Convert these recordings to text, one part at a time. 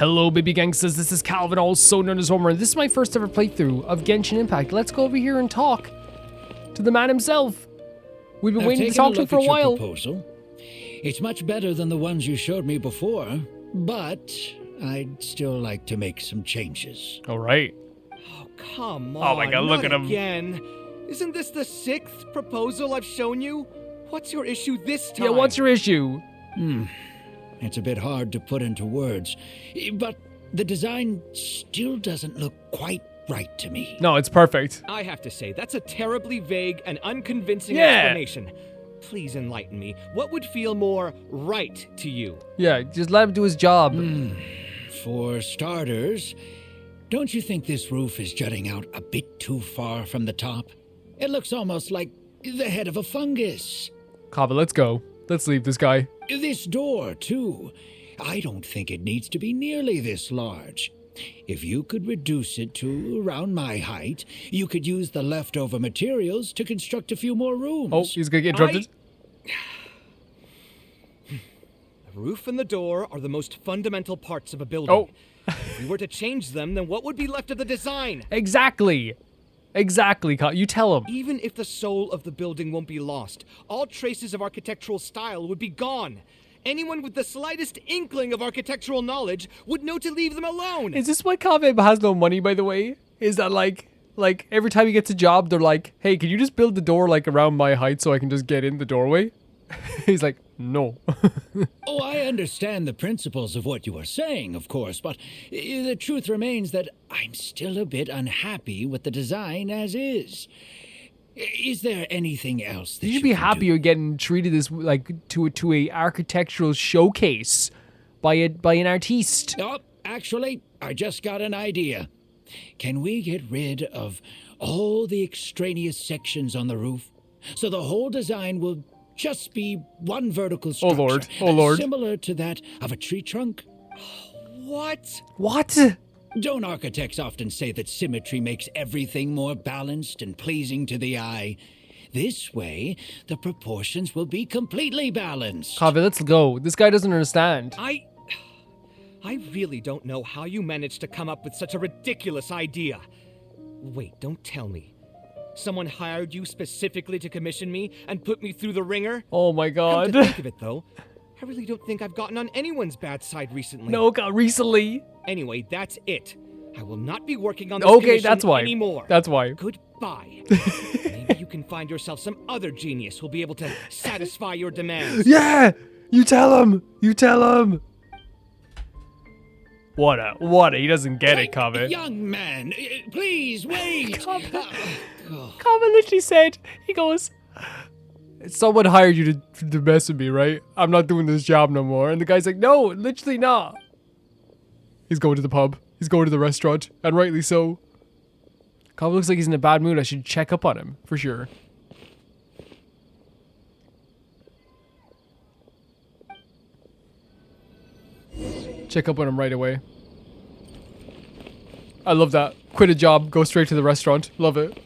Hello baby gangsters, this is Calvin, also known as Homer, and this is my first ever playthrough of Genshin Impact. Let's go over here and talk to the man himself. We've been waiting to talk to him for a while. Proposal. It's much better than the ones you showed me before, but I'd still like to make some changes. Alright. Oh, come on. Oh my god, look at him. Again. Isn't this the 6th proposal I've shown you? What's your issue this time? Yeah, what's your issue? It's a bit hard to put into words, but the design still doesn't look quite right to me. No, it's perfect. I have to say, that's a terribly vague and unconvincing Yeah. explanation. Please enlighten me. What would feel more right to you? Yeah, just let him do his job. For starters, don't you think this roof is jutting out a bit too far from the top? It looks almost like the head of a fungus. Kaveh, let's go. Let's leave this guy. This door, too. I don't think it needs to be nearly this large. If you could reduce it to around my height, you could use the leftover materials to construct a few more rooms. Oh, he's gonna get interrupted. The roof and the door are the most fundamental parts of a building. Oh. If we were to change them, then what would be left of the design? Exactly. Exactly, you tell him. Even if the soul of the building won't be lost, all traces of architectural style would be gone. Anyone with the slightest inkling of architectural knowledge would know to leave them alone. Is this why Kaveh has no money, by the way? Is that like every time he gets a job, they're like, hey, can you just build the door like around my height so I can just get in the doorway? He's like, no. Oh, I understand the principles of what you are saying, of course, but the truth remains that I'm still a bit unhappy with the design as is. Is there anything else that You should be can happy do? you're getting treated as like to a architectural showcase by an artiste. Oh, actually, I just got an idea. Can we get rid of all the extraneous sections on the roof so the whole design will just be one vertical structure? Lord. Oh, Lord. Similar to that of a tree trunk? What? What? Don't architects often say that symmetry makes everything more balanced and pleasing to the eye? This way, the proportions will be completely balanced. Kaveh, let's go. This guy doesn't understand. I really don't know how you managed to come up with such a ridiculous idea. Wait, don't tell me. Someone hired you specifically to commission me and put me through the ringer? Oh my god. Come to think of it, though, I really don't think I've gotten on anyone's bad side recently. No, God, recently. Anyway, that's it. I will not be working on this Okay, commission that's why. anymore. That's why. Goodbye. Maybe you can find yourself some other genius who'll be able to satisfy your demands. Yeah! You tell him! You tell him! What a, he doesn't get it, Kaveh. Young man, please wait. Kaveh literally said, he goes, someone hired you to mess with me, right? I'm not doing this job no more. And the guy's like, no, literally not. He's going to the pub. He's going to the restaurant. And rightly so. Kaveh looks like he's in a bad mood. I should check up on him, for sure. Check up on him right away. I love that. Quit a job, go straight to the restaurant. Love it.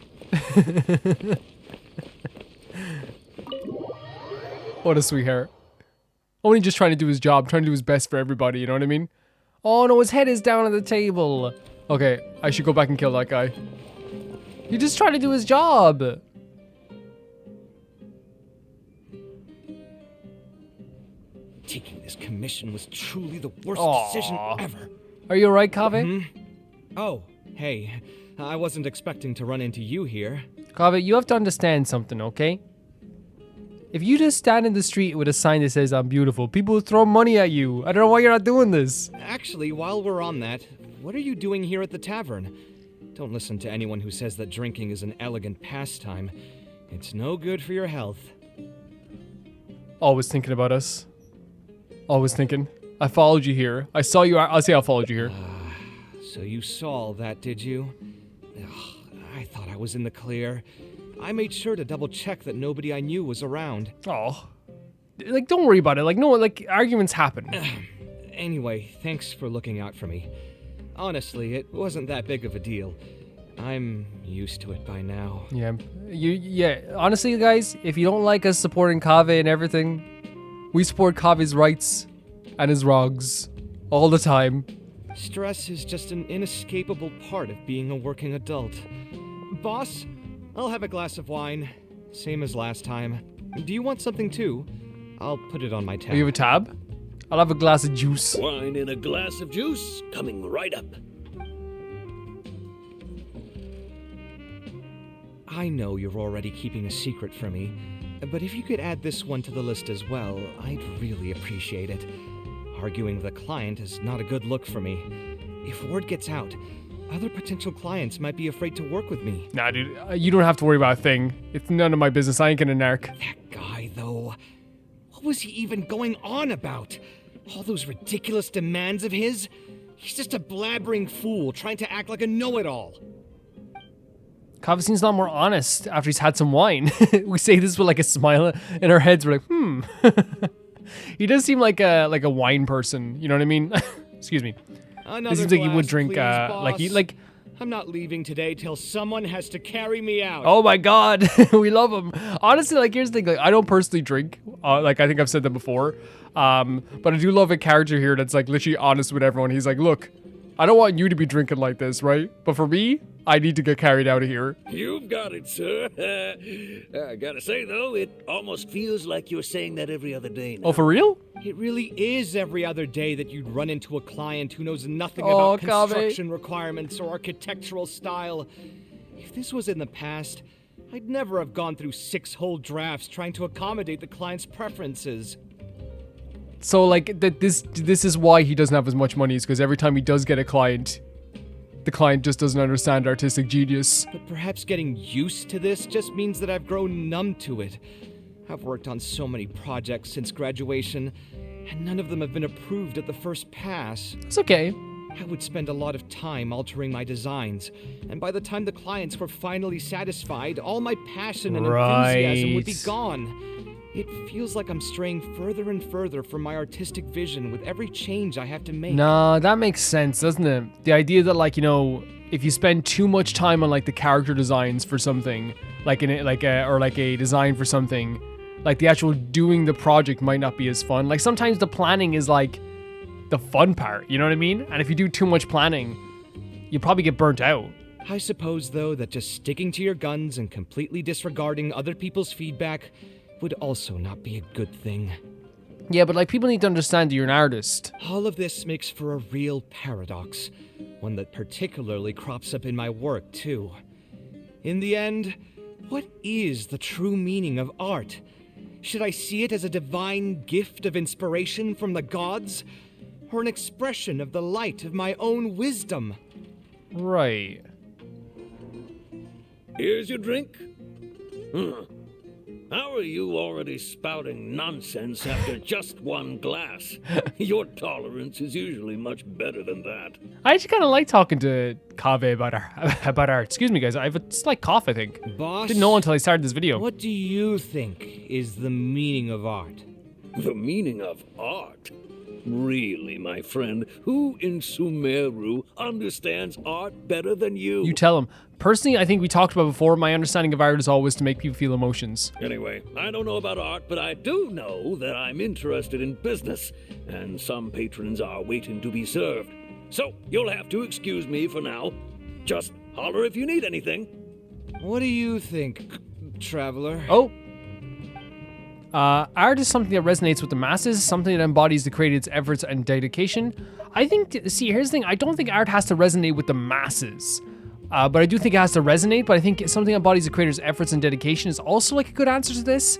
What a sweetheart. Only just trying to do his job, trying to do his best for everybody, you know what I mean? Oh no, his head is down on the table. Okay, I should go back and kill that guy. He's just trying to do his job. Taking this commission was truly the worst decision ever. Are you alright, Kaveh? Oh, hey. I wasn't expecting to run into you here. Kaveh, you have to understand something, okay? If you just stand in the street with a sign that says I'm beautiful, people will throw money at you. I don't know why you're not doing this. Actually, while we're on that, what are you doing here at the tavern? Don't listen to anyone who says that drinking is an elegant pastime. It's no good for your health. Always thinking about us. Always thinking. I followed you here. I saw you. I'll say I followed you here. So you saw all that, did you? Ugh, I thought I was in the clear. I made sure to double check that nobody I knew was around. Oh. Like, don't worry about it. Like, no, like, arguments happen. Anyway, thanks for looking out for me. Honestly, it wasn't that big of a deal. I'm used to it by now. Yeah. Honestly, guys, if you don't like us supporting Kaveh and everything, we support Kaveh's rights and his wrongs all the time. Stress is just an inescapable part of being a working adult. Boss, I'll have a glass of wine. Same as last time. Do you want something too? I'll put it on my tab. Oh, you have a tab? I'll have a glass of juice. Wine and a glass of juice coming right up. I know you're already keeping a secret from me, but if you could add this one to the list as well, I'd really appreciate it. Arguing with a client is not a good look for me. If word gets out, other potential clients might be afraid to work with me. Nah, dude, you don't have to worry about a thing. It's none of my business. I ain't gonna narc. That guy, though. What was he even going on about? All those ridiculous demands of his? He's just a blabbering fool trying to act like a know-it-all. Kaveh seems a lot more honest after he's had some wine. We say this with like a smile in our heads. We're like, He does seem like a wine person. You know what I mean? Excuse me. Another It seems like he would glass, drink please, like he boss. like. I'm not leaving today till someone has to carry me out. Oh my god, we love him. Honestly, like here's the thing. Like I don't personally drink. Like I think I've said that before. But I do love a character here that's like literally honest with everyone. He's like, look, I don't want you to be drinking like this, right? But for me, I need to get carried out of here. You've got it, sir. I gotta say, though, it almost feels like you're saying that every other day now. Oh, for real? It really is every other day that you'd run into a client who knows nothing Oh, about Kaveh. construction requirements or architectural style. If this was in the past, I'd never have gone through 6 whole drafts trying to accommodate the client's preferences. So like this is why he doesn't have as much money, is because every time he does get a client, the client just doesn't understand artistic genius. But perhaps getting used to this just means that I've grown numb to it. I've worked on so many projects since graduation, and none of them have been approved at the first pass. It's okay. I would spend a lot of time altering my designs, and by the time the clients were finally satisfied, all my passion and enthusiasm would be Right. gone. It feels like I'm straying further and further from my artistic vision with every change I have to make. Nah, that makes sense, doesn't it? The idea that like, you know, if you spend too much time on like the character designs for something, like a design for something, like the actual doing the project might not be as fun. Like sometimes the planning is like the fun part, you know what I mean? And if you do too much planning, you probably get burnt out. I suppose, though, that just sticking to your guns and completely disregarding other people's feedback would also not be a good thing. Yeah, but like people need to understand that you're an artist. All of this makes for a real paradox, one that particularly crops up in my work, too. In the end, what is the true meaning of art? Should I see it as a divine gift of inspiration from the gods, or an expression of the light of my own wisdom? Right. Here's your drink. How are you already spouting nonsense after just one glass? Your tolerance is usually much better than that. I actually kind of like talking to Kaveh about art. Excuse me, guys. I have a slight cough, I think. Boss, Didn't know until I started this video. what do you think is the meaning of art? The meaning of art? Really, my friend, who in Sumeru understands art better than you? You tell him. Personally, I think we talked about before, my understanding of art is always to make people feel emotions. Anyway, I don't know about art, but I do know that I'm interested in business, and some patrons are waiting to be served. So, you'll have to excuse me for now. Just holler if you need anything. What do you think, traveler? Oh. Art is something that resonates with the masses, something that embodies the creator's efforts and dedication. I think, see, here's the thing, I don't think art has to resonate with the masses. But I do think it has to resonate, but I think something that embodies the creator's efforts and dedication is also like a good answer to this.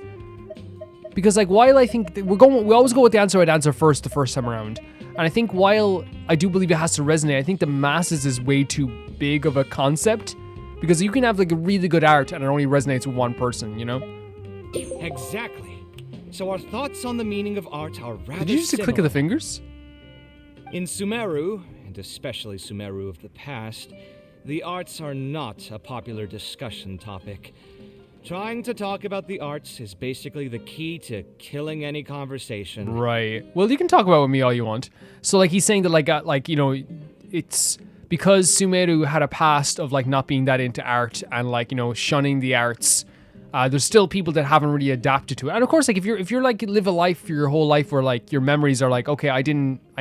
Because like while I think we always go with the answer I'd answer first the first time around. And I think while I do believe it has to resonate, I think the masses is way too big of a concept. Because you can have like a really good art and it only resonates with one person, you know? Exactly. So our thoughts on the meaning of art are rather Did you just a click of the fingers? In Sumeru, and especially Sumeru of the past, the arts are not a popular discussion topic. Trying to talk about the arts is basically the key to killing any conversation. Right. Well, you can talk about it with me all you want. So like he's saying that like you know, it's because Sumeru had a past of like not being that into art and like, you know, shunning the arts. There's still people that haven't really adapted to it. And of course, like if you're like live a life for your whole life where like your memories are like, okay, I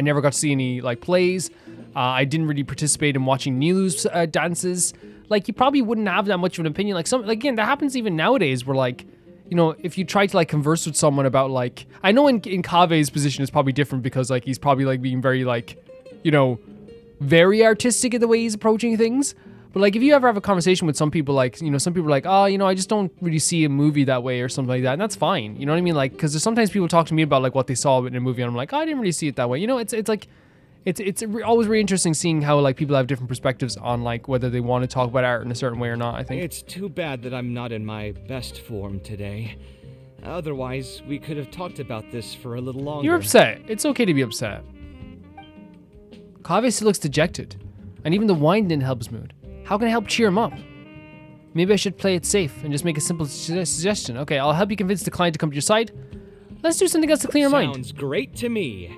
never got to see any like plays, I didn't really participate in watching Nilu's dances. Like, you probably wouldn't have that much of an opinion. Like, again, that happens even nowadays where, like, you know, if you try to, like, converse with someone about, like, I know in Kaveh's position it's probably different because, like, he's probably, like, being very, like, you know, very artistic in the way he's approaching things. But, like, if you ever have a conversation with some people, like, you know, some people are like, oh, you know, I just don't really see a movie that way or something like that. And that's fine. You know what I mean? Like, because there's sometimes people talk to me about, like, what they saw in a movie and I'm like, oh, I didn't really see it that way. You know, it's like, it's always really interesting seeing how, like, people have different perspectives on, like, whether they want to talk about art in a certain way or not, I think. It's too bad that I'm not in my best form today. Otherwise, we could have talked about this for a little longer. You're upset. It's okay to be upset. Kaveh still looks dejected, and even the wine didn't help his mood. How can I help cheer him up? Maybe I should play it safe and just make a simple suggestion. Okay, I'll help you convince the client to come to your side. Let's do something else to clear your mind. Sounds great to me.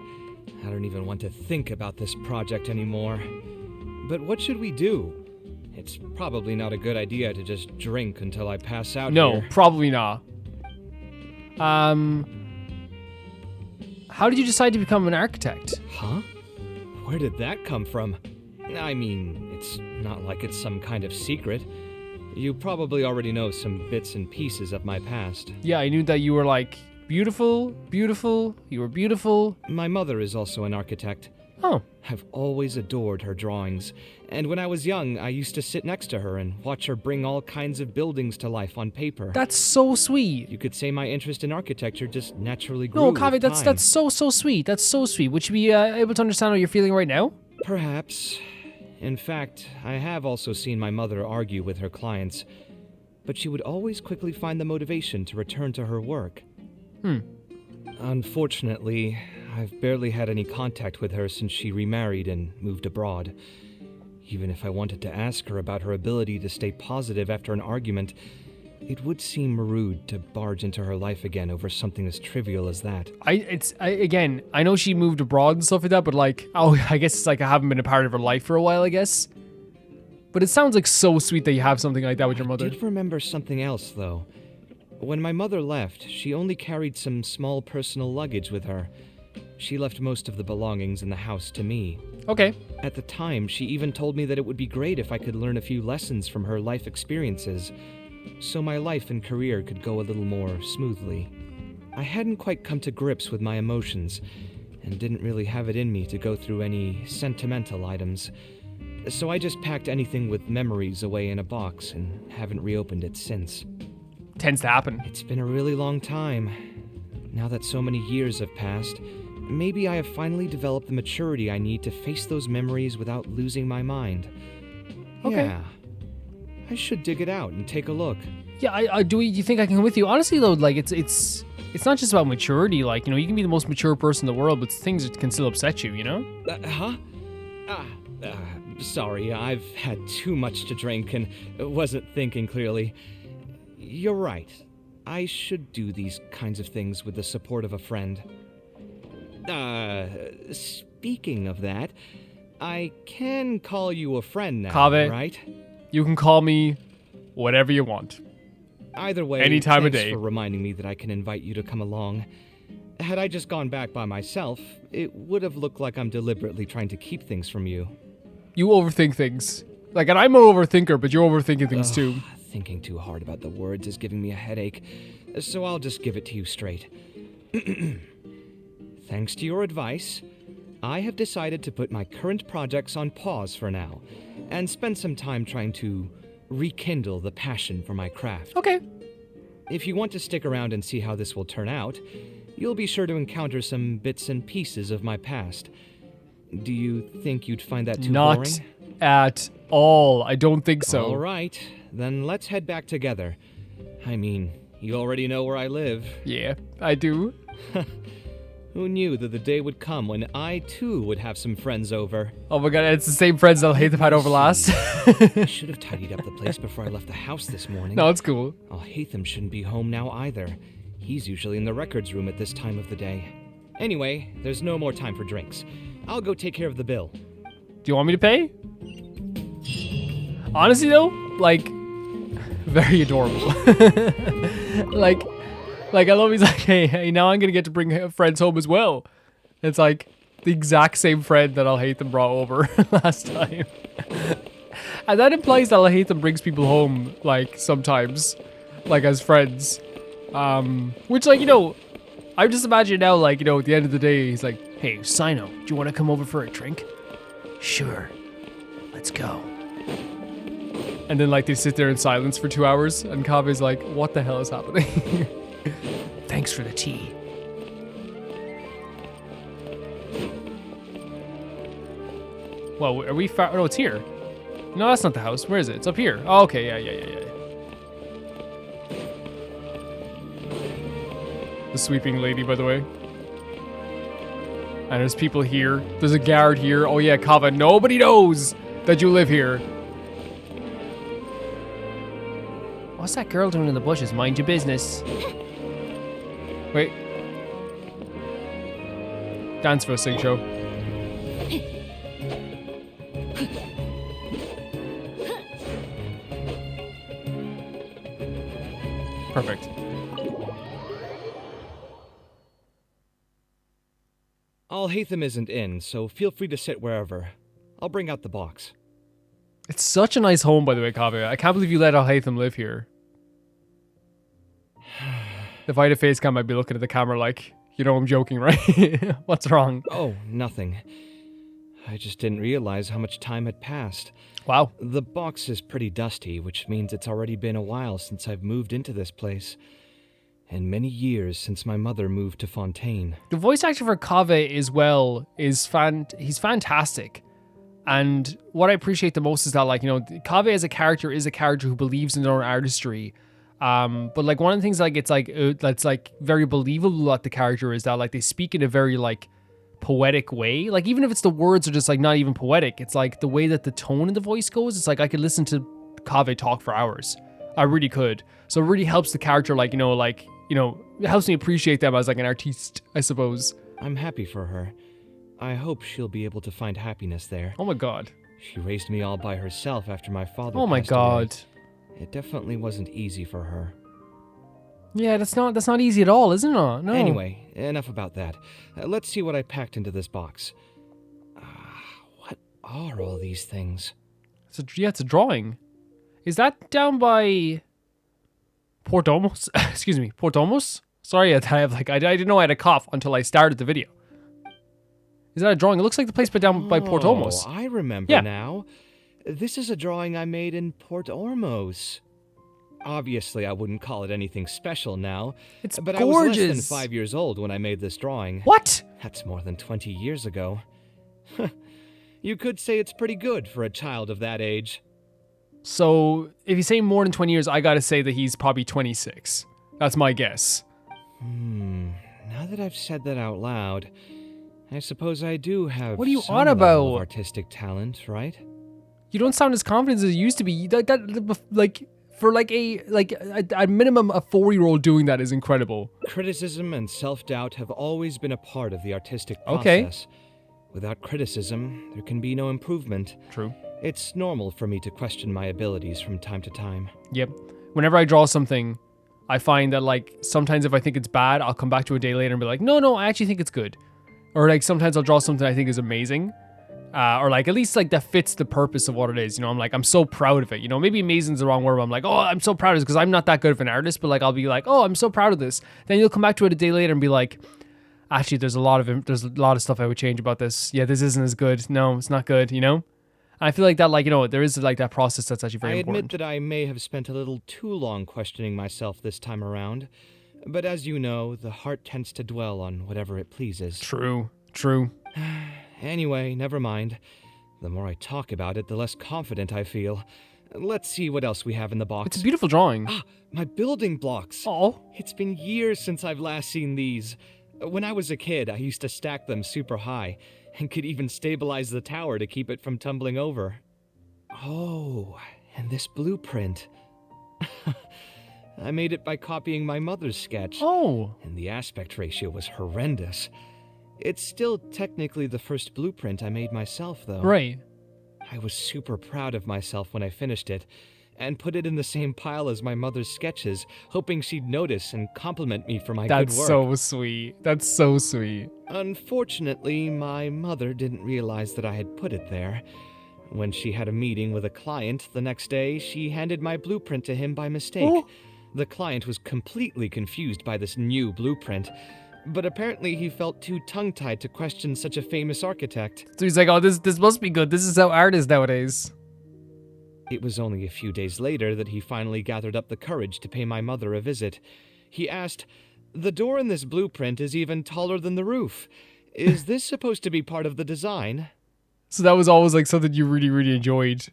I don't even want to think about this project anymore. But what should we do? It's probably not a good idea to just drink until I pass out No, here. probably not. How did you decide to become an architect? Huh? Where did that come from? I mean, it's not like it's some kind of secret. You probably already know some bits and pieces of my past. Yeah, I knew that you were, like, beautiful, you were beautiful. My mother is also an architect. Oh, I've always adored her drawings, and when I was young, I used to sit next to her and watch her bring all kinds of buildings to life on paper. that's so sweet. You could say my interest in architecture just naturally grew No, with Kaveh, time. that's so sweet. That's so sweet. Would you be able to understand how you're feeling right now? Perhaps. In fact, I have also seen my mother argue with her clients, but she would always quickly find the motivation to return to her work. Unfortunately, I've barely had any contact with her since she remarried and moved abroad. Even if I wanted to ask her about her ability to stay positive after an argument, it would seem rude to barge into her life again over something as trivial as that. Again, I know she moved abroad and stuff like that, but, like, oh, I guess it's like I haven't been a part of her life for a while, I guess. But it sounds like so sweet that you have something like that with your mother. I did remember something else, though. When my mother left, she only carried some small personal luggage with her. She left most of the belongings in the house to me. Okay. At the time, she even told me that it would be great if I could learn a few lessons from her life experiences, so my life and career could go a little more smoothly. I hadn't quite come to grips with my emotions, and didn't really have it in me to go through any sentimental items, so I just packed anything with memories away in a box and haven't reopened it since. Tends to happen. It's been a really long time. Now that so many years have passed, maybe I have finally developed the maturity I need to face those memories without losing my mind. Okay. Yeah. I should dig it out and take a look. Yeah, I do. You think I can come with you? Honestly, though, like, it's not just about maturity. Like, you know, you can be the most mature person in the world, but things can still upset you, you know? Huh? Sorry, I've had too much to drink and wasn't thinking clearly. You're right. I should do these kinds of things with the support of a friend. Speaking of that, I can call you a friend now, Kaveh. right? You can call me whatever you want. Either way, Any time of thanks day. for reminding me that I can invite you to come along. Had I just gone back by myself, it would have looked like I'm deliberately trying to keep things from you. You overthink things. Like, and I'm an overthinker, but you're overthinking things too. Thinking too hard about the words is giving me a headache, so I'll just give it to you straight. Thanks to your advice, I have decided to put my current projects on pause for now, and spend some time trying to rekindle the passion for my craft. Okay. If you want to stick around and see how this will turn out, you'll be sure to encounter some bits and pieces of my past. Do you think you'd find that too Not boring? at all. I don't think so. All right, then let's head back together. I mean, you already know where I live. Yeah, I do. Who knew that the day would come when I, too, would have some friends over? Oh my god, it's the same friends that Hatham had over last. I should have tidied up the place before I left the house this morning. No, it's cool. Oh, Hatham shouldn't be home now either. He's usually in the records room at this time of the day. Anyway, there's no more time for drinks. I'll go take care of the bill. Do you want me to pay? Honestly though, like, very adorable. like I love he's like, hey, now I'm gonna get to bring friends home as well. It's like, the exact same friend that I'll hate them brought over last time. And that implies that I'll hate them brings people home, like, sometimes. Like, as friends. Which, like, you know, I just imagine now, like, you know, at the end of the day, he's like, hey, Sino, do you want to come over for a drink? Sure. Let's go. And then, like, they sit there in silence for 2 hours, and Kave's like, what the hell is happening? Thanks for the tea. Well, are we far? Oh, no, it's here. No, that's not the house. Where is it? It's up here. Oh, okay, yeah. The sweeping lady, by the way. And there's people here. There's a guard here. Oh yeah, Kaveh, nobody knows that you live here. What's that girl doing in the bushes? Mind your business. Wait. Dance for a sing show. Perfect. Alhaitham isn't in, so feel free to sit wherever. I'll bring out the box. It's such a nice home, by the way, Kaveh. I can't believe you let Alhaitham live here. If I had a face cam, I'd be looking at the camera like, you know I'm joking, right? What's wrong? Oh, nothing. I just didn't realize how much time had passed. Wow. The box is pretty dusty, which means it's already been a while since I've moved into this place. And many years since my mother moved to Fontaine. The voice actor for Kaveh he's fantastic. And what I appreciate the most is that, like, you know, Kaveh as a character is a character who believes in their own artistry. But like one of the things like it's like that's like very believable about the character is that like they speak in a very like poetic way. Like even if it's the words are just like not even poetic, it's like the way that the tone of the voice goes. It's like I could listen to Kaveh talk for hours. I really could. So it really helps the character, like, it helps me appreciate them as like an artiste, I suppose. I'm happy for her. I hope she'll be able to find happiness there. Oh my god. She raised me all by herself after my father Oh my passed god. away. It definitely wasn't easy for her. Yeah, that's not easy at all, isn't it? No. Anyway, enough about that. Let's see what I packed into this box. What are all these things? It's a drawing. Is that down by Portomos? Excuse me, Portomos? Sorry, I didn't know I had a cough until I started the video. Is that a drawing? It looks like the place down by Portomos. Oh, I remember now. This is a drawing I made in Port Ormos. Obviously, I wouldn't call it anything special now. It's but gorgeous. I was less than 5 years old when I made this drawing. What? That's more than 20 years ago. You could say it's pretty good for a child of that age. So, if you say more than 20 years, I gotta say that he's probably 26. That's my guess. Now that I've said that out loud, I suppose I do have What are you some on level about? of artistic talent, right? You don't sound as confident as you used to be. For a minimum, a 4-year-old doing that is incredible. Criticism and self-doubt have always been a part of the artistic Okay. process. Without criticism, there can be no improvement. True. It's normal for me to question my abilities from time to time. Yep. Whenever I draw something, I find that, like, sometimes if I think it's bad, I'll come back to it a day later and be like, no, I actually think it's good. Or, like, sometimes I'll draw something I think is amazing. Or, like, at least, like, that fits the purpose of what it is. You know, I'm like, I'm so proud of it. You know, maybe amazing's the wrong word, but I'm like, oh, I'm so proud of this because I'm not that good of an artist. But, like, I'll be like, oh, I'm so proud of this. Then you'll come back to it a day later and be like, actually, there's a lot of stuff I would change about this. Yeah, this isn't as good. No, it's not good, you know? And I feel like that, like, you know, there is, like, that process that's actually very important. I admit that I may have spent a little too long questioning myself this time around. But as you know, the heart tends to dwell on whatever it pleases. True. Anyway, never mind. The more I talk about it, the less confident I feel. Let's see what else we have in the box. It's a beautiful drawing. My building blocks. Oh. It's been years since I've last seen these. When I was a kid, I used to stack them super high, and could even stabilize the tower to keep it from tumbling over. Oh, and this blueprint. I made it by copying my mother's sketch. Oh. And the aspect ratio was horrendous. It's still technically the first blueprint I made myself, though. Right. I was super proud of myself when I finished it, and put it in the same pile as my mother's sketches, hoping she'd notice and compliment me for my good That's work. so sweet. That's so sweet. Unfortunately, my mother didn't realize that I had put it there. When she had a meeting with a client the next day, she handed my blueprint to him by mistake. Oh. The client was completely confused by this new blueprint, but apparently he felt too tongue-tied to question such a famous architect. So he's like, oh, this must be good. This is how art is nowadays. It was only a few days later that he finally gathered up the courage to pay my mother a visit. He asked, "The door in this blueprint is even taller than the roof. Is this supposed to be part of the design?" So that was always like something you really, really enjoyed.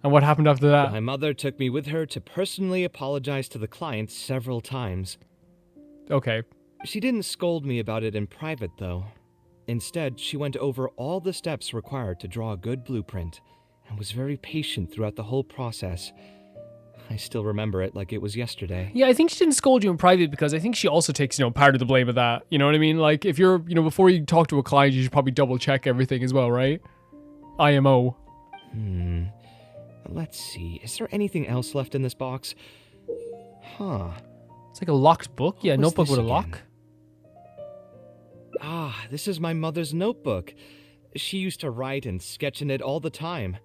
And what happened after that? My mother took me with her to personally apologize to the client several times. Okay. She didn't scold me about it in private, though. Instead, she went over all the steps required to draw a good blueprint, and was very patient throughout the whole process. I still remember it like it was yesterday. Yeah, I think she didn't scold you in private because I think she also takes, part of the blame of that. You know what I mean? Like, if you're, before you talk to a client, you should probably double check everything as well, right? IMO. Let's see. Is there anything else left in this box? Huh. It's like a locked book. Yeah, What's notebook this with a again? lock. Ah, this is my mother's notebook. She used to write and sketch in it all the time.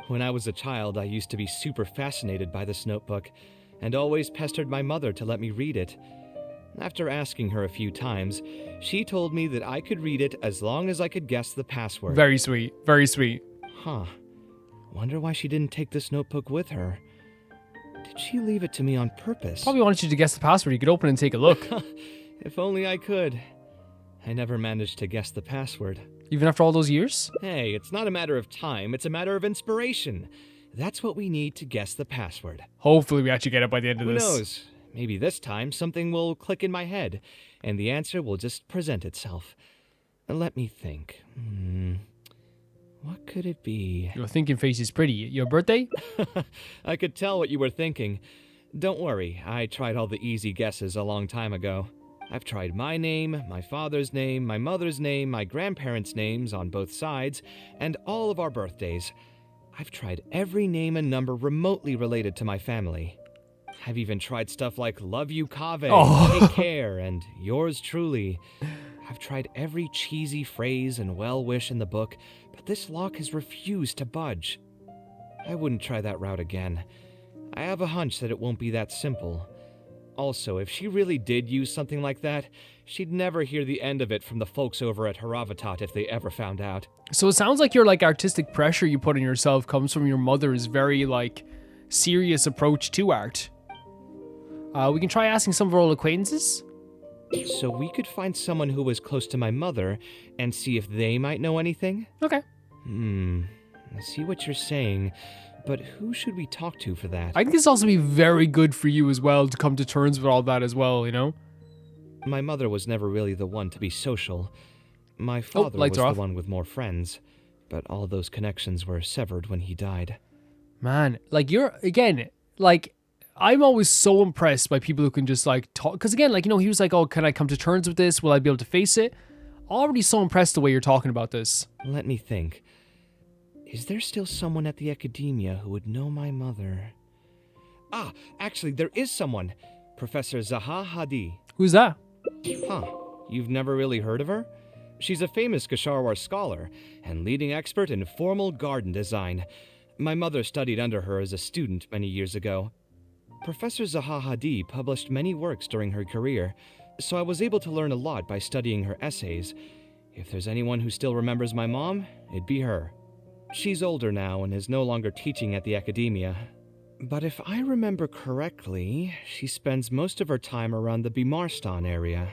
When I was a child, I used to be super fascinated by this notebook, and always pestered my mother to let me read it. After asking her a few times, she told me that I could read it as long as I could guess the password. Very sweet. Very sweet. Huh. Wonder why she didn't take this notebook with her. Did she leave it to me on purpose? Probably wanted you to guess the password. You could open it and take a look. If only I could. I never managed to guess the password. Even after all those years? Hey, it's not a matter of time, it's a matter of inspiration. That's what we need to guess the password. Hopefully we actually get it by the end of Who this. knows? Maybe this time something will click in my head, and the answer will just present itself. Let me think. What could it be? Your thinking face is pretty. Your birthday? I could tell what you were thinking. Don't worry, I tried all the easy guesses a long time ago. I've tried my name, my father's name, my mother's name, my grandparents' names on both sides, and all of our birthdays. I've tried every name and number remotely related to my family. I've even tried stuff like love you, Kaveh, Oh. take care, and yours truly. I've tried every cheesy phrase and well-wish in the book, but this lock has refused to budge. I wouldn't try that route again. I have a hunch that it won't be that simple. Also, if she really did use something like that, she'd never hear the end of it from the folks over at Haravatat if they ever found out. So it sounds like your artistic pressure you put on yourself comes from your mother's very serious approach to art. We can try asking some of our old acquaintances. So we could find someone who was close to my mother and see if they might know anything? Okay. I see what you're saying, but who should we talk to for that? I think this also be very good for you as well to come to terms with all that as well, My mother was never really the one to be social. My father was lights are the off. one with more friends, but all those connections were severed when he died. Man, I'm always so impressed by people who can just talk. Because again, he was like, oh, can I come to terms with this? Will I be able to face it? Already so impressed the way you're talking about this. Let me think. Is there still someone at the Akademiya who would know my mother? Ah, actually, there is someone. Professor Zaha Hadi. Who's that? Huh. You've never really heard of her? She's a famous Gasharwar scholar and leading expert in formal garden design. My mother studied under her as a student many years ago. Professor Zaha Hadi published many works during her career, so I was able to learn a lot by studying her essays. If there's anyone who still remembers my mom, it'd be her. She's older now and is no longer teaching at the Akademiya. But if I remember correctly, she spends most of her time around the Bimarstan area.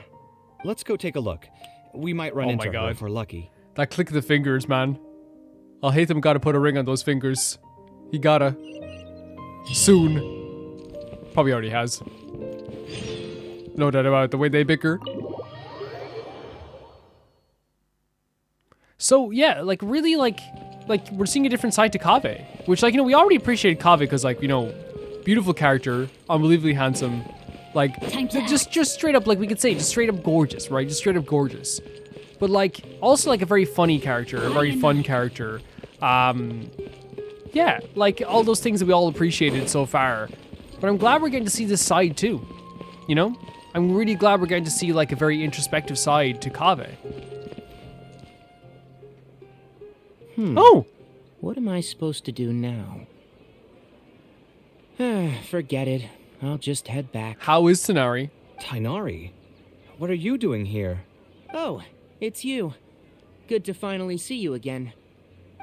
Let's go take a look. We might run Oh into my her God. if we're lucky. That click of the fingers, man. I'll hate them gotta put a ring on those fingers. He gotta. Soon. Probably already has. No doubt about it, the way they bicker. So, yeah, really, we're seeing a different side to Kaveh. Which, we already appreciated Kaveh because, beautiful character, unbelievably handsome. Just straight up, we could say, just straight up gorgeous, right? Just straight up gorgeous. But, also, a very funny character, a very fun character. Yeah, like all those things that we all appreciated so far. But I'm glad we're getting to see this side too. You know? I'm really glad we're getting to see like a very introspective side to Kaveh. Oh! What am I supposed to do now? Forget it. I'll just head back. How is Tighnari? Tighnari, what are you doing here? Oh, it's you. Good to finally see you again.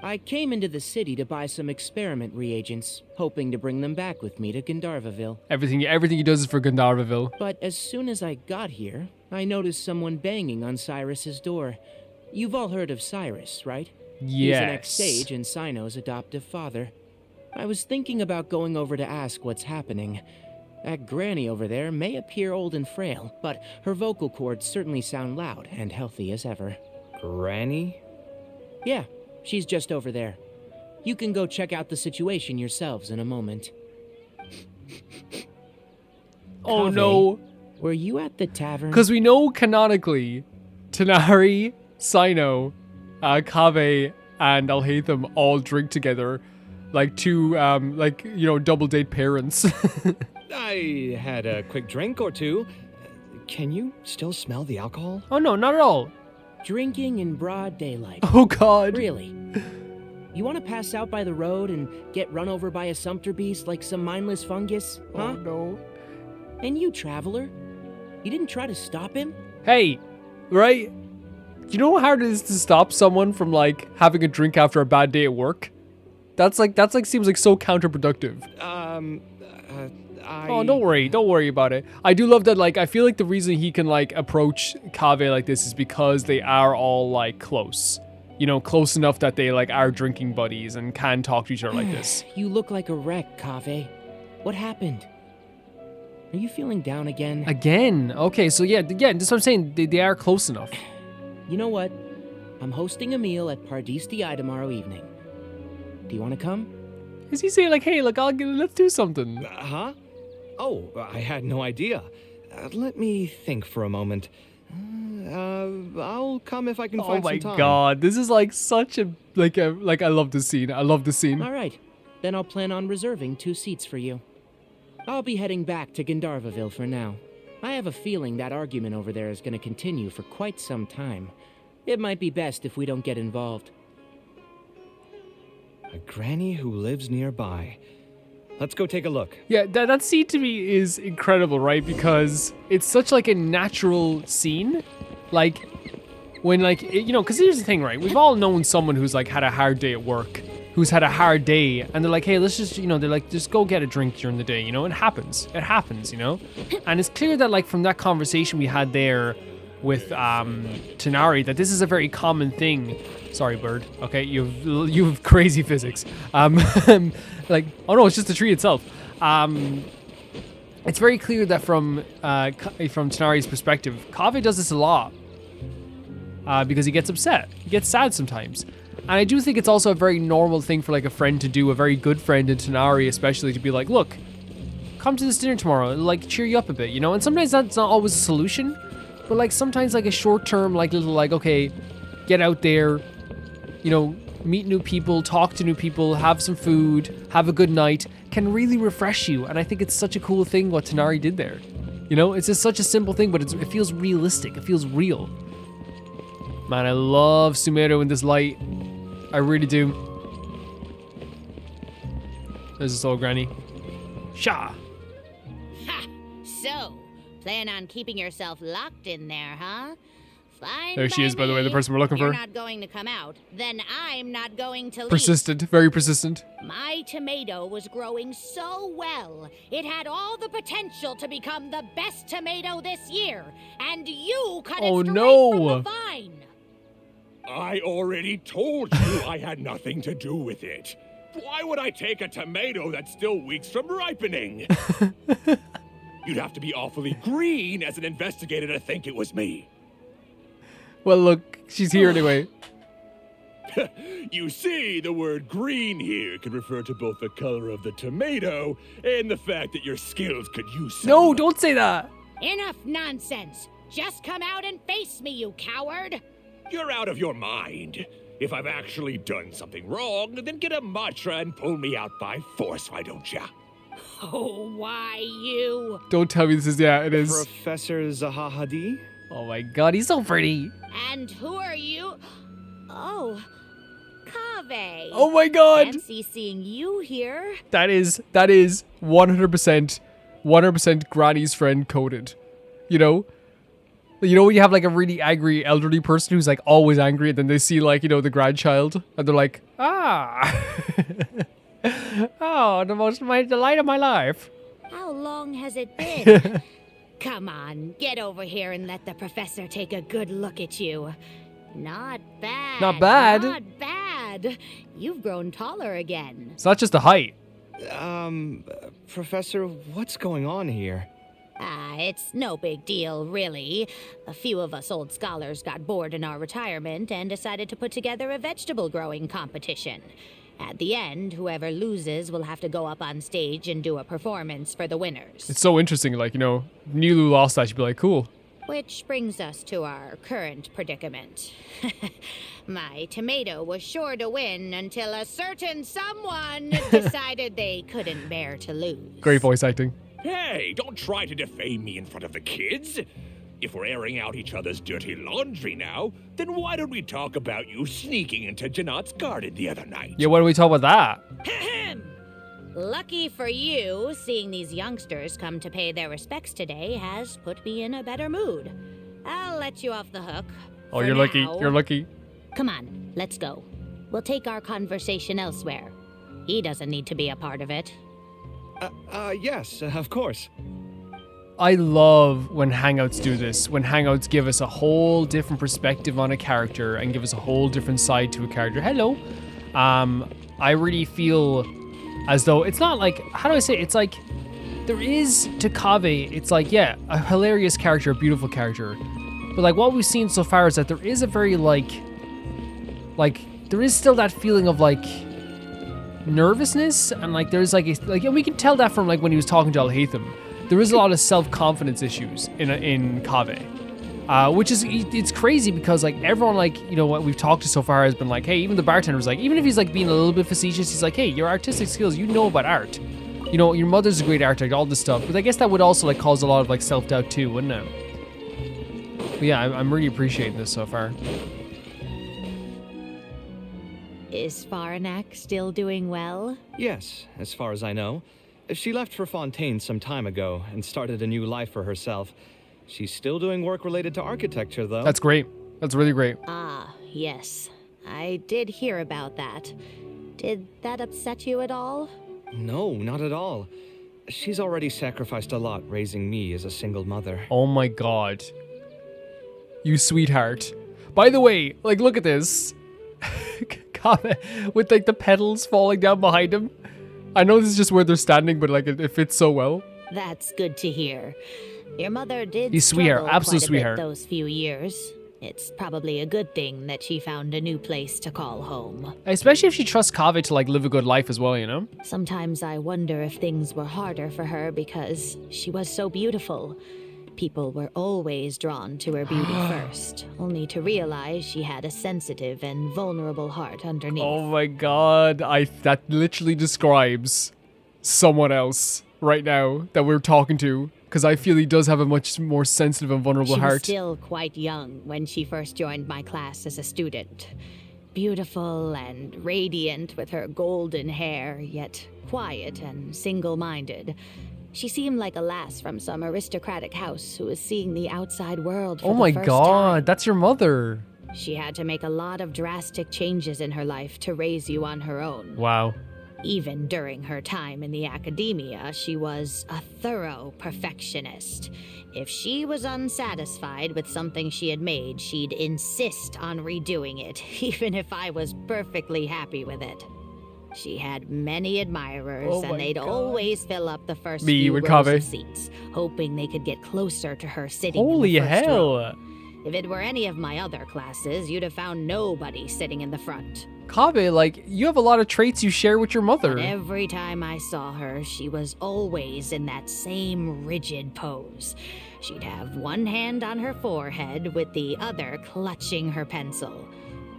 I came into the city to buy some experiment reagents, hoping to bring them back with me to Gandharvaville. Everything he does is for Gandharvaville. But as soon as I got here, I noticed someone banging on Cyrus's door. You've all heard of Cyrus, right? He's an ex-sage and Cyno's adoptive father. I was thinking about going over to ask what's happening. That granny over there may appear old and frail, but her vocal cords certainly sound loud and healthy as ever. Granny? Yeah, she's just over there. You can go check out the situation yourselves in a moment. Oh Kaveh, no. Were you at the tavern? Because we know canonically, Tighnari, Cyno, Kaveh, and Alhaitham all drink together like two, double date parents. I had a quick drink or two. Can you still smell the alcohol? Oh no, not at all. Drinking in broad daylight. Oh god. Really? You want to pass out by the road and get run over by a sumpter beast like some mindless fungus? Huh? Oh no. And you, traveler? You didn't try to stop him? Hey, right? Do you know how hard it is to stop someone from like having a drink after a bad day at work? That's like seems like so counterproductive. Oh, don't worry about it. I do love that, like, I feel like the reason he can, like, approach Kaveh like this is because they are all, like, close. You know, close enough that they, like, are drinking buddies and can talk to each other like this. You look like a wreck, Kaveh. What happened? Are you feeling down again? Again? Okay, so yeah, that's what I'm saying. They are close enough. You know what? I'm hosting a meal at Pardistii tomorrow evening. Do you want to come? Is he saying, like, hey, like, let's do something? Huh? Oh, I had no idea. Let me think for a moment. I'll come if I can find some time. Oh my god, this is like such a, I love this scene. I love this scene. All right, then I'll plan on reserving 2 seats for you. I'll be heading back to Gandharvaville for now. I have a feeling that argument over there is going to continue for quite some time. It might be best if we don't get involved. A granny who lives nearby. Let's go take a look. Yeah, that scene to me is incredible, right? Because it's such like a natural scene. Like, when like, because here's the thing, right? We've all known someone who's like had a hard day at work, who's had a hard day, and they're like, hey, let's just, they're like, just go get a drink during the day, It happens. It happens, And it's clear that like from that conversation we had there with Tighnari, that this is a very common thing. Sorry, bird. Okay, you have crazy physics. Like, oh no, it's just the tree itself. It's very clear that from Tighnari's perspective, Kaveh does this a lot because he gets upset. He gets sad sometimes. And I do think it's also a very normal thing for like a friend to do, a very good friend in Tighnari especially, to be like, look, come to this dinner tomorrow. It'll like cheer you up a bit, And sometimes that's not always a solution, but like sometimes like a short term, like little like, okay, get out there, meet new people, talk to new people, have some food, have a good night, can really refresh you. And I think it's such a cool thing what Tighnari did there. It's just such a simple thing, but it feels realistic. It feels real. Man, I love Sumeru in this light. I really do. There's this old granny. Sha! Ha! So, plan on keeping yourself locked in there, huh? Fine. There she is, by the way, the person we're looking You're for. not going to come out. Then I'm not going to leave. Persistent, very persistent. My tomato was growing so well. It had all the potential to become the best tomato this year. And you cut it straight from the vine. I already told you I had nothing to do with it. Why would I take a tomato that's still weeks from ripening? You'd have to be awfully green as an investigator to think it was me. Well, look, she's here anyway. You see, the word green here can refer to both the color of the tomato and the fact that your skills could use some. No, don't say that. Enough nonsense. Just come out and face me, you coward. You're out of your mind. If I've actually done something wrong, then get a mantra and pull me out by force, why don't ya? Oh, why you? Don't tell me this is, yeah, it is. Professor Zahahadi? Oh my god, he's so pretty. And who are you? Oh, Kaveh. Oh my god. Fancy seeing you here. That is 100% Granny's friend coded. You know? You know when you have like a really angry elderly person who's like always angry and then they see like, you know, the grandchild and they're like, ah. Oh, my delight of my life. How long has it been? Come on, get over here and let the professor take a good look at you. Not bad. Not bad. Not bad. You've grown taller again. It's not just the height. Professor, what's going on here? It's no big deal, really. A few of us old scholars got bored in our retirement and decided to put together a vegetable growing competition. At the end, whoever loses will have to go up on stage and do a performance for the winners. It's so interesting, like, you know, Nilu lost that, she'd be like, cool. Which brings us to our current predicament. My tomato was sure to win until a certain someone decided they couldn't bear to lose. Great voice acting. Hey, don't try to defame me in front of the kids. If we're airing out each other's dirty laundry now, then why don't we talk about you sneaking into Janat's garden the other night? Yeah, why don't we talk about that? Lucky for you, seeing these youngsters come to pay their respects today has put me in a better mood. I'll let you off the hook. Oh, for you're lucky. now. You're lucky. Come on, let's go. We'll take our conversation elsewhere. He doesn't need to be a part of it. Yes, of course. I love when Hangouts do this, when Hangouts give us a whole different perspective on a character and give us a whole different side to a character. Hello. I really feel as though it's not like, how do I say it? It's like, there is to Kaveh, it's like, yeah, a hilarious character, a beautiful character. But like what we've seen so far is that there is a very like there is still that feeling of like nervousness and like there's like and we can tell that from like when he was talking to Al-Haytham. There is a lot of self-confidence issues in Kaveh, which is, it's crazy because like everyone like, you know, what we've talked to so far has been like, hey, even the bartender was like, even if he's like being a little bit facetious, he's like, hey, your artistic skills, you know about art. You know, your mother's a great artist, all this stuff. But I guess that would also like cause a lot of like self-doubt too, wouldn't it? But yeah, I'm really appreciating this so far. Is Faranak still doing well? Yes, as far as I know. She left for Fontaine some time ago and started a new life for herself. She's still doing work related to architecture, though. That's great. That's really great. Ah, yes. I did hear about that. Did that upset you at all? No, not at all. She's already sacrificed a lot raising me as a single mother. Oh my god. You sweetheart. By the way, like, look at this. Kaveh with like the petals falling down behind him. I know this is just where they're standing, but like it fits so well. That's good to hear. Your mother did He's sweetheart, struggle absolute quite a sweetheart. bit those few years. It's probably a good thing that she found a new place to call home. Especially if she trusts Kaveh to like live a good life as well, you know? Sometimes I wonder if things were harder for her because she was so beautiful. People were always drawn to her beauty first, only to realize she had a sensitive and vulnerable heart underneath. Oh my god, that literally describes someone else right now that we're talking to, because I feel he does have a much more sensitive and vulnerable She heart. was still quite young when she first joined my class as a student. Beautiful and radiant with her golden hair, yet quiet and single-minded. She seemed like a lass from some aristocratic house who was seeing the outside world for Oh my the first god, time. that's your mother. She had to make a lot of drastic changes in her life to raise you on her own. Wow. Even during her time in the Akademiya, she was a thorough perfectionist. If she was unsatisfied with something she had made, she'd insist on redoing it, even if I was perfectly happy with it. She had many admirers, Oh my and they'd God. always fill up the first Me few with rows Kaveh. of seats, hoping they could get closer to her sitting Holy in the first row. hell. If it were any of my other classes, you'd have found nobody sitting in the front. Kaveh, like, you have a lot of traits you share with your mother. But every time I saw her, she was always in that same rigid pose. She'd have one hand on her forehead with the other clutching her pencil.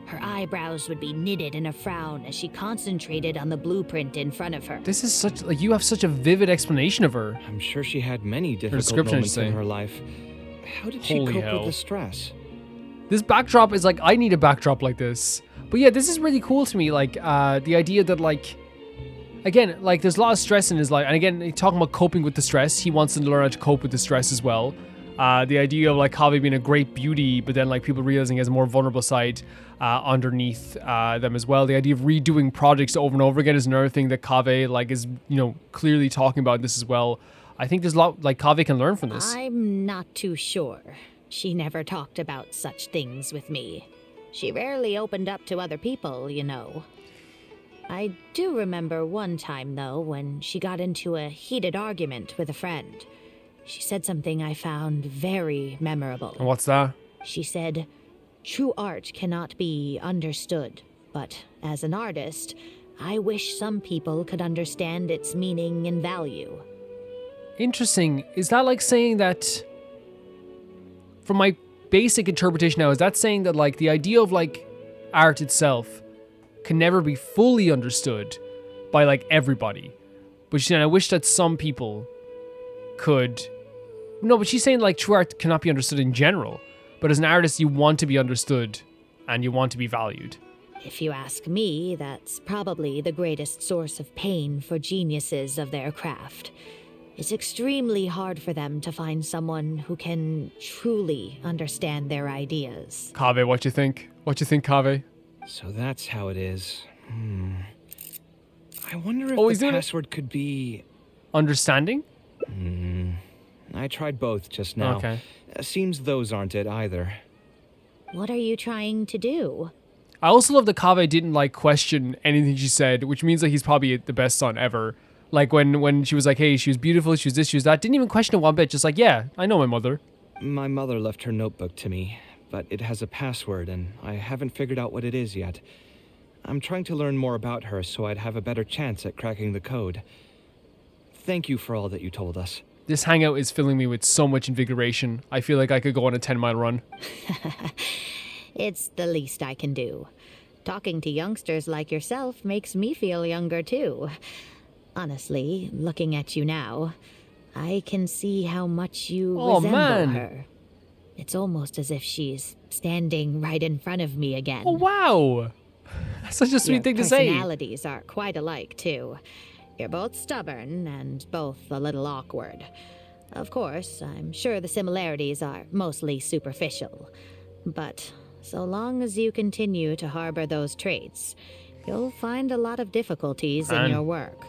Her eyebrows would be knitted in a frown as she concentrated on the blueprint in front of her. This is such, like, you have such a vivid explanation of her. I'm sure she had many difficult description, I moments should in say. her life. How did she Holy cope hell. with the stress? This backdrop is like, I need a backdrop like this. But yeah, this is really cool to me. Like, the idea that, like, again, like, there's a lot of stress in his life. And again, talking about coping with the stress, he wants to learn how to cope with the stress as well. The idea of, like, Kaveh being a great beauty, but then, like, people realizing he has a more vulnerable side underneath them as well. The idea of redoing projects over and over again is another thing that Kaveh, like, is, you know, clearly talking about this as well. I think there's a lot, like, Kaveh can learn from this. I'm not too sure. She never talked about such things with me. She rarely opened up to other people, you know. I do remember one time, though, when she got into a heated argument with a friend. She said something I found very memorable. And what's that? She said, "True art cannot be understood, but as an artist, I wish some people could understand its meaning and value." Interesting. Is that like saying that, from my basic interpretation now, is that saying that, like, the idea of, like, art itself can never be fully understood by, like, everybody? But she's saying, I wish that some people could... No, but she's saying, like, true art cannot be understood in general. But as an artist, you want to be understood and you want to be valued. If you ask me, that's probably the greatest source of pain for geniuses of their craft. It's extremely hard for them to find someone who can truly understand their ideas. Kaveh, what you think? What you think, Kaveh? So that's how it is. I wonder Oh, if he's the doing it. password could be... Understanding? I tried both just now. Okay. Seems those aren't it either. What are you trying to do? I also love that Kaveh didn't, like, question anything she said, which means that he's probably the best son ever. Like, when she was like, hey, she was beautiful, she was this, she was that, didn't even question it one bit, just like, yeah, I know my mother. My mother left her notebook to me, but it has a password and I haven't figured out what it is yet. I'm trying to learn more about her so I'd have a better chance at cracking the code. Thank you for all that you told us. This hangout is filling me with so much invigoration. I feel like I could go on a 10-mile run. It's the least I can do. Talking to youngsters like yourself makes me feel younger, too. Honestly, looking at you now, I can see how much you resemble her. It's almost as if she's standing right in front of me again. Oh, wow. That's such a sweet thing to say. Your personalities are quite alike, too. You're both stubborn and both a little awkward. Of course, I'm sure the similarities are mostly superficial. But so long as you continue to harbor those traits, you'll find a lot of difficulties in your work.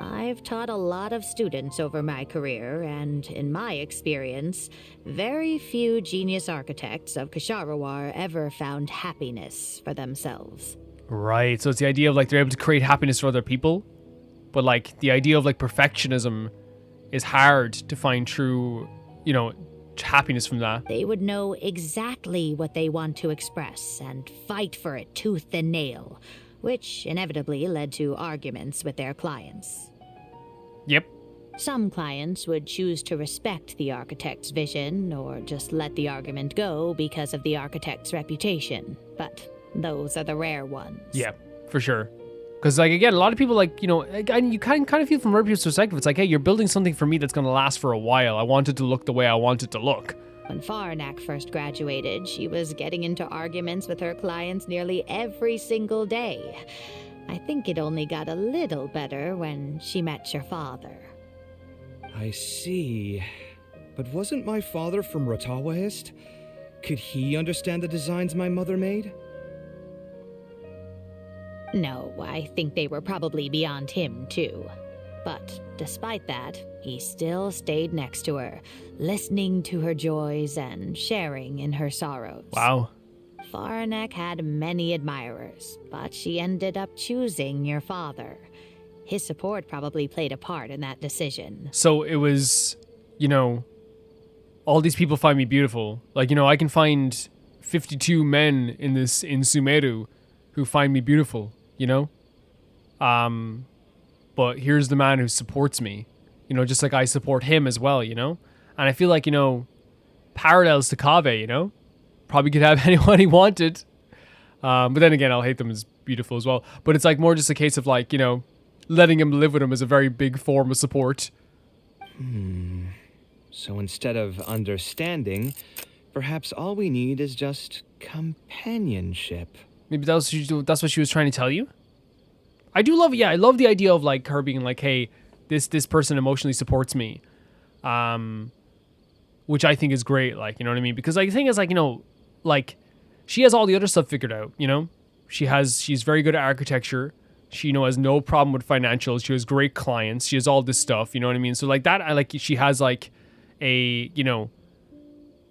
I've taught a lot of students over my career, and in my experience, very few genius architects of Ksharawar ever found happiness for themselves. Right, so it's the idea of, like, they're able to create happiness for other people, but, like, the idea of, like, perfectionism is hard to find true, you know, happiness from that. They would know exactly what they want to express and fight for it tooth and nail, which inevitably led to arguments with their clients. Yep. Some clients would choose to respect the architect's vision or just let the argument go because of the architect's reputation, but those are the rare ones. Yeah, for sure. Because, like, again, a lot of people, like, you know, and you kind of feel from other people's perspective, it's like, hey, you're building something for me that's going to last for a while. I want it to look the way I want it to look. When Faranak first graduated, she was getting into arguments with her clients nearly every single day. I think it only got a little better when she met your father. I see. But wasn't my father from Rotawahist? Could he understand the designs my mother made? No, I think they were probably beyond him, too. But despite that, he still stayed next to her, listening to her joys and sharing in her sorrows. Wow. Faranek had many admirers, but she ended up choosing your father. His support probably played a part in that decision. So it was, you know, all these people find me beautiful. Like, you know, I can find 52 men in Sumeru who find me beautiful, you know? But here's the man who supports me, you know, just like I support him as well, you know? And I feel like, you know, parallels to Kaveh, you know? Probably could have anyone he wanted. But then again, I'll hate them as beautiful as well. But it's like more just a case of like, you know, letting him live with him is a very big form of support. So instead of understanding, perhaps all we need is just companionship. Maybe that's what she was trying to tell you. I do love, I love the idea of like her being like, hey, this person emotionally supports me, which I think is great. Like, you know what I mean? Because like the thing is like, you know, like she has all the other stuff figured out. You know, she's very good at architecture. She, you know, has no problem with financials. She has great clients. She has all this stuff. You know what I mean? So like that, I like. She has like a, you know,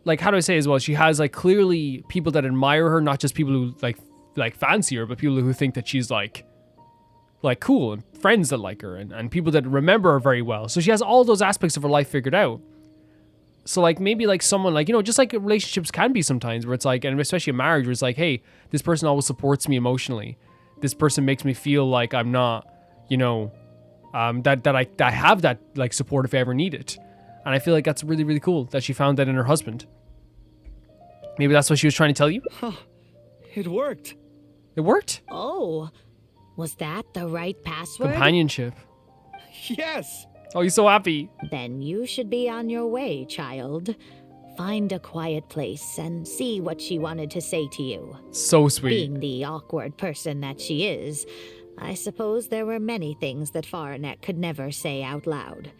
like how do I say as well? She has like clearly people that admire her, not just people who like fancy her, but people who think that she's like cool, and friends that like her, and people that remember her very well. So she has all those aspects of her life figured out. So like maybe like someone like, you know, just like relationships can be sometimes where it's like, and especially a marriage where it's like, hey, this person always supports me emotionally. This person makes me feel like I'm not, you know, that I have that like support if I ever need it. And I feel like that's really, really cool that she found that in her husband. Maybe that's what she was trying to tell you? Huh. It worked. It worked? Oh, was that the right password? Companionship. Yes! Oh, he's so happy. Then you should be on your way, child. Find a quiet place and see what she wanted to say to you. So sweet. Being the awkward person that she is, I suppose there were many things that Faranet could never say out loud.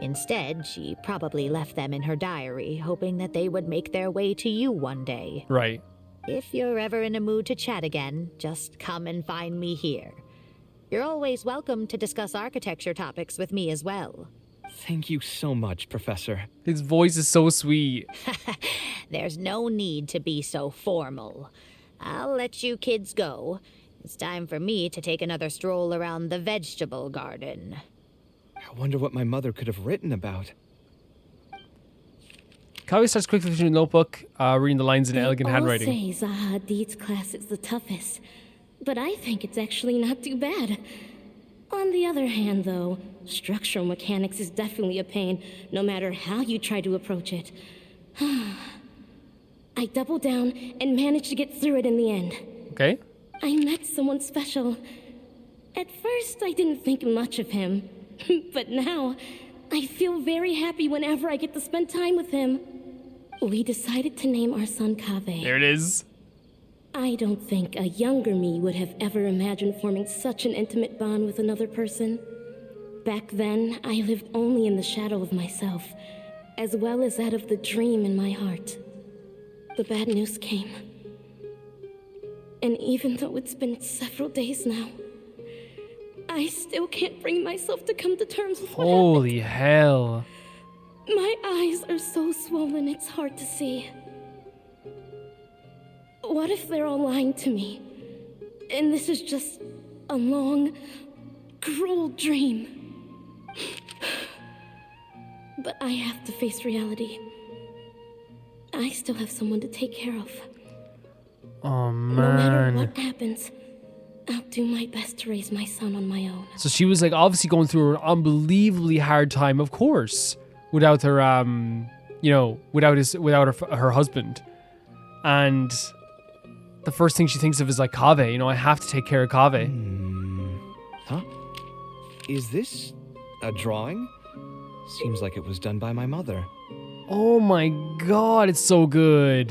Instead, she probably left them in her diary, hoping that they would make their way to you one day. Right. If you're ever in a mood to chat again, just come and find me here. You're always welcome to discuss architecture topics with me as well. Thank you so much, Professor. His voice is so sweet. There's no need to be so formal. I'll let you kids go. It's time for me to take another stroll around the vegetable garden. I wonder what my mother could have written about. Kaveh starts quickly through the notebook, reading the lines in elegant handwriting. They all say Zaha Hadid's class is the toughest, but I think it's actually not too bad. On the other hand, though, structural mechanics is definitely a pain, no matter how you try to approach it. I doubled down and managed to get through it in the end. Okay. I met someone special. At first, I didn't think much of him, but now, I feel very happy whenever I get to spend time with him. We decided to name our son Kaveh. There it is. I don't think a younger me would have ever imagined forming such an intimate bond with another person. Back then, I lived only in the shadow of myself, as well as that of the dream in my heart. The bad news came. And even though it's been several days now, I still can't bring myself to come to terms with what Holy hell. My eyes are so swollen it's hard to see. What if they're all lying to me? And this is just a long, cruel dream. But I have to face reality. I still have someone to take care of. Oh, man. No matter what happens, I'll do my best to raise my son on my own. So she was like obviously going through an unbelievably hard time, of course, without her, you know, without her husband. And the first thing she thinks of is like Kaveh. You know, I have to take care of Kaveh. Huh? Is this a drawing? Seems like it was done by my mother. Oh my god, it's so good.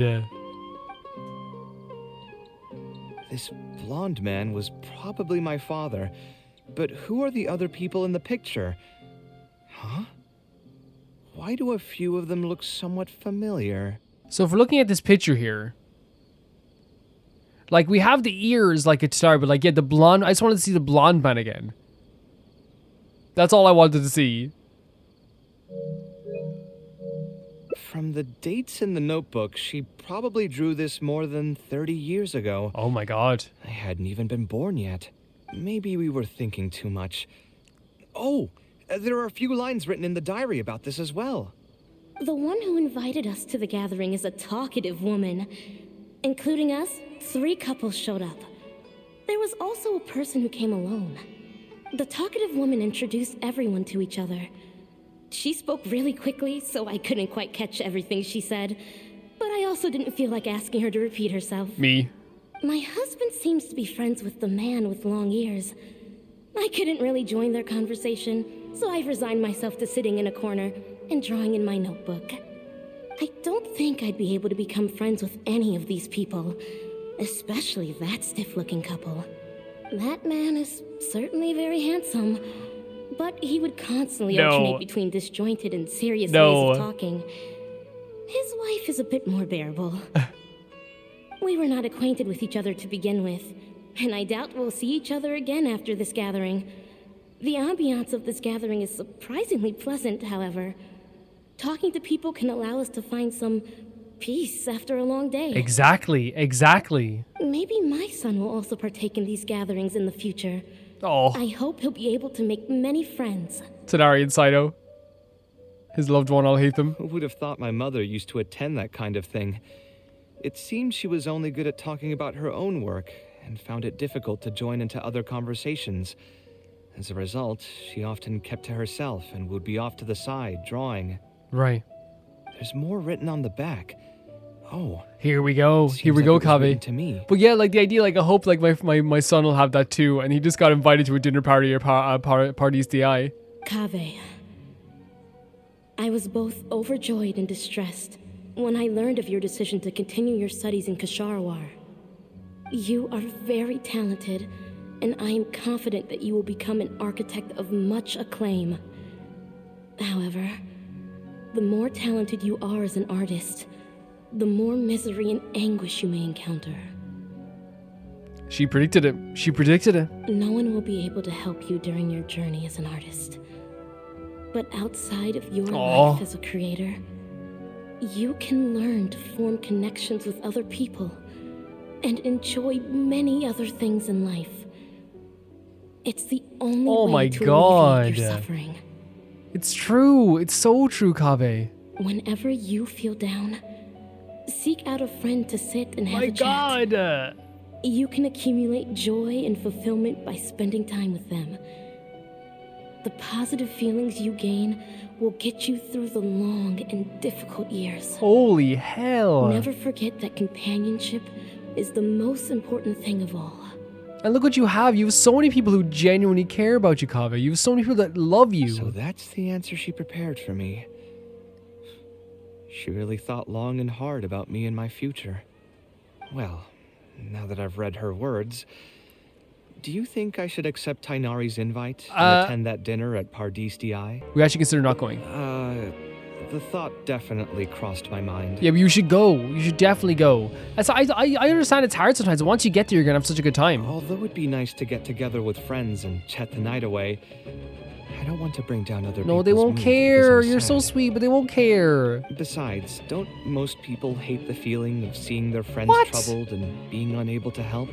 This blonde man was probably my father, but who are the other people in the picture? Huh? Why do a few of them look somewhat familiar? So if we're looking at this picture here, like we have the ears like it started, but like, yeah, the blonde, I just wanted to see the blonde man again. That's all I wanted to see. From the dates in the notebook, she probably drew this more than 30 years ago. Oh my god. I hadn't even been born yet. Maybe we were thinking too much. Oh, there are a few lines written in the diary about this as well. The one who invited us to the gathering is a talkative woman. Including us, 3 couples showed up. There was also a person who came alone. The talkative woman introduced everyone to each other. She spoke really quickly, so I couldn't quite catch everything she said. But I also didn't feel like asking her to repeat herself. Me. My husband seems to be friends with the man with long ears. I couldn't really join their conversation, so I've resigned myself to sitting in a corner and drawing in my notebook. I don't think I'd be able to become friends with any of these people, especially that stiff-looking couple. That man is certainly very handsome, but he would constantly alternate between disjointed and serious ways of talking. His wife is a bit more bearable. We were not acquainted with each other to begin with, and I doubt we'll see each other again after this gathering. The ambiance of this gathering is surprisingly pleasant, however. Talking to people can allow us to find some peace after a long day. Exactly. Maybe my son will also partake in these gatherings in the future. Oh. I hope he'll be able to make many friends. Tighnari and Cyno. His loved one, I'll hate them. Who would have thought my mother used to attend that kind of thing? It seems she was only good at talking about her own work, and found it difficult to join into other conversations. As a result, she often kept to herself and would be off to the side, drawing. Right. There's more written on the back. Oh. Here we go, Kaveh. To me. But yeah, like the idea, like I hope like my son will have that too, and he just got invited to a dinner party or parties DI. Kaveh. I was both overjoyed and distressed when I learned of your decision to continue your studies in Kasharwar. You are very talented, and I am confident that you will become an architect of much acclaim. However, the more talented you are as an artist, the more misery and anguish you may encounter. She predicted it. No one will be able to help you during your journey as an artist. But outside of your life as a creator, you can learn to form connections with other people and enjoy many other things in life. It's the only way to alleviate your suffering. It's true. It's so true, Kaveh. Whenever you feel down, seek out a friend to sit and have a chat. My God! You can accumulate joy and fulfillment by spending time with them. The positive feelings you gain will get you through the long and difficult years. Holy hell! Never forget that companionship is the most important thing of all. And look what you have. You have so many people who genuinely care about you, Kaveh. You have so many people that love you. So that's the answer she prepared for me. She really thought long and hard about me and my future. Well, now that I've read her words, do you think I should accept Tighnari's invite and attend that dinner at Pardis Di? We actually consider not going. The thought definitely crossed my mind. Yeah, but you should go. You should definitely go. I understand it's hard sometimes. Once you get there, you're going to have such a good time. Although it'd be nice to get together with friends and chat the night away, I don't want to bring down other people. No, they won't care. You're so sweet, but they won't care. Besides, don't most people hate the feeling of seeing their friends troubled and being unable to help?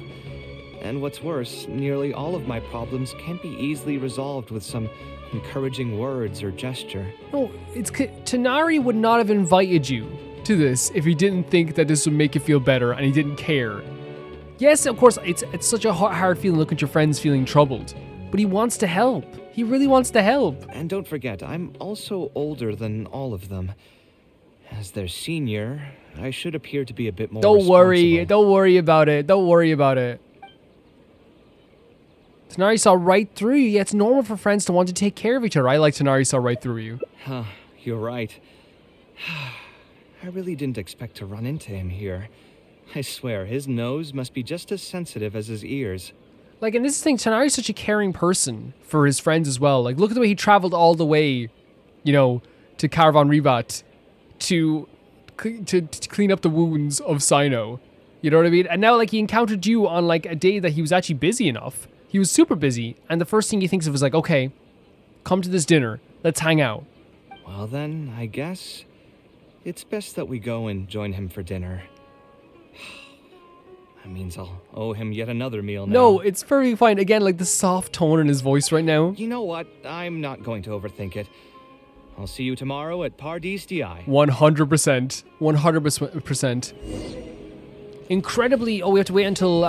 And what's worse, nearly all of my problems can't be easily resolved with some encouraging words or gesture. No, Tighnari would not have invited you to this if he didn't think that this would make you feel better and he didn't care. Yes, of course, it's such a hard feeling looking at your friends feeling troubled, but he wants to help. He really wants to help. And don't forget, I'm also older than all of them. As their senior, I should appear to be a bit more responsible. Don't worry about it. Tighnari saw right through you. Yeah, it's normal for friends to want to take care of each other. I like Tighnari saw right through you. Huh, you're right. I really didn't expect to run into him here. I swear, his nose must be just as sensitive as his ears. Like, and this is the thing, Tighnari's such a caring person for his friends as well. Like, look at the way he traveled all the way, to Caravan Ribat to clean up the wounds of Cyno. You know what I mean? And now, like, he encountered you on, like, a day that he was actually busy enough. He was super busy, and the first thing he thinks of is like, okay, come to this dinner. Let's hang out. Well then, I guess it's best that we go and join him for dinner. That means I'll owe him yet another meal now. No, it's very fine. Again, like the soft tone in his voice right now. You know what? I'm not going to overthink it. I'll see you tomorrow at Pardis Di. 100%. 100%. Incredibly, we have to wait until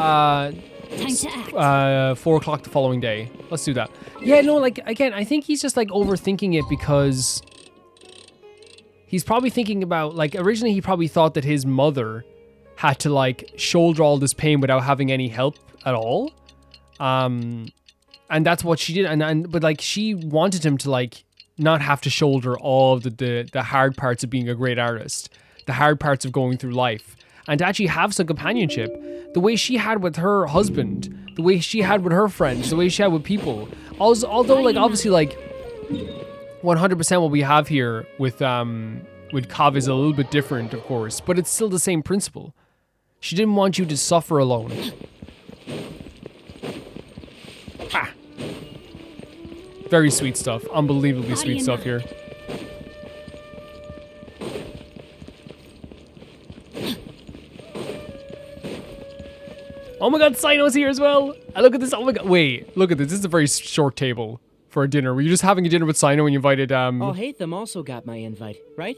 Time to act. 4 o'clock the following day. Let's do that. Yeah, no, like, again, I think he's just, like, overthinking it because he's probably thinking about, like, originally he probably thought that his mother had to like shoulder all this pain without having any help at all. And that's what she did. But like she wanted him to like not have to shoulder all of the hard parts of being a great artist, the hard parts of going through life, and to actually have some companionship, the way she had with her husband, the way she had with her friends, the way she had with people. Although like obviously like 100% what we have here with Kaveh is a little bit different, of course, but it's still the same principle. She didn't want you to suffer alone. Ah. Very sweet stuff. Unbelievably sweet stuff here. Oh my god, Sino's here as well. Look at this. Oh my god. Wait, look at this. This is a very short table for a dinner. Were you just having a dinner with Sino when you invited Alhaitham also got my invite, right?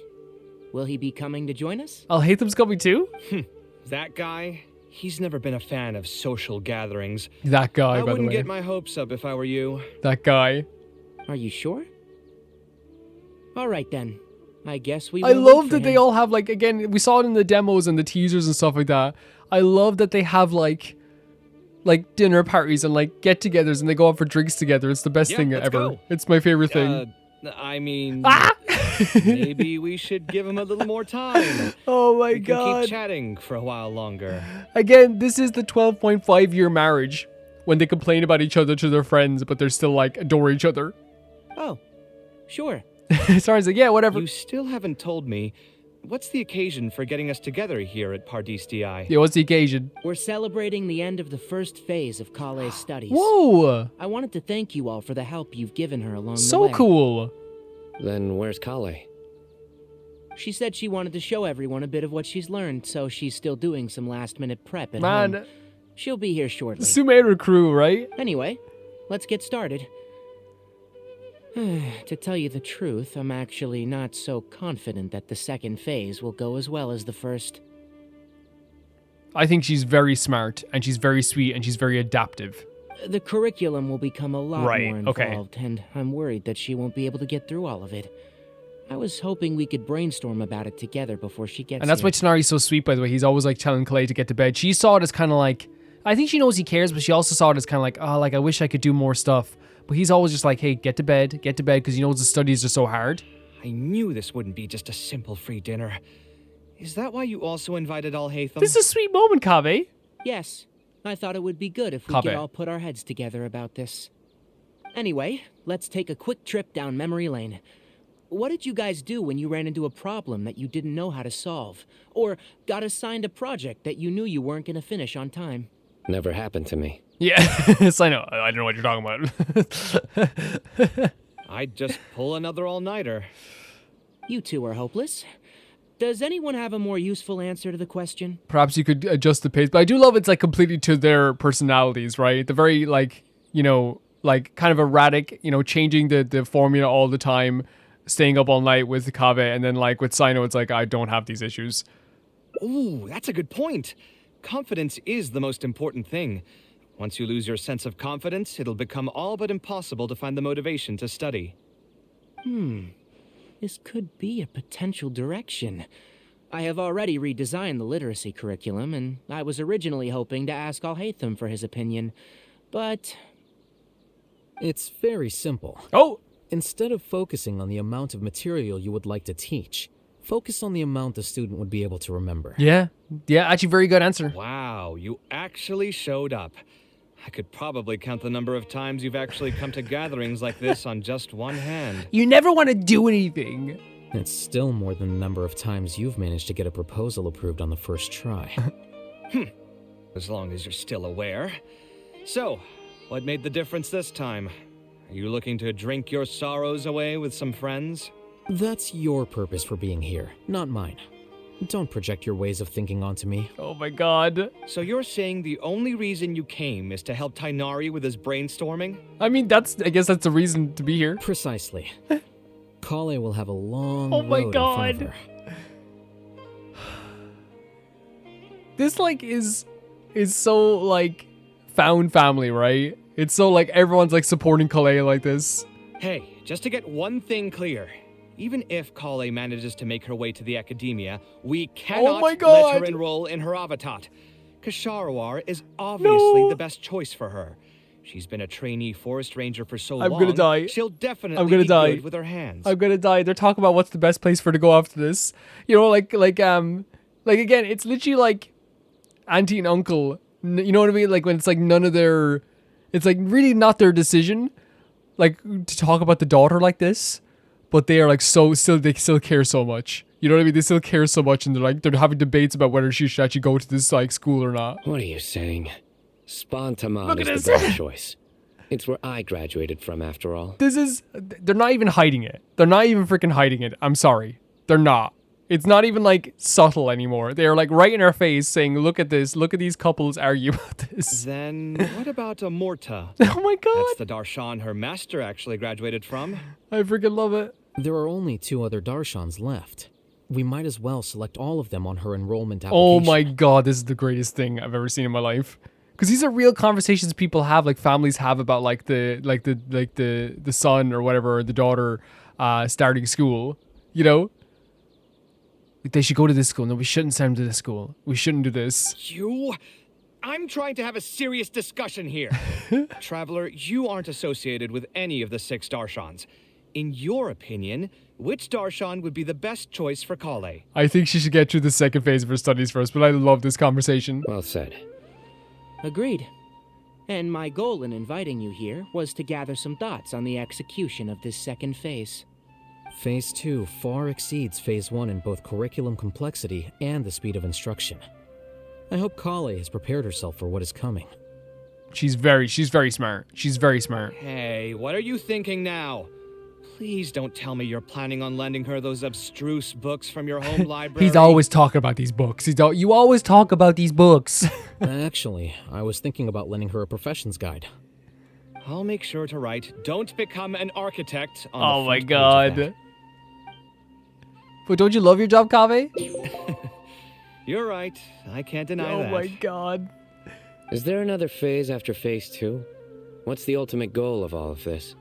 Will he be coming to join us? Alhaitham's coming too? That guy, he's never been a fan of social gatherings. That guy, by the way. I wouldn't get my hopes up if I were you. That guy. Are you sure? All right then. I guess we will. I love that they all have like, again, we saw it in the demos and the teasers and stuff like that. I love that they have like dinner parties and like get-togethers and they go out for drinks together. It's the best thing ever. Go. It's my favorite thing. I mean, maybe we should give him a little more time. Oh my we can god. keep chatting for a while longer. Again, this is the 12.5-year marriage when they complain about each other to their friends, but they're still like adore each other. Oh, sure. Sarah's like, yeah, whatever. You still haven't told me, what's the occasion for getting us together here at Pardis DI? Yeah, what's the occasion? We're celebrating the end of the first phase of Kale's studies. Whoa! I wanted to thank you all for the help you've given her along the way. So cool. Then where's Kale? She said she wanted to show everyone a bit of what she's learned, so she's still doing some last-minute prep at home. She'll be here shortly. Sumeru crew, right? Anyway, let's get started. To tell you the truth, I'm actually not so confident that the second phase will go as well as the first. I think she's very smart, and she's very sweet, and she's very adaptive. The curriculum will become a lot more involved, okay. and I'm worried that she won't be able to get through all of it. I was hoping we could brainstorm about it together before she gets And that's here. why Tonari's so sweet, by the way. He's always like telling Kale to get to bed. She saw it as kind of like, I think she knows he cares, but she also saw it as kind of like, oh, like I wish I could do more stuff. But he's always just like, hey, get to bed, because he knows the studies are so hard. I knew this wouldn't be just a simple free dinner. Is that why you also invited Alhaitham? This is a sweet moment, Kaveh. Yes, I thought it would be good if we could all put our heads together about this. Anyway, let's take a quick trip down memory lane. What did you guys do when you ran into a problem that you didn't know how to solve? Or got assigned a project that you knew you weren't going to finish on time? Never happened to me. Yeah, yes, I know. I don't know what you're talking about. I'd just pull another all-nighter. You two are hopeless. Does anyone have a more useful answer to the question? Perhaps you could adjust the pace, but I do love it's like completely to their personalities, right? The very like, you know, like kind of erratic, you know, changing the formula all the time, staying up all night with Kaveh, and then like with Sino, it's like, I don't have these issues. Ooh, that's a good point. Confidence is the most important thing. Once you lose your sense of confidence, it'll become all but impossible to find the motivation to study. This could be a potential direction. I have already redesigned the literacy curriculum, and I was originally hoping to ask Alhaitham for his opinion, but... It's very simple. Oh! Instead of focusing on the amount of material you would like to teach, focus on the amount the student would be able to remember. Yeah, actually very good answer. Wow, you actually showed up. I could probably count the number of times you've actually come to gatherings like this on just one hand. You never want to do anything. It's still more than the number of times you've managed to get a proposal approved on the first try. As long as you're still aware. So, what made the difference this time? Are you looking to drink your sorrows away with some friends? That's your purpose for being here, not mine. Don't project your ways of thinking onto me. Oh my god. So you're saying the only reason you came is to help Tainari with his brainstorming? I mean, I guess that's the reason to be here. Precisely. Kale will have a long Oh my road god. in front of her. This like is so like found family, right? It's so like everyone's like supporting Kale like this. Hey, just to get one thing clear. Even if Kale manages to make her way to the Akademiya, we cannot my let God. her enroll in her avatat. Kasharawar is obviously the best choice for her. She's been a trainee forest ranger for so long. I'm gonna die. She'll definitely I'm gonna be die. good with her hands. I'm gonna die. They're talking about what's the best place for her to go after this. You know, like again, it's literally like auntie and uncle. You know what I mean? Like when it's like none of their, it's like really not their decision, like to talk about the daughter like this, but they are like they still care so much. You know what I mean? They still care so much, and they're having debates about whether she should actually go to this like school or not. What are you saying? Spontamon Look is at the this. better choice. It's where I graduated from, after all. They're not even hiding it. They're not even freaking hiding it. I'm sorry. They're not. It's not even like subtle anymore. They're like right in our face saying, look at this. Look at these couples argue about this. Then what about Amorta? Oh my god. That's the Darshan her master actually graduated from. I freaking love it. There are only 2 other Darshans left. We might as well select all of them on her enrollment application. Oh my god, this is the greatest thing I've ever seen in my life. Because these are real conversations people have, like families have about like the son or whatever, or the daughter starting school. You know? Like they should go to this school. No, we shouldn't send them to this school. We shouldn't do this. I'm trying to have a serious discussion here. Traveler, you aren't associated with any of the 6 Darshans. In your opinion, which Darshan would be the best choice for Kale? I think she should get through the second phase of her studies first, but I love this conversation. Well said. Agreed. And my goal in inviting you here was to gather some thoughts on the execution of this second phase. Phase 2 far exceeds Phase 1 in both curriculum complexity and the speed of instruction. I hope Kale has prepared herself for what is coming. She's very smart. She's very smart. Hey, what are you thinking now? Please don't tell me you're planning on lending her those abstruse books from your home library. He's always talking about these books. You always talk about these books. Actually, I was thinking about lending her a professions guide. I'll make sure to write, "Don't become an architect" on Oh the my front page of god. But don't you love your job, Kaveh? that. You're right. I can't deny that. Oh my god. Is there another phase after Phase 2? What's the ultimate goal of all of this?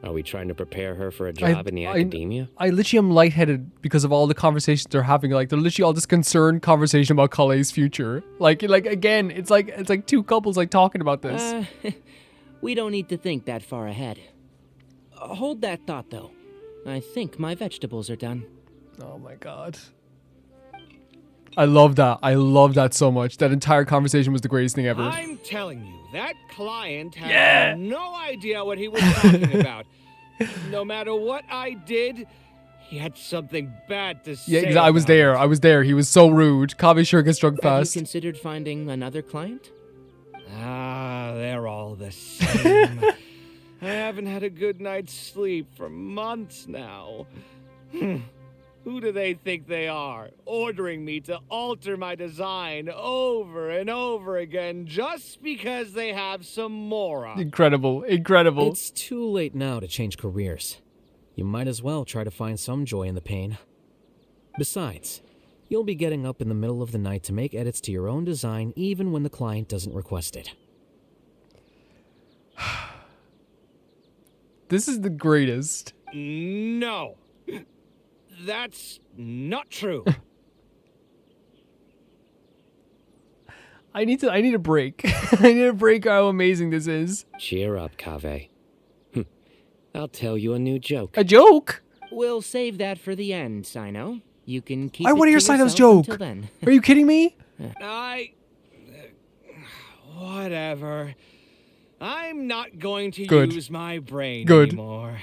Are we trying to prepare her for a job in the Akademiya? I literally am lightheaded because of all the conversations they're having. Like they're literally all this concerned conversation about Kale's future. Like again, it's like 2 couples like talking about this. We don't need to think that far ahead. Hold that thought, though. I think my vegetables are done. Oh my god. I love that. I love that so much. That entire conversation was the greatest thing ever. I'm telling you, that client had no idea what he was talking about. No matter what I did, he had something bad to say. Yeah, exactly. I was there. He was so rude. Kaveh sure gets drunk Have fast. you considered finding another client? They're all the same. I haven't had a good night's sleep for months now. Who do they think they are, ordering me to alter my design over and over again just because they have some moron? Incredible. Incredible. It's too late now to change careers. You might as well try to find some joy in the pain. Besides, you'll be getting up in the middle of the night to make edits to your own design even when the client doesn't request it. This is the greatest. No. That's not true. I need a break. I need a break how amazing this is. Cheer up, Kaveh. I'll tell you a new joke. A joke? We'll save that for the end, Sino. You can keep I it want to hear to Sino's yourself joke. until then. Are you kidding me? Whatever. I'm not going to Good. use my brain Good. anymore.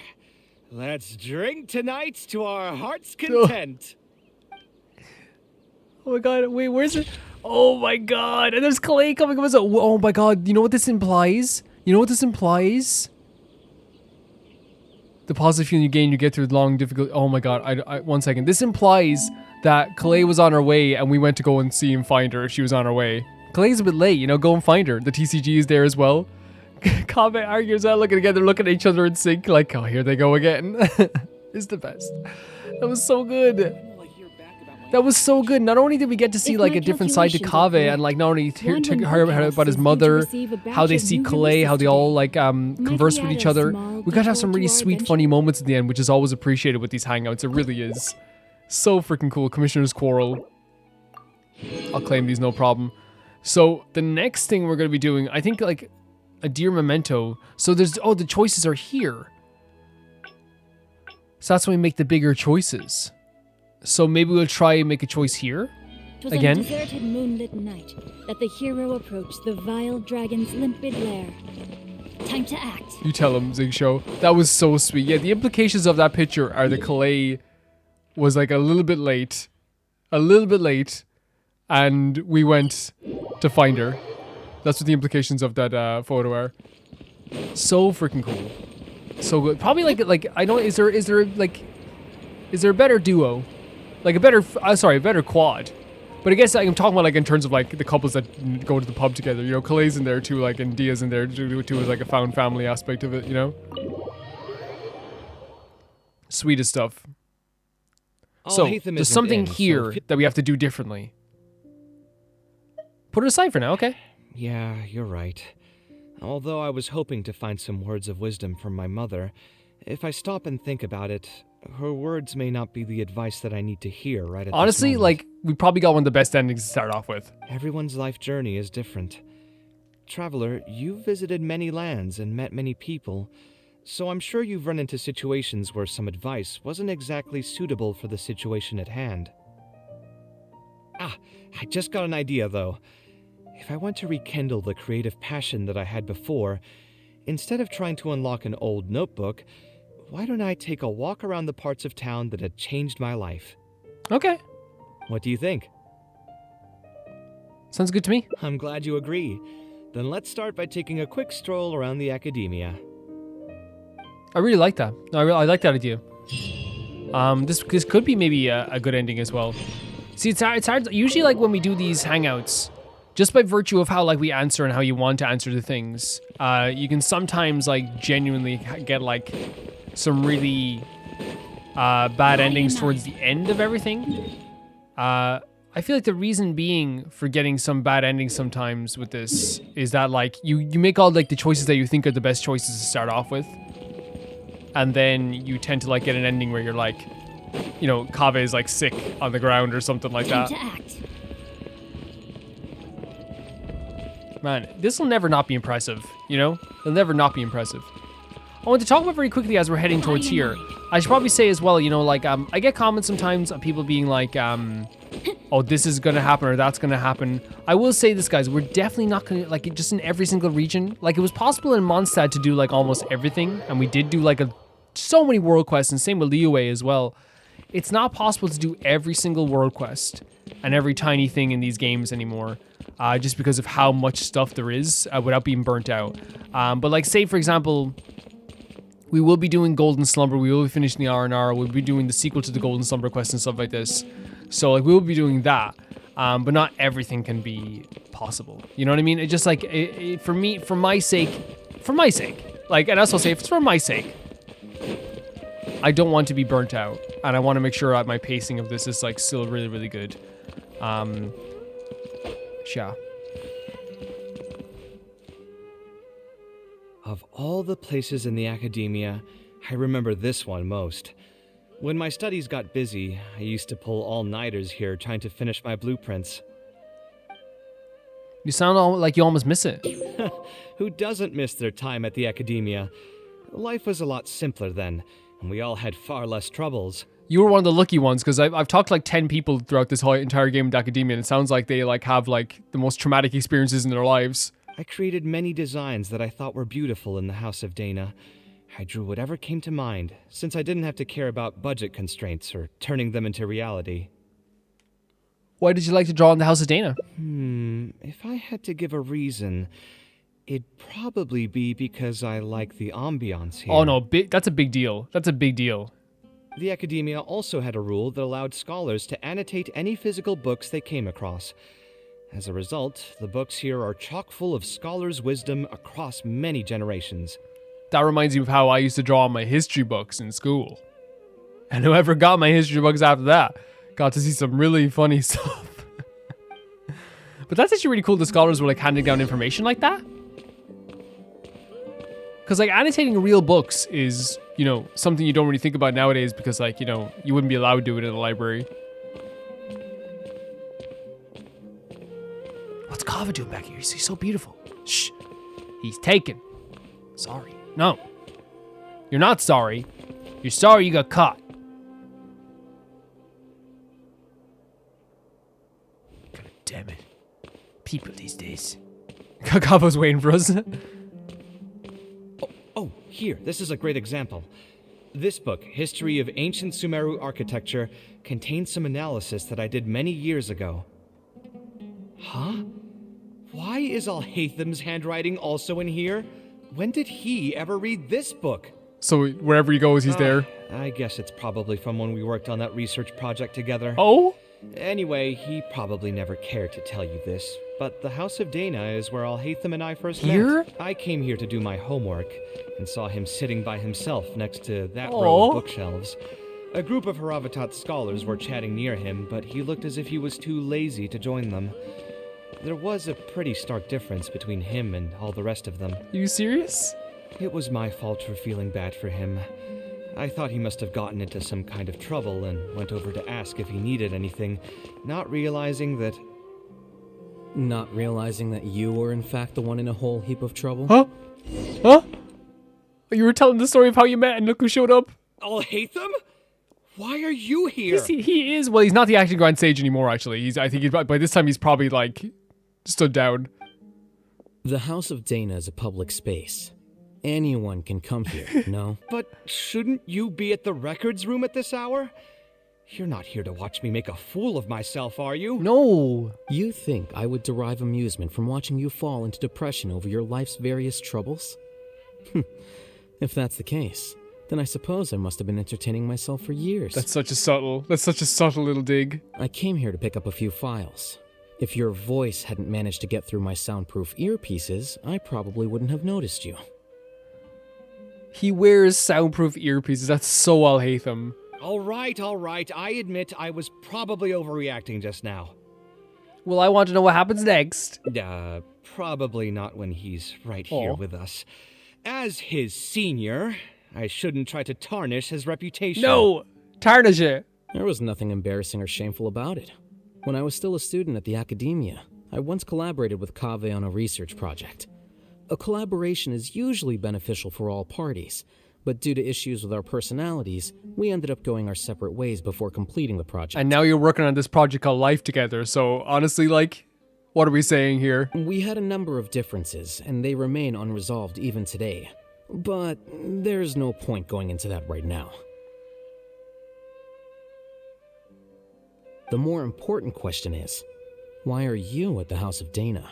Let's drink tonight to our heart's content. Oh my god, wait, where's it? Oh my god, and there's Clay coming up as a... Oh my god, you know what this implies? You know what this implies? The positive feeling you gain, you get through long, difficult... Oh my god, I 1 second. This implies that Clay was on her way and we went to go and see and find her if she was on her way. Clay's a bit late, you know, go and find her. The TCG is there as well. Kaveh argues out, looking together, looking at each other in sync, like, oh, here they go again. It's the best. That was so good. That was so good. Not only did we get to see like a different side to Kaveh and like not only hear about his mother, how they see Kalei, how they all like converse with each other. We got to have some really sweet, funny moments at the end, which is always appreciated with these hangouts. It really is. So freaking cool. Commissioner's Quarrel. I'll claim these, no problem. So the next thing we're going to be doing, I think like a Dear Memento. So there's, oh, the choices are here. So that's when we make the bigger choices. So maybe we'll try and make a choice here. Again. On a deserted moonlit night that the hero approached the vile dragon's limpid lair. Time to act. You tell him, Zig Show. That was so sweet. Yeah, the implications of that picture are that Kalei was like a little bit late. And we went to find her. That's what the implications of that photo are. So freaking cool. So good. Probably like I don't. Is there a better duo? Like a better quad. But I guess I'm talking about like in terms of like the couples that go to the pub together. You know, Kalei's in there too, like, and Dia's in there too, as like a found family aspect of it. You know. Sweetest stuff. So there's something here that we have to do differently. Put it aside for now, okay? Yeah, you're right. Although I was hoping to find some words of wisdom from my mother, if I stop and think about it, her words may not be the advice that I need to hear right at Honestly, this moment. like, we probably got one of the best endings to start off with. Everyone's life journey is different. Traveler, you've visited many lands and met many people, so I'm sure you've run into situations where some advice wasn't exactly suitable for the situation at hand. Ah, I just got an idea though. If I want to rekindle the creative passion that I had before, instead of trying to unlock an old notebook, why don't I take a walk around the parts of town that had changed my life? Okay. What do you think? Sounds good to me. I'm glad you agree. Then let's start by taking a quick stroll around the Akademiya. I really like that. I like that idea. This could be maybe a good ending as well. See, it's hard. Usually, like when we do these hangouts, just by virtue of how like we answer and how you want to answer the things, you can sometimes like genuinely get like some really bad endings towards the end of everything. I feel like the reason being for getting some bad endings sometimes with this is that like you make all like the choices that you think are the best choices to start off with, and then you tend to like get an ending where you're like, you know, Kaveh is like sick on the ground or something like that. Man, this will never not be impressive, you know? It'll never not be impressive. I want to talk about very quickly as we're heading towards here. I should probably say as well, you know, like, I get comments sometimes of people being like, oh, this is going to happen or that's going to happen. I will say this, guys, we're definitely not going to, like, just in every single region. Like, it was possible in Mondstadt to do, like, almost everything. And we did do, like, so many world quests, and same with Liyue as well. It's not possible to do every single world quest and every tiny thing in these games anymore. Just because of how much stuff there is without being burnt out. But like, say, for example, we will be doing Golden Slumber. We will be finishing the R&R. We'll be doing the sequel to the Golden Slumber quest and stuff like this. So, like, we'll be doing that. But not everything can be possible. You know what I mean? It just, like, for me, for my sake, like, and that's what I'll say, if it's for my sake, I don't want to be burnt out. And I want to make sure that my pacing of this is, like, still really, really good. Yeah. Of all the places in the Akademiya, I remember this one most. When my studies got busy, I used to pull all-nighters here trying to finish my blueprints. You sound like you almost miss it. Who doesn't miss their time at the Akademiya? Life was a lot simpler then, and we all had far less troubles. You were one of the lucky ones, because I've talked to like 10 people throughout this whole entire game with Akademiya, and it sounds like they like have like the most traumatic experiences in their lives. I created many designs that I thought were beautiful in the House of Dana. I drew whatever came to mind, since I didn't have to care about budget constraints or turning them into reality. Why did you like to draw in the House of Dana? If I had to give a reason, it'd probably be because I like the ambiance here. Oh no, that's a big deal. That's a big deal. The Akademiya also had a rule that allowed scholars to annotate any physical books they came across. As a result, the books here are chock full of scholars' wisdom across many generations. That reminds me of how I used to draw my history books in school. And whoever got my history books after that, Got to see some really funny stuff. But that's actually really cool. The scholars were like handing down information like that. Because like annotating real books is, you know, something you don't really think about nowadays because like, you know, you wouldn't be allowed to do it in a library. What's Kaveh doing back here? He's so beautiful. Shh. He's taken. Sorry. No. You're not sorry. You're sorry you got caught. God damn it. People these days. Kaveh's waiting for us. Oh, here, this is a great example. This book, History of Ancient Sumeru Architecture, contains some analysis that I did many years ago. Huh? Why is Al-Haytham's handwriting also in here? When did he ever read this book? So wherever he goes, he's there. I guess it's probably from when we worked on that research project together. Oh? Anyway, he probably never cared to tell you this, but the House of Dana is where Al-Haytham and I first Here? met. I came here to do my homework and saw him sitting by himself next to that row of bookshelves. A group of Haravatat scholars were chatting near him, but he looked as if he was too lazy to join them. There was a pretty stark difference between him and all the rest of them. You serious? It was my fault for feeling bad for him. I thought he must have gotten into some kind of trouble and went over to ask if he needed anything, not realizing that... Not realizing that you were in fact the one in a whole heap of trouble? Huh? Huh? You were telling the story of how you met and look who showed up? Al-Haytham? Why are you here? He is. Well, he's not the acting Grand Sage anymore, actually. I think by this time he's probably, like, stood down. The House of Dana is a public space. Anyone can come here, no? But shouldn't you be at the records room at this hour? You're not here to watch me make a fool of myself, are you? No. You think I would derive amusement from watching you fall into depression over your life's various troubles? If that's the case, then I suppose I must have been entertaining myself for years. That's such a subtle little dig. I came here to pick up a few files. If your voice hadn't managed to get through my soundproof earpieces, I probably wouldn't have noticed you. He wears soundproof earpieces. That's so Al-Haytham. All right. I admit I was probably overreacting just now. Well, I want to know what happens next. Probably not when he's right here with us. As his senior, I shouldn't try to tarnish his reputation. No! Tarnish it! There was nothing embarrassing or shameful about it. When I was still a student at the Akademiya, I once collaborated with Kaveh on a research project. A collaboration is usually beneficial for all parties, but due to issues with our personalities, we ended up going our separate ways before completing the project. And now you're working on this project called Life together, so honestly, like, what are we saying here? We had a number of differences, and they remain unresolved even today. But there's no point going into that right now. The more important question is, why are you at the House of Dana?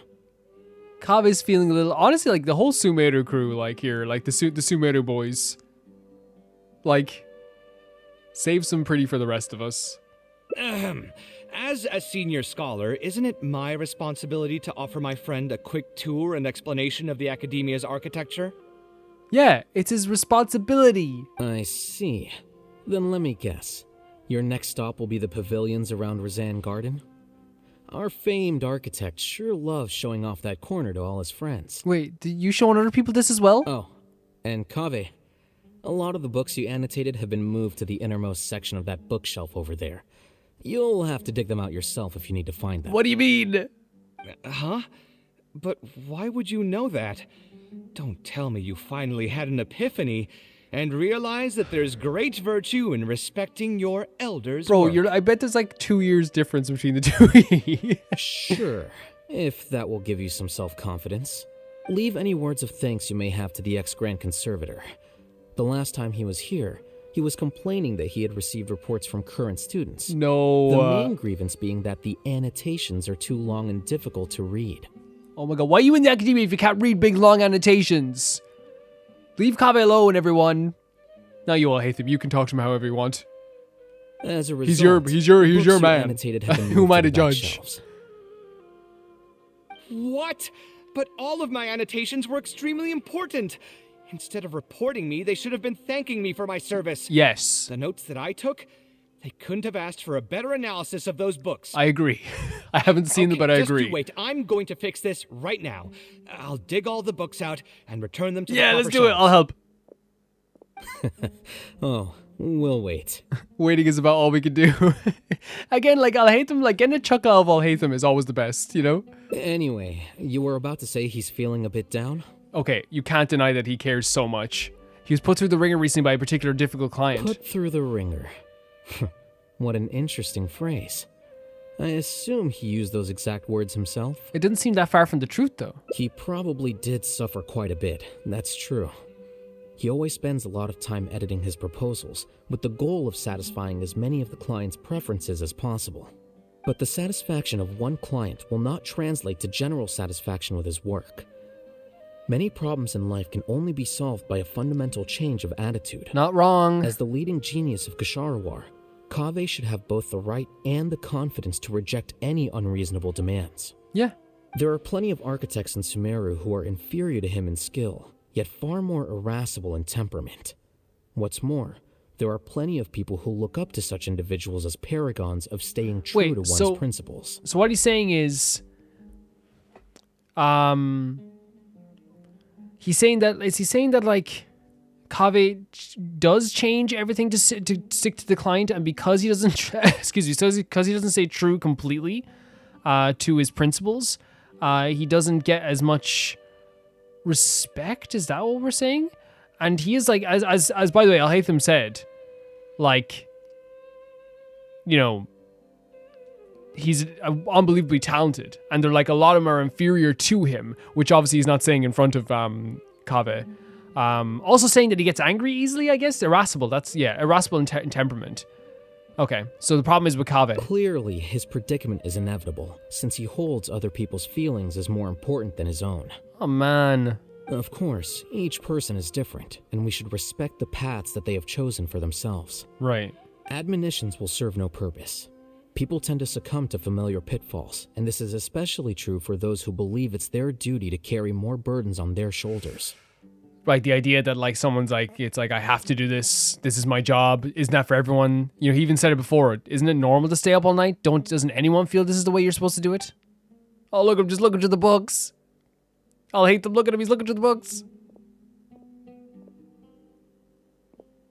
Kaveh's feeling a little... Honestly, like, the whole Sumeru crew, like, here, like, the Sumeru boys, like, save some pretty for the rest of us. As a senior scholar, isn't it my responsibility to offer my friend a quick tour and explanation of the Akademiya's architecture? Yeah, it's his responsibility. I see. Then let me guess. Your next stop will be the pavilions around Razan Garden? Our famed architect sure loves showing off that corner to all his friends. Wait, did you showing other people this as well? Oh, and Kaveh, a lot of the books you annotated have been moved to the innermost section of that bookshelf over there. You'll have to dig them out yourself if you need to find them. What do you mean? Huh? But why would you know that? Don't tell me you finally had an epiphany and realize that there's great virtue in respecting your elders' work. I bet there's like 2 years difference between the two. Sure, if that will give you some self-confidence. Leave any words of thanks you may have to the ex-Grand Conservator. The last time he was here, he was complaining that he had received reports from current students. No. The main grievance being that the annotations are too long and difficult to read. Oh my god, why are you in the Akademiya if you can't read big long annotations? Leave Kaveh alone, everyone. Now you all hate him. You can talk to him however you want. As a result, he's your man. Annotated have been Who am I moved to the back judge? shelves. What? But all of my annotations were extremely important. Instead of reporting me, they should have been thanking me for my service. Yes. The notes that I took, They couldn't have asked for a better analysis of those books. I agree. I haven't seen them, but I agree. Just you wait. I'm going to fix this right now. I'll dig all the books out and return them to the Yeah, proper let's do it. shelves. I'll help. Oh, we'll wait. Waiting is about all we can do. Again, like, I'll hate them. Like, getting a chuckle out of I'll hate them is always the best, you know? Anyway, you were about to say he's feeling a bit down? Okay, you can't deny that he cares so much. He was put through the ringer recently by a particular difficult client. Put through the ringer. What an interesting phrase. I assume he used those exact words himself. It didn't seem that far from the truth, though. He probably did suffer quite a bit, that's true. He always spends a lot of time editing his proposals, with the goal of satisfying as many of the client's preferences as possible. But the satisfaction of one client will not translate to general satisfaction with his work. Many problems in life can only be solved by a fundamental change of attitude. Not wrong. As the leading genius of Ksharawar, Kaveh should have both the right and the confidence to reject any unreasonable demands. Yeah. There are plenty of architects in Sumeru who are inferior to him in skill, yet far more irascible in temperament. What's more, there are plenty of people who look up to such individuals as paragons of staying true to one's principles. So what he's saying is, is he saying that like Kaveh does change everything to stick to the client, and because he doesn't, because he doesn't stay true completely to his principles, he doesn't get as much respect? Is that what we're saying? And he is like, as by the way, Al-Haytham said, like, you know, he's unbelievably talented, and they're like, a lot of them are inferior to him, which obviously he's not saying in front of Kaveh. Also saying that he gets angry easily, I guess. Irascible, irascible in temperament. Okay, so the problem is with Kaveh. Clearly, his predicament is inevitable, since he holds other people's feelings as more important than his own. Oh, man. Of course, each person is different, and we should respect the paths that they have chosen for themselves. Right. Admonitions will serve no purpose. People tend to succumb to familiar pitfalls, and this is especially true for those who believe it's their duty to carry more burdens on their shoulders. Like the idea that like someone's like, it's like, I have to do this. This is my job. Isn't that for everyone? You know, he even said it before. Isn't it normal to stay up all night? Doesn't anyone feel this is the way you're supposed to do it? Oh, look, I'm just looking to the books. I'll hate them. Look at him. He's looking to the books.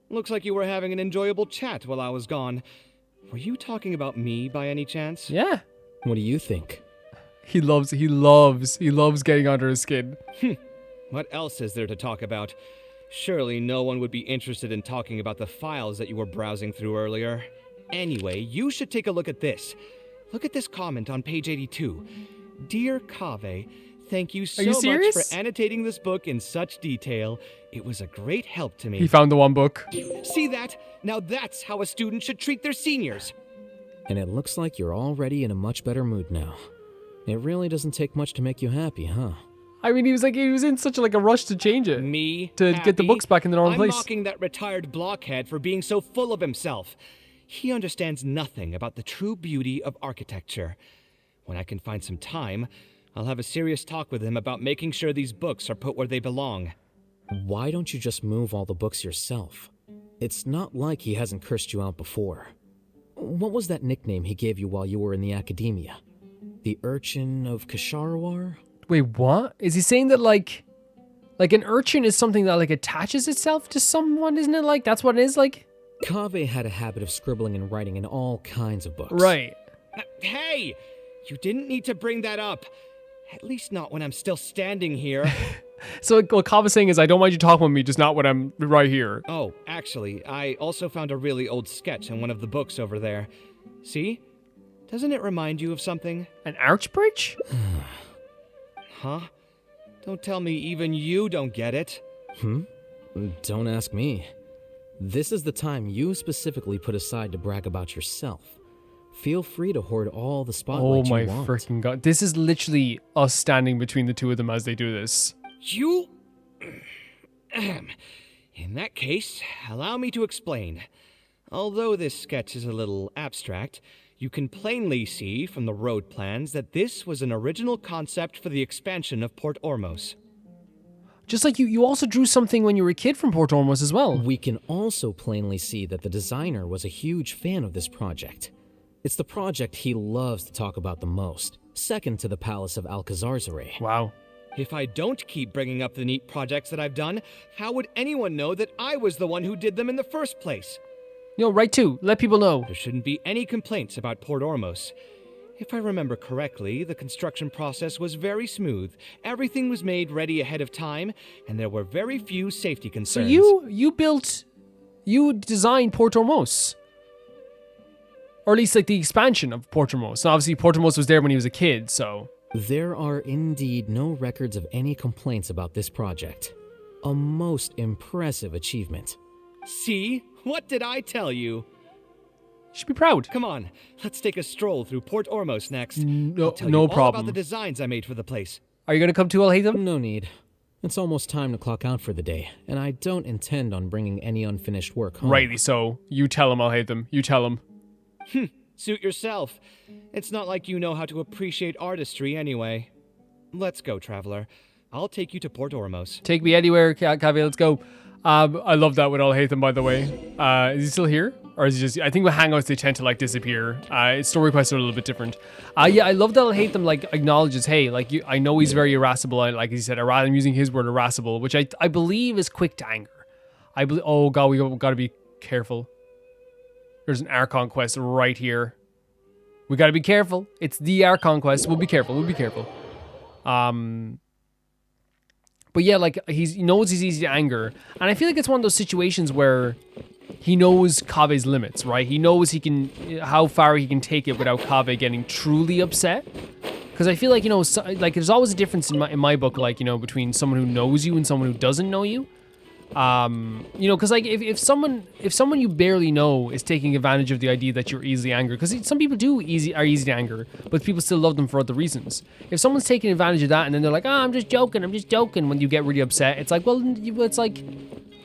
Looks like you were having an enjoyable chat while I was gone. Were you talking about me by any chance? Yeah. What do you think? He loves getting under his skin. What else is there to talk about? Surely no one would be interested in talking about the files that you were browsing through earlier. Anyway, you should take a look at this. Look at this comment on page 82. Dear Kaveh, thank you so much for annotating this book in such detail. It was a great help to me. He found the one book. See that? Now that's how a student should treat their seniors. And it looks like you're already in a much better mood now. It really doesn't take much to make you happy, huh? I mean, he was in such a rush to change it. Me? To happy? Get the books back in the normal place. I'm mocking that retired blockhead for being so full of himself. He understands nothing about the true beauty of architecture. When I can find some time, I'll have a serious talk with him about making sure these books are put where they belong. Why don't you just move all the books yourself? It's not like he hasn't cursed you out before. What was that nickname he gave you while you were in the Akademiya? The Urchin of Ksharawar? Wait, what? Is he saying that like an urchin is something that like attaches itself to someone, isn't it? Like that's what it is like? Kaveh had a habit of scribbling and writing in all kinds of books. Right. Hey! You didn't need to bring that up. At least not when I'm still standing here. So what Kaveh's saying is, I don't mind you talking with me, just not when I'm right here. Oh, actually, I also found a really old sketch in one of the books over there. See? Doesn't it remind you of something? An arch bridge? Huh? Don't tell me even you don't get it. Don't ask me. This is the time you specifically put aside to brag about yourself. Feel free to hoard all the spotlight you want. Oh my freaking god. This is literally us standing between the two of them as they do this. You... In that case, allow me to explain. Although this sketch is a little abstract, you can plainly see from the road plans that this was an original concept for the expansion of Port Ormos. Just like you also drew something when you were a kid from Port Ormos as well. We can also plainly see that the designer was a huge fan of this project. It's the project he loves to talk about the most, second to the Palace of Alcazarzare. Wow. If I don't keep bringing up the neat projects that I've done, how would anyone know that I was the one who did them in the first place? Right too. Let people know. There shouldn't be any complaints about Port Ormos. If I remember correctly, the construction process was very smooth. Everything was made ready ahead of time, and there were very few safety concerns. So you designed Port Ormos. Or at least like the expansion of Port Ormos. And obviously Port Ormos was there when he was a kid, so... There are indeed no records of any complaints about this project. A most impressive achievement. See? What did I tell you? You should be proud. Come on, let's take a stroll through Port Ormos next. No I'll tell you all problem. about the designs I made for the place. Are you going to come too, I'll No need. It's almost time to clock out for the day, and I don't intend on bringing any unfinished work home. Rightly so. You tell him I'll hate them. You tell him. Suit yourself. It's not like you know how to appreciate artistry anyway. Let's go, traveler. I'll take you to Port Ormos. Take me anywhere, Kaveh, let's go. I love that with I'll hate them, by the way. Is he still here? Or is he just... I think with Hangouts, they tend to, like, disappear. Story quests are a little bit different. Yeah, I love that I'll hate them, like, acknowledges, hey, like, I know he's very irascible. And like he said, I'm using his word irascible, which I believe is quick to anger. Oh, God, we got to be careful. There's an Archon quest right here. We got to be careful. It's the Archon quest. We'll be careful. But yeah, like, he knows he's easy to anger. And I feel like it's one of those situations where he knows Kave's limits, right? He knows how far he can take it without Kaveh getting truly upset. Because I feel like, like, there's always a difference in my book, like, between someone who knows you and someone who doesn't know you. Because like if someone you barely know is taking advantage of the idea that you're easily angry, because some people are easy to anger, but people still love them for other reasons. If someone's taking advantage of that and then they're like, I'm just joking when you get really upset, it's like, well, it's like,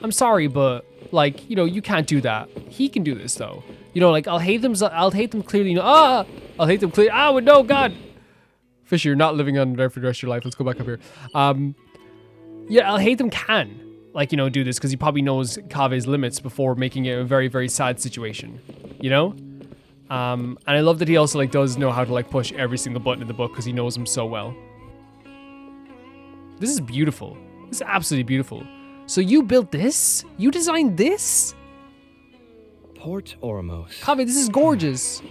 I'm sorry, but like, you can't do that. He can do this though. Like I'll hate them clearly. I'll hate them clearly. Oh no, God. Fisher, you're not living under there for the rest of your life. Let's go back up here. Yeah, I'll hate them can. Like, do this because he probably knows Kave's limits before making it a very, very sad situation, And I love that he also, like, does know how to, like, push every single button in the book because he knows him so well. This is beautiful. This is absolutely beautiful. So you built this? You designed this? Port Ormos. Kaveh, this is gorgeous.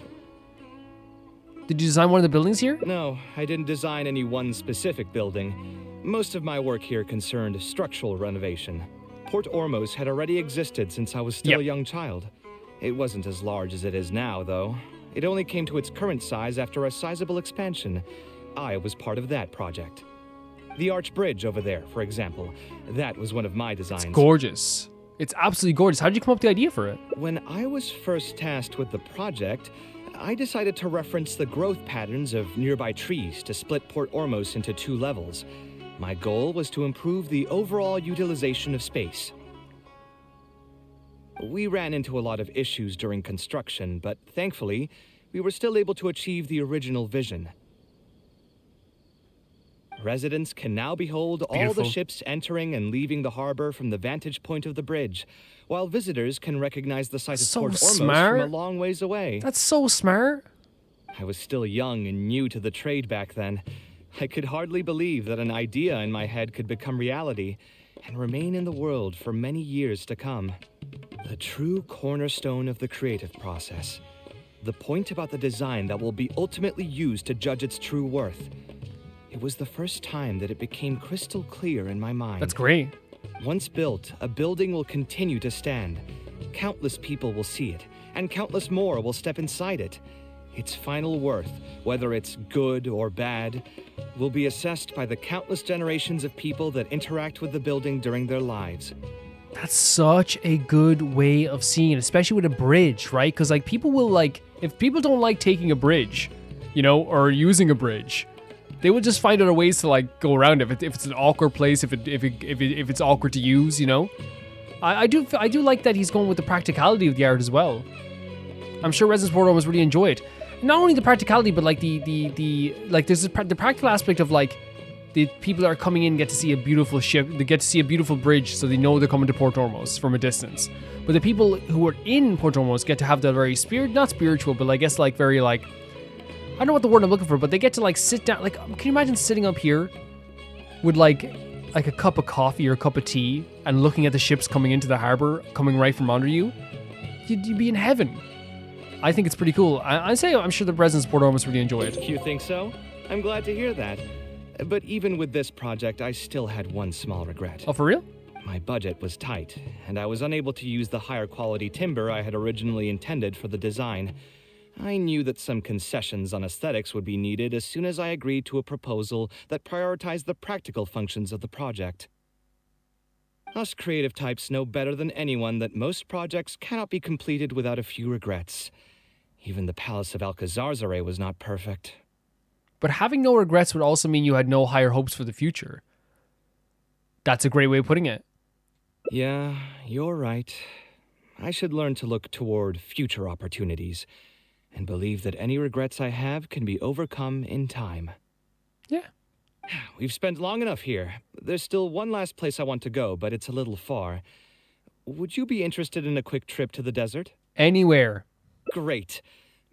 Did you design one of the buildings here? No, I didn't design any one specific building. Most of my work here concerned structural renovation. Port Ormos had already existed since I was still a young child. It wasn't as large as it is now, though. It only came to its current size after a sizable expansion. I was part of that project. The arch bridge over there, for example, that was one of my designs. It's gorgeous. It's absolutely gorgeous. How did you come up with the idea for it? When I was first tasked with the project, I decided to reference the growth patterns of nearby trees to split Port Ormos into 2 levels. My goal was to improve the overall utilization of space. We ran into a lot of issues during construction, but thankfully, we were still able to achieve the original vision. Residents can now behold all the ships entering and leaving the harbor from the vantage point of the bridge, while visitors can recognize the site of Port Ormos from a long ways away. That's so smart. I was still young and new to the trade back then. I could hardly believe that an idea in my head could become reality and remain in the world for many years to come. The true cornerstone of the creative process. The point about the design that will be ultimately used to judge its true worth. It was the first time that it became crystal clear in my mind. That's great. Once built, a building will continue to stand. Countless people will see it, and countless more will step inside it. Its final worth, whether it's good or bad, will be assessed by the countless generations of people that interact with the building during their lives. That's such a good way of seeing it, especially with a bridge, right? Because, like, people will, like, if people don't like taking a bridge, or using a bridge, they will just find other ways to, like, go around it. If it's an awkward place, if it's awkward to use, I do like that he's going with the practicality of the art as well. I'm sure Residence Port Ormos really enjoy it. Not only the practicality, but like the practical aspect of, like, the people that are coming in get to see a beautiful ship. They get to see a beautiful bridge, so they know they're coming to Port Ormos from a distance. But the people who are in Port Ormos get to have that very not spiritual, but I guess like very like, I don't know what the word I'm looking for, but they get to like sit down. Like, can you imagine sitting up here with like a cup of coffee or a cup of tea and looking at the ships coming into the harbor, coming right from under you? You'd be in heaven. I think it's pretty cool. I'm sure the residents of Port Ormos really enjoy it. You think so? I'm glad to hear that. But even with this project, I still had one small regret. Oh, for real? My budget was tight, and I was unable to use the higher quality timber I had originally intended for the design. I knew that some concessions on aesthetics would be needed as soon as I agreed to a proposal that prioritized the practical functions of the project. Us creative types know better than anyone that most projects cannot be completed without a few regrets. Even the Palace of Alcazarzaray was not perfect. But having no regrets would also mean you had no higher hopes for the future. That's a great way of putting it. Yeah, you're right. I should learn to look toward future opportunities and believe that any regrets I have can be overcome in time. Yeah. We've spent long enough here. There's still one last place I want to go, but it's a little far. Would you be interested in a quick trip to the desert? Anywhere. Great.